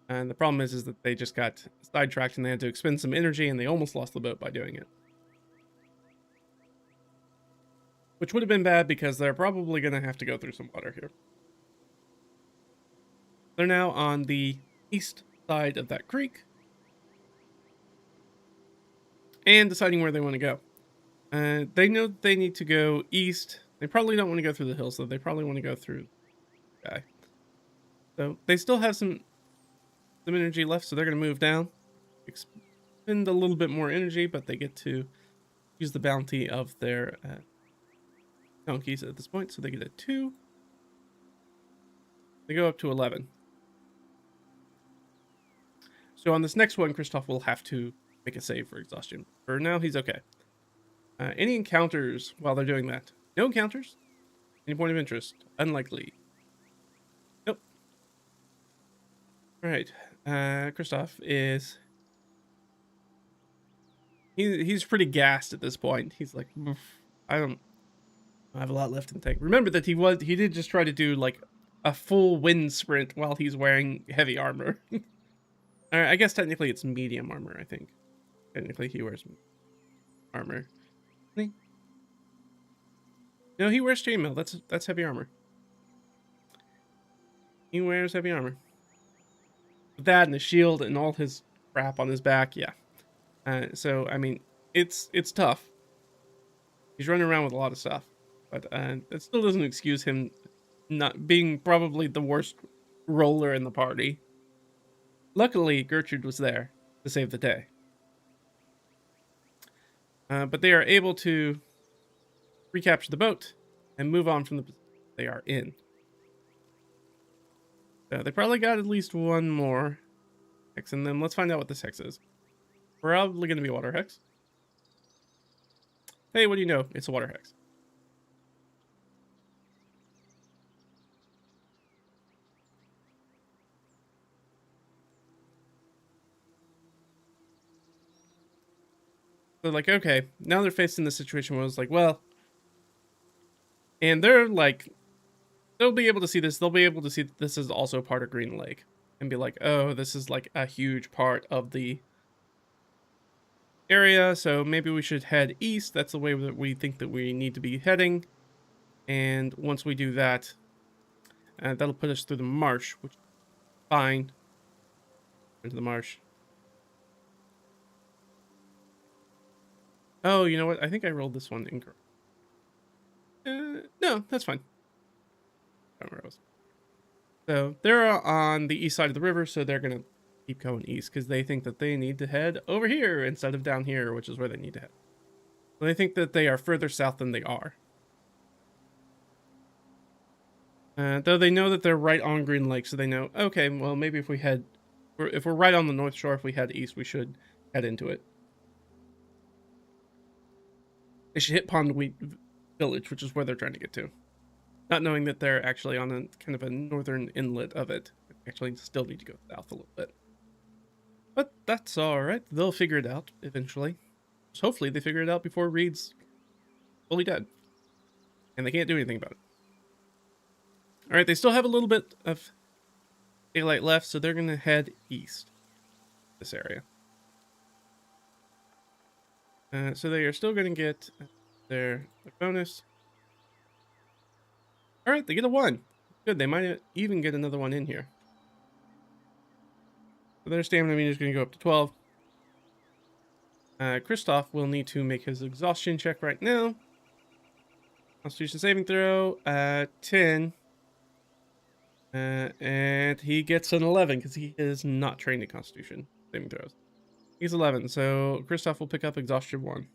And the problem is that they just got sidetracked and they had to expend some energy, and they almost lost the boat by doing it. Which would have been bad because they're probably going to have to go through some water here. They're now on the east side of that creek. And deciding where they want to go. They know that they need to go east. They probably don't want to go through the hills, so they probably want to go through the sky. So they still have some energy left, so they're going to move down. Expend a little bit more energy, but they get to use the bounty of their donkeys at this point, so they get a 2. They go up to 11. So on this next one, Cristoff will have to make a save for exhaustion. For now, he's okay. Any encounters while they're doing that? No encounters? Any point of interest? Unlikely. Nope. Alright. Cristoff is... He's pretty gassed at this point. He's like, I have a lot left in the tank. Remember that he did just try to do like a full wind sprint while he's wearing heavy armor. Alright, I guess technically it's medium armor, I think. Technically he wears armor. No, he wears chainmail. That's heavy armor. He wears heavy armor. With that and the shield and all his crap on his back, yeah. So, I mean, it's tough. He's running around with a lot of stuff, but that still doesn't excuse him not being probably the worst roller in the party. Luckily, Gertrude was there to save the day. But they are able to recapture the boat and move on from the position they are in. So they probably got at least one more hex in them. Let's find out what this hex is. Probably going to be a water hex. Hey, what do you know? It's a water hex. They're like, okay, now they're facing the situation where it's like, well, and they're like, they'll be able to see this. They'll be able to see that this is also part of Green Lake and be like, oh, this is like a huge part of the area. So maybe we should head east. That's the way that we think that we need to be heading. And once we do that, that'll put us through the marsh, which is fine. Into the marsh. Oh, you know what? I think I rolled this one incorrect. No, that's fine. I don't remember what so they're on the east side of the river, so they're going to keep going east because they think that they need to head over here instead of down here, which is where they need to head. So they think that they are further south than they are. Though they know that they're right on Green Lake, so they know, okay, well, maybe if we're right on the north shore, if we head east, we should head into it. They should hit Pondweed Village, which is where they're trying to get to. Not knowing that they're actually on a kind of a northern inlet of it. They actually still need to go south a little bit. But that's alright. They'll figure it out eventually. So hopefully they figure it out before Reed's fully dead. And they can't do anything about it. Alright, they still have a little bit of daylight left, so they're going to head east. This area. So they are still going to get their bonus. Alright, they get a 1. Good, they might even get another one in here. So their stamina meter is going to go up to 12. Cristoff will need to make his exhaustion check right now. Constitution saving throw, 10. And he gets an 11 because he is not trained in Constitution saving throws. He's 11, so Cristoff will pick up exhaustion 1.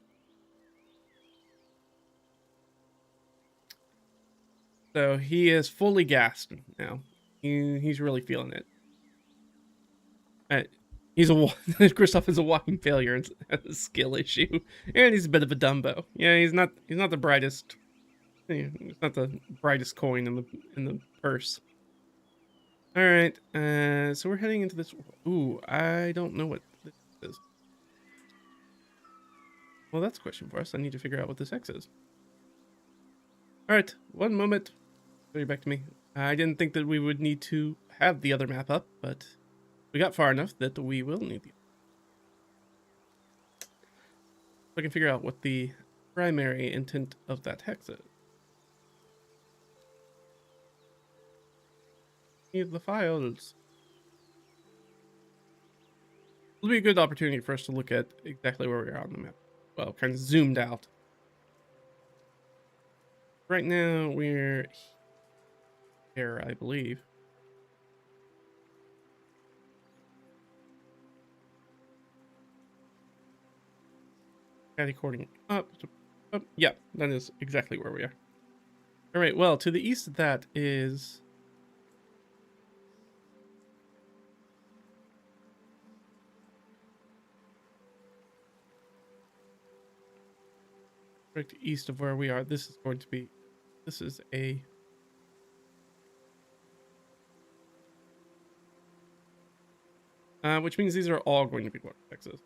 So he is fully gassed now. He's really feeling it. Cristoff is a walking failure and has a skill issue, and he's a bit of a Dumbo. Yeah, he's not the brightest. He's not the brightest coin in the purse. All right, so we're heading into this. Ooh, I don't know what this is. Well, that's a question for us. I need to figure out what this X is. All right, one moment. Go back to me. I didn't think that we would need to have the other map up, but we got far enough that we will need the. So I can figure out what the primary intent of that hex is. Need the files. It'll be a good opportunity for us to look at exactly where we are on the map. Well, kind of zoomed out. Right now, we're here, I believe. According up. Yeah, that is exactly where we are. All right, well, to the east of that is... Right east of where we are. This is going to be... This is a... which means these are all going to be water hexes.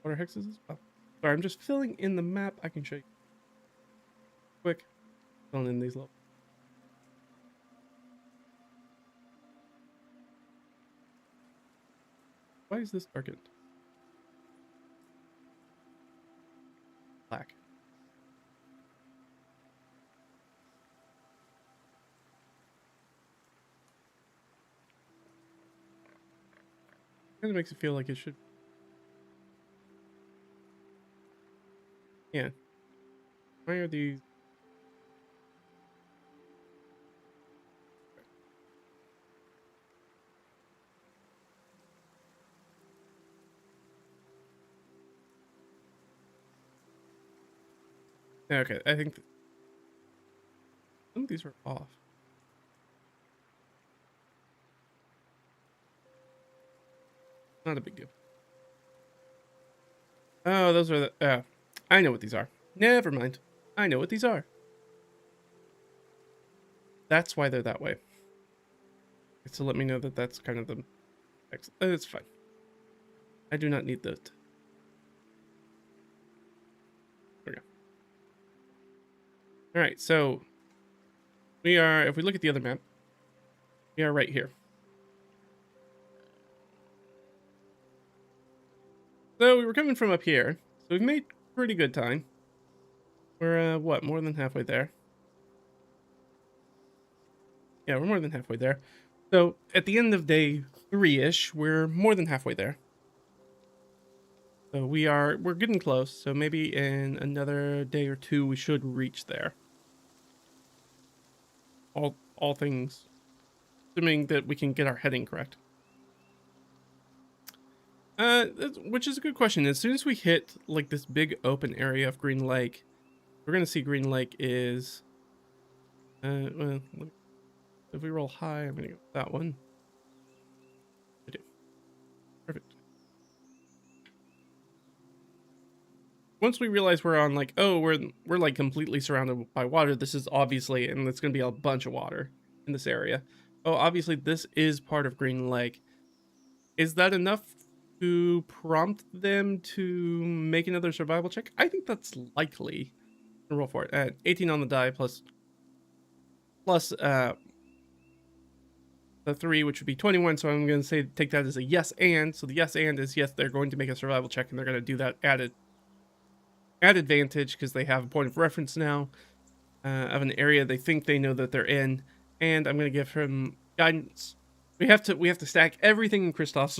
Water hexes as well. Sorry, I'm just filling in the map. I can show you. Quick. Filling in these levels. Why is this darkened? Black. Kind of makes it feel like it should. Yeah. Why are these? Okay, I think some of these are off. Not a big deal. Oh, those are the. I know what these are. Never mind. I know what these are. That's why they're that way. It's to let me know that that's kind of the. It's fine. I do not need those. There we go. All right, so we are. If we look at the other map, we are right here. So we were coming from up here, so we've made pretty good time. We're what, more than halfway there. Yeah, we're more than halfway there. So at the end of day 3-ish, we're more than halfway there. So we're getting close. So maybe in another day or two, we should reach there. All things, assuming that we can get our heading correct. Which is a good question. As soon as we hit like this big open area of Green Lake, we're gonna see Green Lake is. Well, if we roll high, I'm gonna go with that one. I do. Perfect. Once we realize we're on like, oh, we're like completely surrounded by water. This is obviously, and it's gonna be a bunch of water in this area. Oh, obviously this is part of Green Lake. Is that enough to prompt them to make another survival check? I think that's likely. Roll for it. 18 on the die plus the 3, which would be 21. So I'm going to say take that as a yes and. So the yes and is yes, they're going to make a survival check, and they're going to do that at advantage because they have a point of reference now of an area they think they know that they're in. And I'm going to give him guidance. We have to stack everything in Cristoff's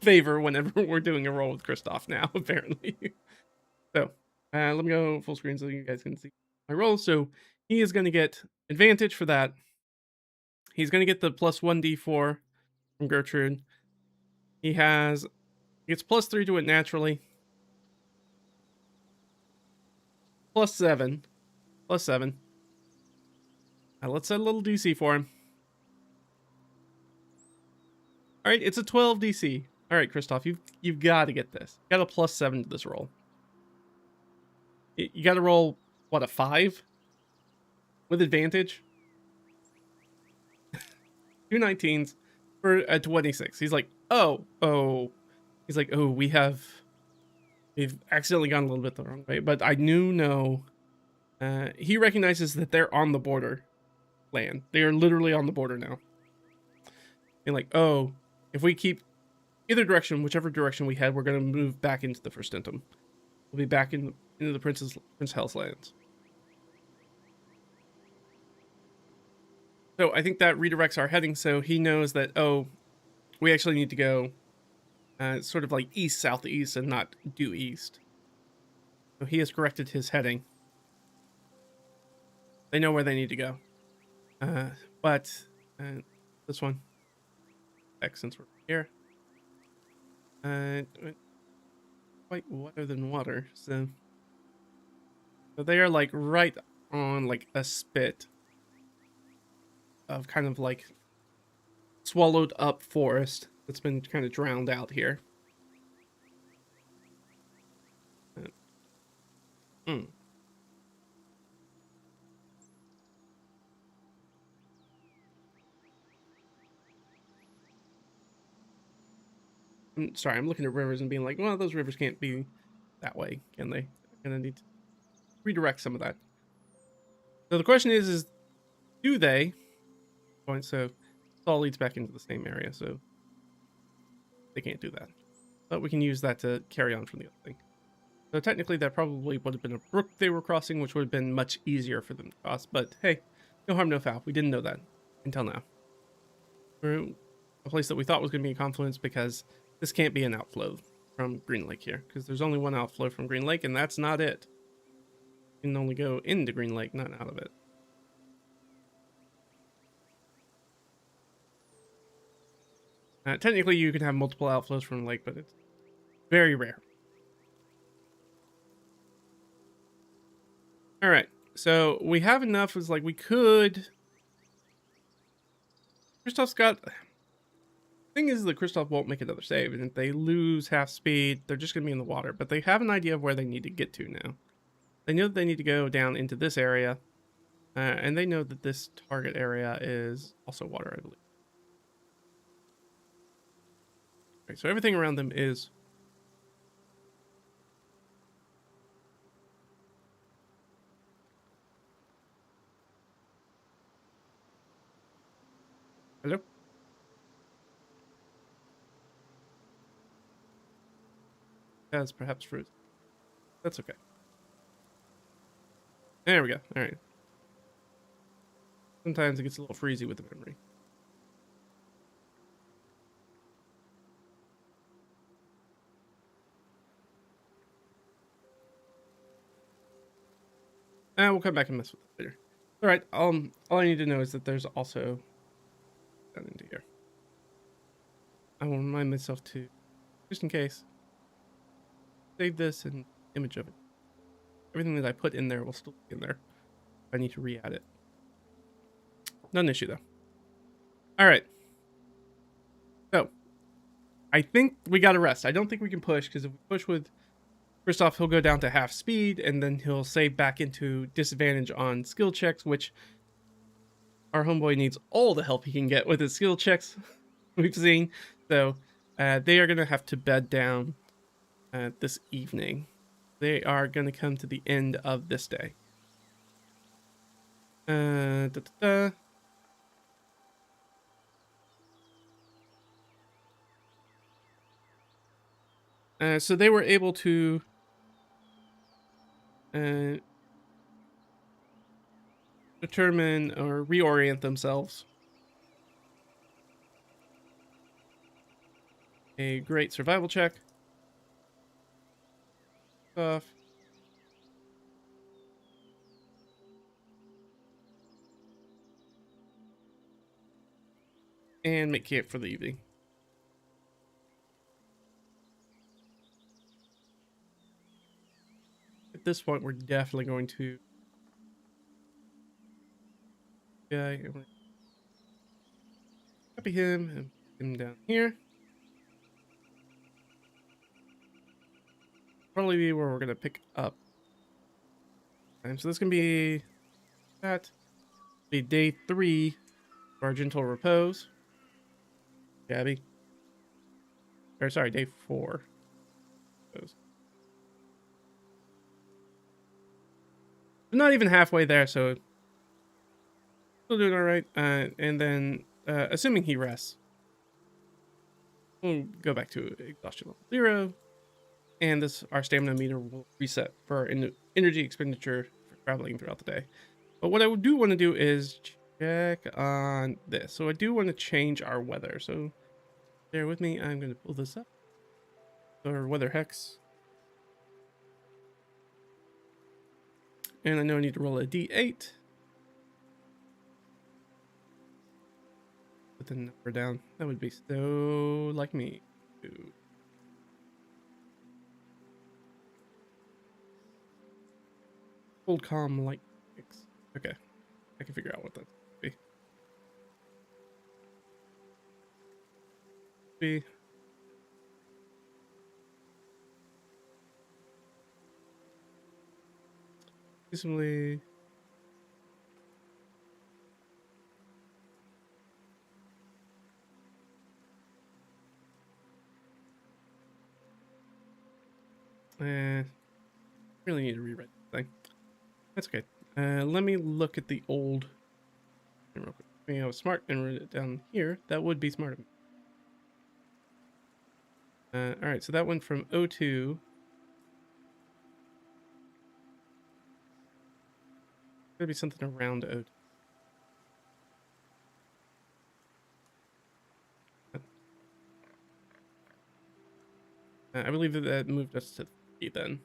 favor whenever we're doing a roll with Cristoff now, apparently. So let me go full screen so you guys can see my roll. So he is going to get advantage for that. He's going to get the plus 1d4 from Gertrude. He gets plus 3 to it naturally. Plus 7. Plus 7. Now let's set a little DC for him. All right, it's a 12 DC. All right, Cristoff, you've got to get this. You got a plus 7 to this roll. You got to roll, what, a 5? With advantage? 2 19s for a 26. He's like, oh. He's like, oh, we've accidentally gone a little bit the wrong way. But I no. He recognizes that they're on the border land. They are literally on the border now. And like, oh, if we keep either direction, whichever direction we head, we're going to move back into the First Intum. We'll be back into the Prince Hell's lands. So I think that redirects our heading, so he knows that, oh, we actually need to go sort of like east-southeast and not due east. So he has corrected his heading. They know where they need to go. But this one, X, since we're here, quite wetter than water, so they are like right on like a spit of kind of like swallowed up forest that's been kind of drowned out here. I'm sorry, I'm looking at rivers and being like, well, those rivers can't be that way, can they? I'm gonna need to redirect some of that. So the question is do they? So it all leads back into the same area, so they can't do that. But we can use that to carry on from the other thing. So technically that probably would have been a brook they were crossing, which would have been much easier for them to cross. But hey, no harm, no foul. We didn't know that until now. We're a place that we thought was going to be a confluence because this can't be an outflow from Green Lake here, because there's only one outflow from Green Lake, and that's not it. You can only go into Green Lake, not out of it. Technically, you can have multiple outflows from the lake, but it's very rare. All right, so we have enough. It's like we could. Cristoff's got. Thing is, the Cristoff won't make another save, and if they lose half speed, they're just going to be in the water. But they have an idea of where they need to get to now. They know that they need to go down into this area, and they know that this target area is also water, I believe. Okay, so everything around them is. Hello? As perhaps fruit. That's okay. There we go. All right. Sometimes it gets a little freezy with the memory. We'll come back and mess with it later. All right. All I need to know is that there's also down into here. I will remind myself to, just in case, save this and image of it. Everything that I put in there will still be in there. I need to re-add it. Not an issue though. All right. So, I think we got to rest. I don't think we can push, because if we push with Cristoff, he'll go down to half speed, and then he'll save back into disadvantage on skill checks, which our homeboy needs all the help he can get with his skill checks we've seen. So they are going to have to bed down this evening. They are going to come to the end of this day. So they were able to determine or reorient themselves. A great survival check. Off. And make camp for the evening. At this point, we're definitely going to. Yeah, copy him and put him down here. Probably be where we're gonna pick up. And so this can be that. Be day 3 of our gentle repose. Gabby. Or sorry, day 4. Repose. We're not even halfway there, so still doing all right. And then, assuming he rests, we'll go back to exhaustion level 0, and our stamina meter will reset for our energy expenditure for traveling throughout the day. But what I do want to do is check on this. So I do want to change our weather. So bear with me. I'm going to pull this up. So our weather hex. And I know I need to roll a d8. Put the number down. That would be so like me. Ooh. Cold, calm, light. Okay. I can figure out what that would be. Reasonably. Really need to rewrite this thing. That's okay. Let me look at the old. Real quick. I was smart and wrote it down here. That would be smart of me. All right, so that went from 02. Gotta be something around 02. I believe that moved us to 3 then.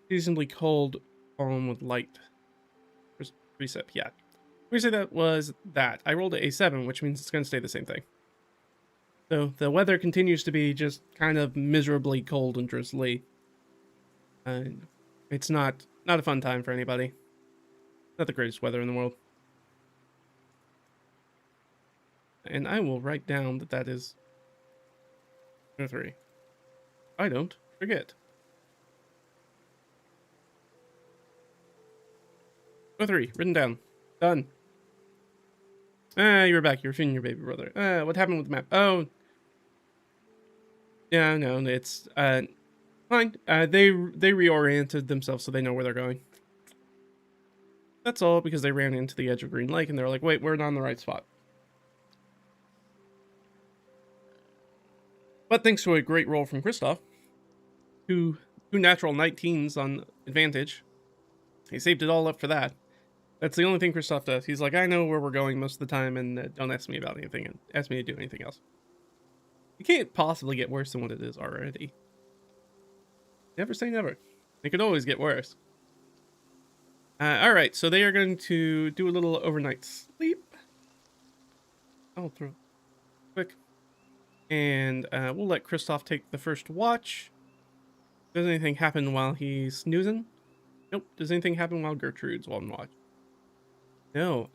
Seasonably cold, fallen with light. Reset, yeah. We say that was that. I rolled a 7, which means it's going to stay the same thing. So the weather continues to be just kind of miserably cold and drizzly. It's not a fun time for anybody. Not the greatest weather in the world. And I will write down that that is 3. I don't forget. 3, written down. Done. You were back. You were feeding your baby brother. What happened with the map? Oh. Yeah, no, it's, fine. They reoriented themselves so they know where they're going. That's all, because they ran into the edge of Green Lake and they're like, wait, we're not in the right spot. But thanks to a great roll from Cristoff, two natural 19s on advantage, he saved it all up for that. That's the only thing Cristoff does. He's like, I know where we're going most of the time, and don't ask me about anything, and ask me to do anything else. You can't possibly get worse than what it is already. Never say never. It could always get worse. Alright, so they are going to do a little overnight sleep. I'll throw quick. And we'll let Cristoff take the first watch. Does anything happen while he's snoozing? Nope. Does anything happen while Gertrude's on watch? No.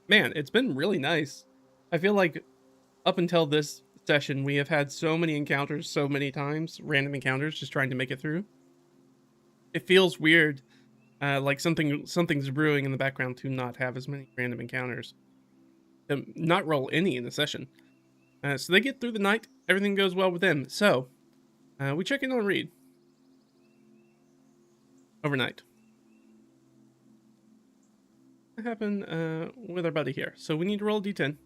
Man, it's been really nice. I feel like up until this session, we have had so many encounters so many times. Random encounters, just trying to make it through. It feels weird. Like something's brewing in the background to not have as many random encounters. To not roll any in the session. So they get through the night. Everything goes well with them. So, we check in on Reed. Overnight. What happened with our buddy here? So we need to roll a d10.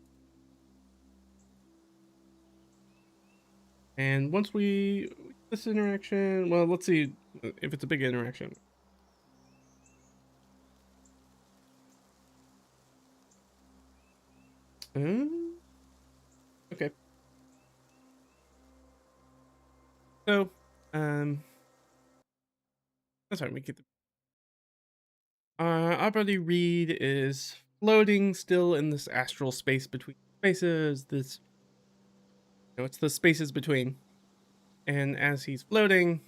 And once this interaction, well, let's see if it's a big interaction. Okay. So, that's fine. We get the. Our buddy Reed is floating still in this astral space between spaces. It's the spaces between. And as he's floating,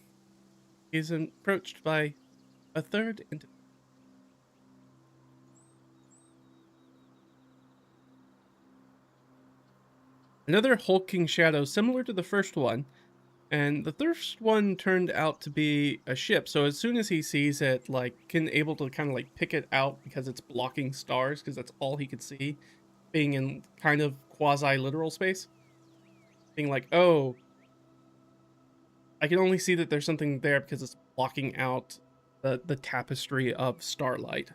he's approached by a third entity. Another hulking shadow similar to the first one, and the first one turned out to be a ship. So as soon as he sees it, able to kind of pick it out because it's blocking stars, because that's all he could see, being in kind of quasi-literal space. Being like, oh, I can only see that there's something there because it's blocking out the tapestry of starlight.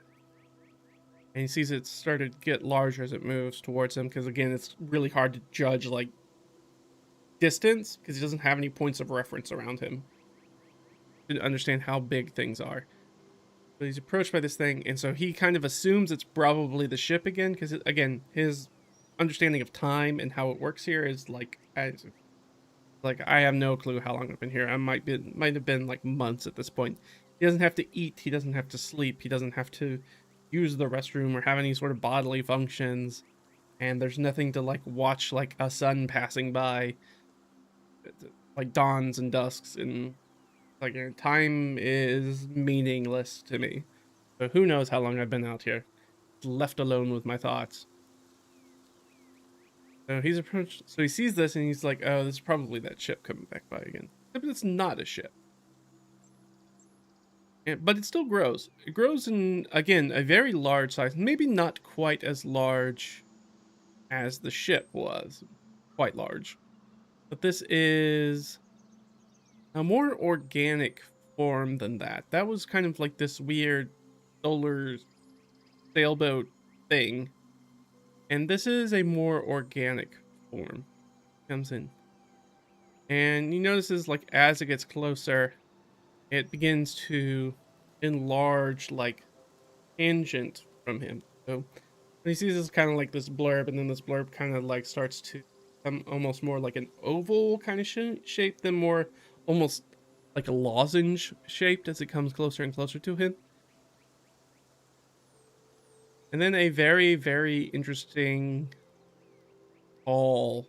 And he sees it started to get larger as it moves towards him, because again, it's really hard to judge distance because he doesn't have any points of reference around him to understand how big things are. But he's approached by this thing, and so he kind of assumes it's probably the ship again, because again, his understanding of time and how it works here is I have no clue how long I've been here. I might have been months at this point. He doesn't have to eat, he doesn't have to sleep, he doesn't have to use the restroom or have any sort of bodily functions, and there's nothing to watch a sun passing by, dawns and dusks, and time is meaningless to me. So who knows how long I've been out here, left alone with my thoughts. So he's approached, so he sees this and he's like, oh, this is probably that ship coming back by again. But it's not a ship. But it still grows. It grows in, again, a very large size. Maybe not quite as large as the ship was. Quite large. But this is a more organic form than that. That was kind of like this weird solar sailboat thing. And this is a more organic form. Comes in. And you notice as it gets closer, it begins to enlarge tangent from him. So when he sees this kind of this blurb, and then this blurb kind of starts to almost more like an oval kind of shape than more almost like a lozenge shaped as it comes closer and closer to him. And then a very, very interesting call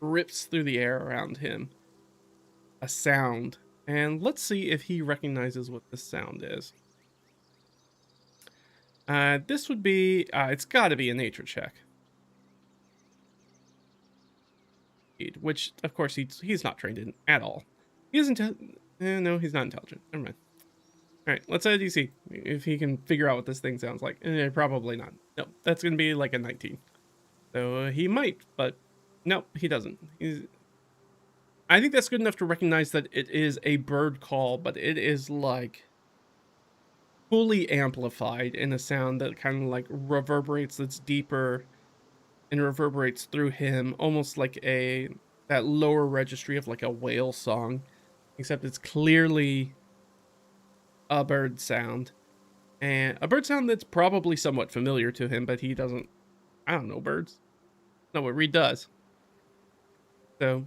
rips through the air around him. A sound. And let's see if he recognizes what this sound is. This would be, it's got to be a nature check. Which, of course, he's not trained in at all. He isn't, no, he's not intelligent. Never mind. All right, let's add a DC. If he can figure out what this thing sounds like. Probably not. No, that's going to be like a 19. So he might, but no, he doesn't. I think that's good enough to recognize that it is a bird call, but it is like fully amplified in a sound that kind of like reverberates, that's deeper and reverberates through him, almost like that lower registry of like a whale song, except it's clearly a bird sound, and a bird sound that's probably somewhat familiar to him, but he doesn't. I don't know birds. Not what Reed does. So,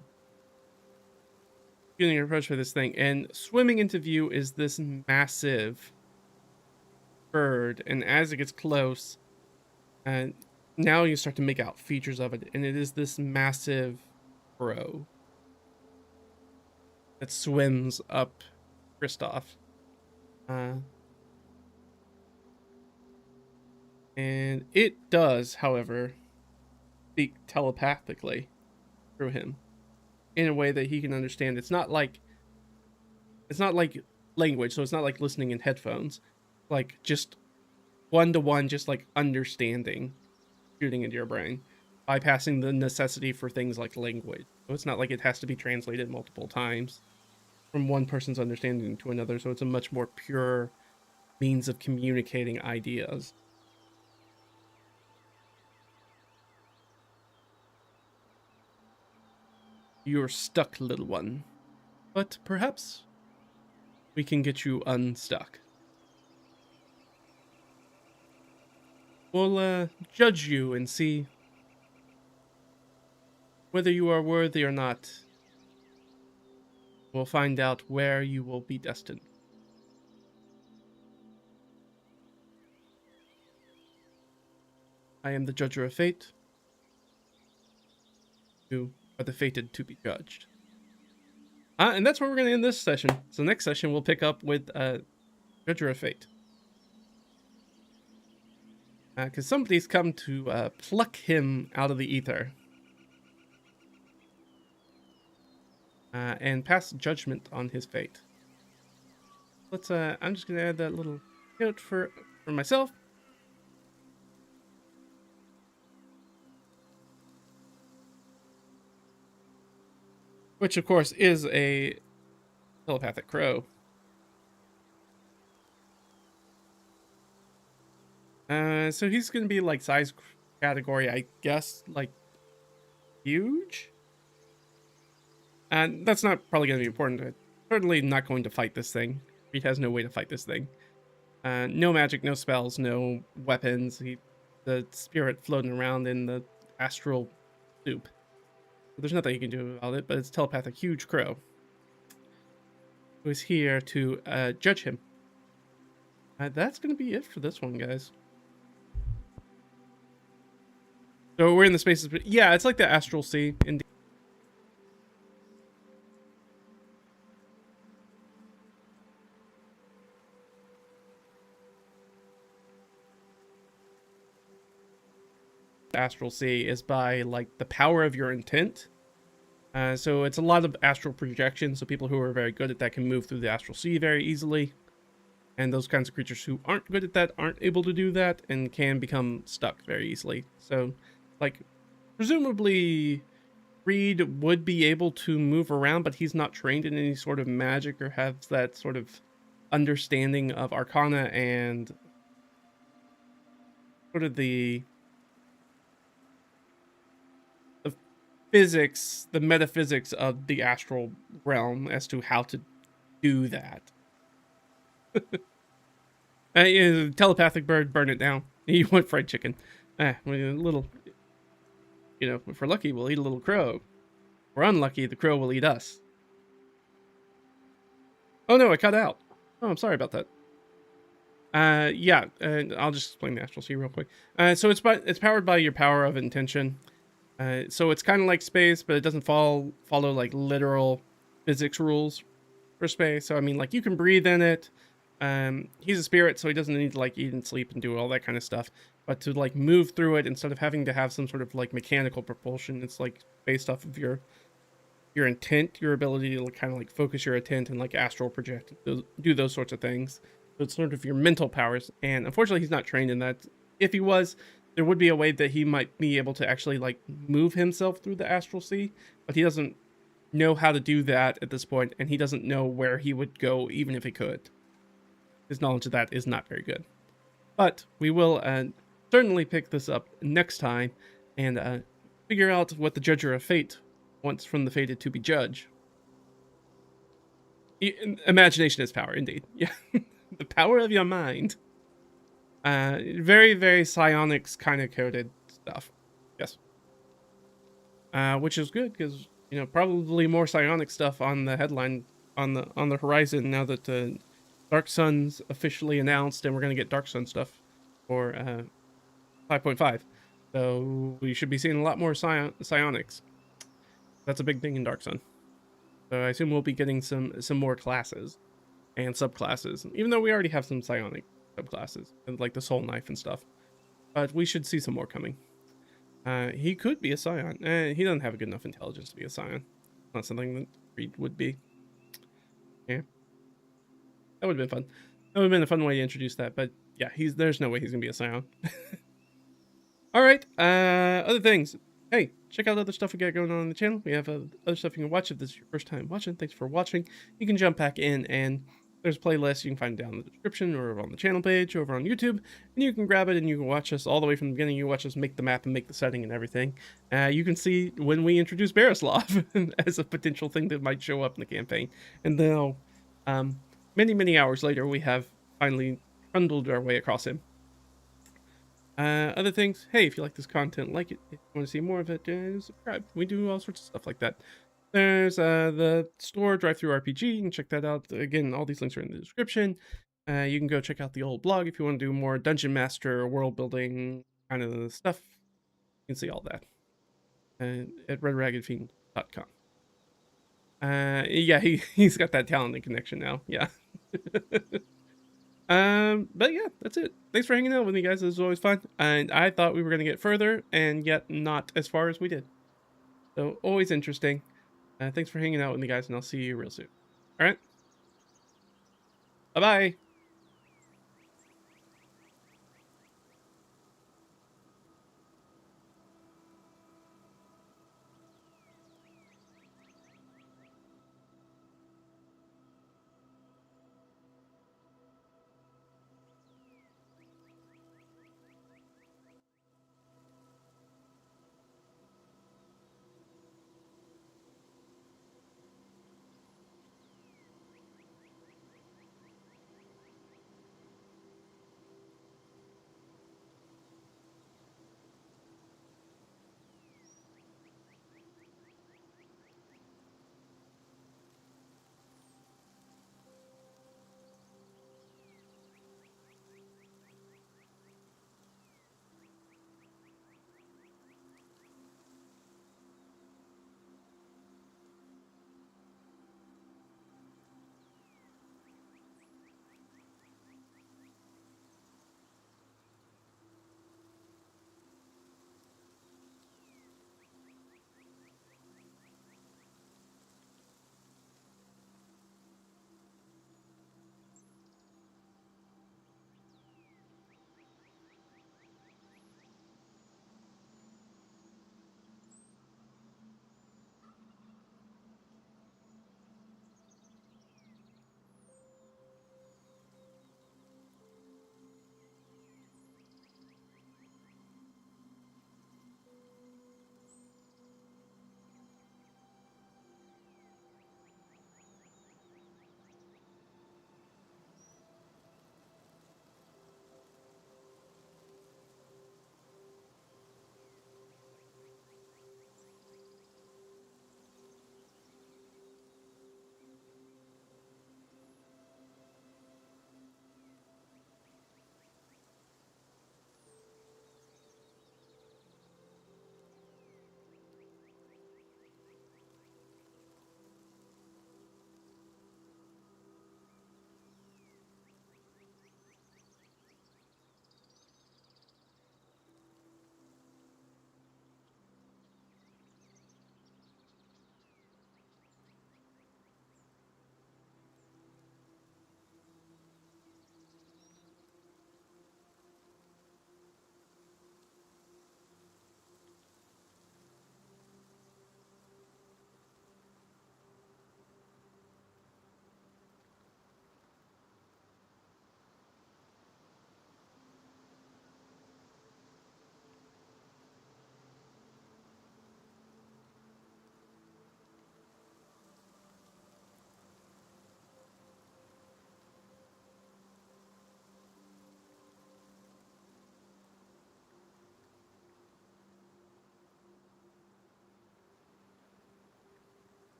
getting an approach for this thing, and swimming into view is this massive bird, and as it gets close, and now you start to make out features of it, and it is this massive crow that swims up Cristoff. And it does, however, speak telepathically through him in a way that he can understand. It's not like language, so it's not like listening in headphones, like just one-to-one, just like understanding, shooting into your brain, bypassing the necessity for things like language. So it's not like it has to be translated multiple times from one person's understanding to another, so it's a much more pure means of communicating ideas. You're stuck, little one, but perhaps we can get you unstuck. We'll judge you and see whether you are worthy or not. We'll find out where you will be destined. I am the judger of fate. You are the fated to be judged. And that's where we're going to end this session. So next session we'll pick up with Judger of Fate. Because somebody's come to pluck him out of the ether. And pass judgment on his fate. Let's, I'm just going to add that little note for myself. Which, of course, is a telepathic crow. So he's going to be, like, size category, I guess, like, huge? And that's not probably going to be important. I'm certainly not going to fight this thing. He has no way to fight this thing. No magic, no spells, no weapons. The spirit floating around in the astral soup. There's nothing you can do about it, but it's telepathic huge crow who is here to judge him. That's going to be it for this one, guys. So we're in the spaces, but yeah, it's like the astral sea in astral sea is by like the power of your intent. So it's a lot of astral projection, so people who are very good at that can move through the astral sea very easily, and those kinds of creatures who aren't good at that aren't able to do that and can become stuck very easily. So like presumably Reed would be able to move around, but he's not trained in any sort of magic or has that sort of understanding of arcana and sort of the physics, the metaphysics of the astral realm as to how to do that. Telepathic bird, burn it down. You want fried chicken. A little you know, if we're lucky, we'll eat a little crow. If we're unlucky, the crow will eat us. Oh no, I cut out. Oh, I'm sorry about that. Yeah, I'll just explain the Astral Sea real quick. So it's powered by your power of intention. So it's kind of like space, but it doesn't follow like literal physics rules for space. So I mean, like you can breathe in it. He's a spirit, so he doesn't need to like eat and sleep and do all that kind of stuff. But to like move through it instead of having to have some sort of like mechanical propulsion, it's like based off of your intent, your ability to kind of like focus your intent and like astral project, do those sorts of things. So it's sort of your mental powers. And unfortunately, he's not trained in that. If he was, there would be a way that he might be able to actually like move himself through the astral sea, but he doesn't know how to do that at this point, and he doesn't know where he would go even if he could. His knowledge of that is not very good. But we will certainly pick this up next time and figure out what the Judger of Fate wants from the fated to be judge. Imagination is power, indeed. Yeah, the power of your mind. Very, very psionics kind of coded stuff. Yes. Which is good because, you know, probably more psionic stuff on the headline on the horizon now that Dark Sun's officially announced, and we're gonna get Dark Sun stuff for 5.5. So we should be seeing a lot more psionics. That's a big thing in Dark Sun. So I assume we'll be getting some more classes and subclasses, even though we already have some psionic subclasses, and like the soul knife and stuff. But we should see some more coming. He could be a scion. He doesn't have a good enough intelligence to be a scion. Not something that Reed would be. Yeah. That would have been fun. That would have been a fun way to introduce that, but yeah, there's no way he's gonna be a scion. Alright, other things. Hey, check out other stuff we got going on the channel. We have other stuff you can watch if this is your first time watching. Thanks for watching. You can jump back in, and there's a playlist you can find down in the description or on the channel page over on YouTube, and you can grab it and you can watch us all the way from the beginning. You watch us make the map and make the setting and everything. You can see when we introduce Barislav as a potential thing that might show up in the campaign. And then many hours later, we have finally trundled our way across him. Other things, hey, if you like this content, like it. If you want to see more of it, subscribe. We do all sorts of stuff like that. There's the store, DriveThruRPG. You can check that out. Again, all these links are in the description. You can go check out the old blog if you want to do more Dungeon Master, world building kind of stuff. You can see all that at RedRaggedFiend.com. Yeah, he's got that talented connection now. Yeah. But yeah, that's it. Thanks for hanging out with me, guys. It was always fun, and I thought we were gonna get further, and yet not as far as we did. So always interesting. Thanks for hanging out with me, guys, and I'll see you real soon. All right. Bye bye.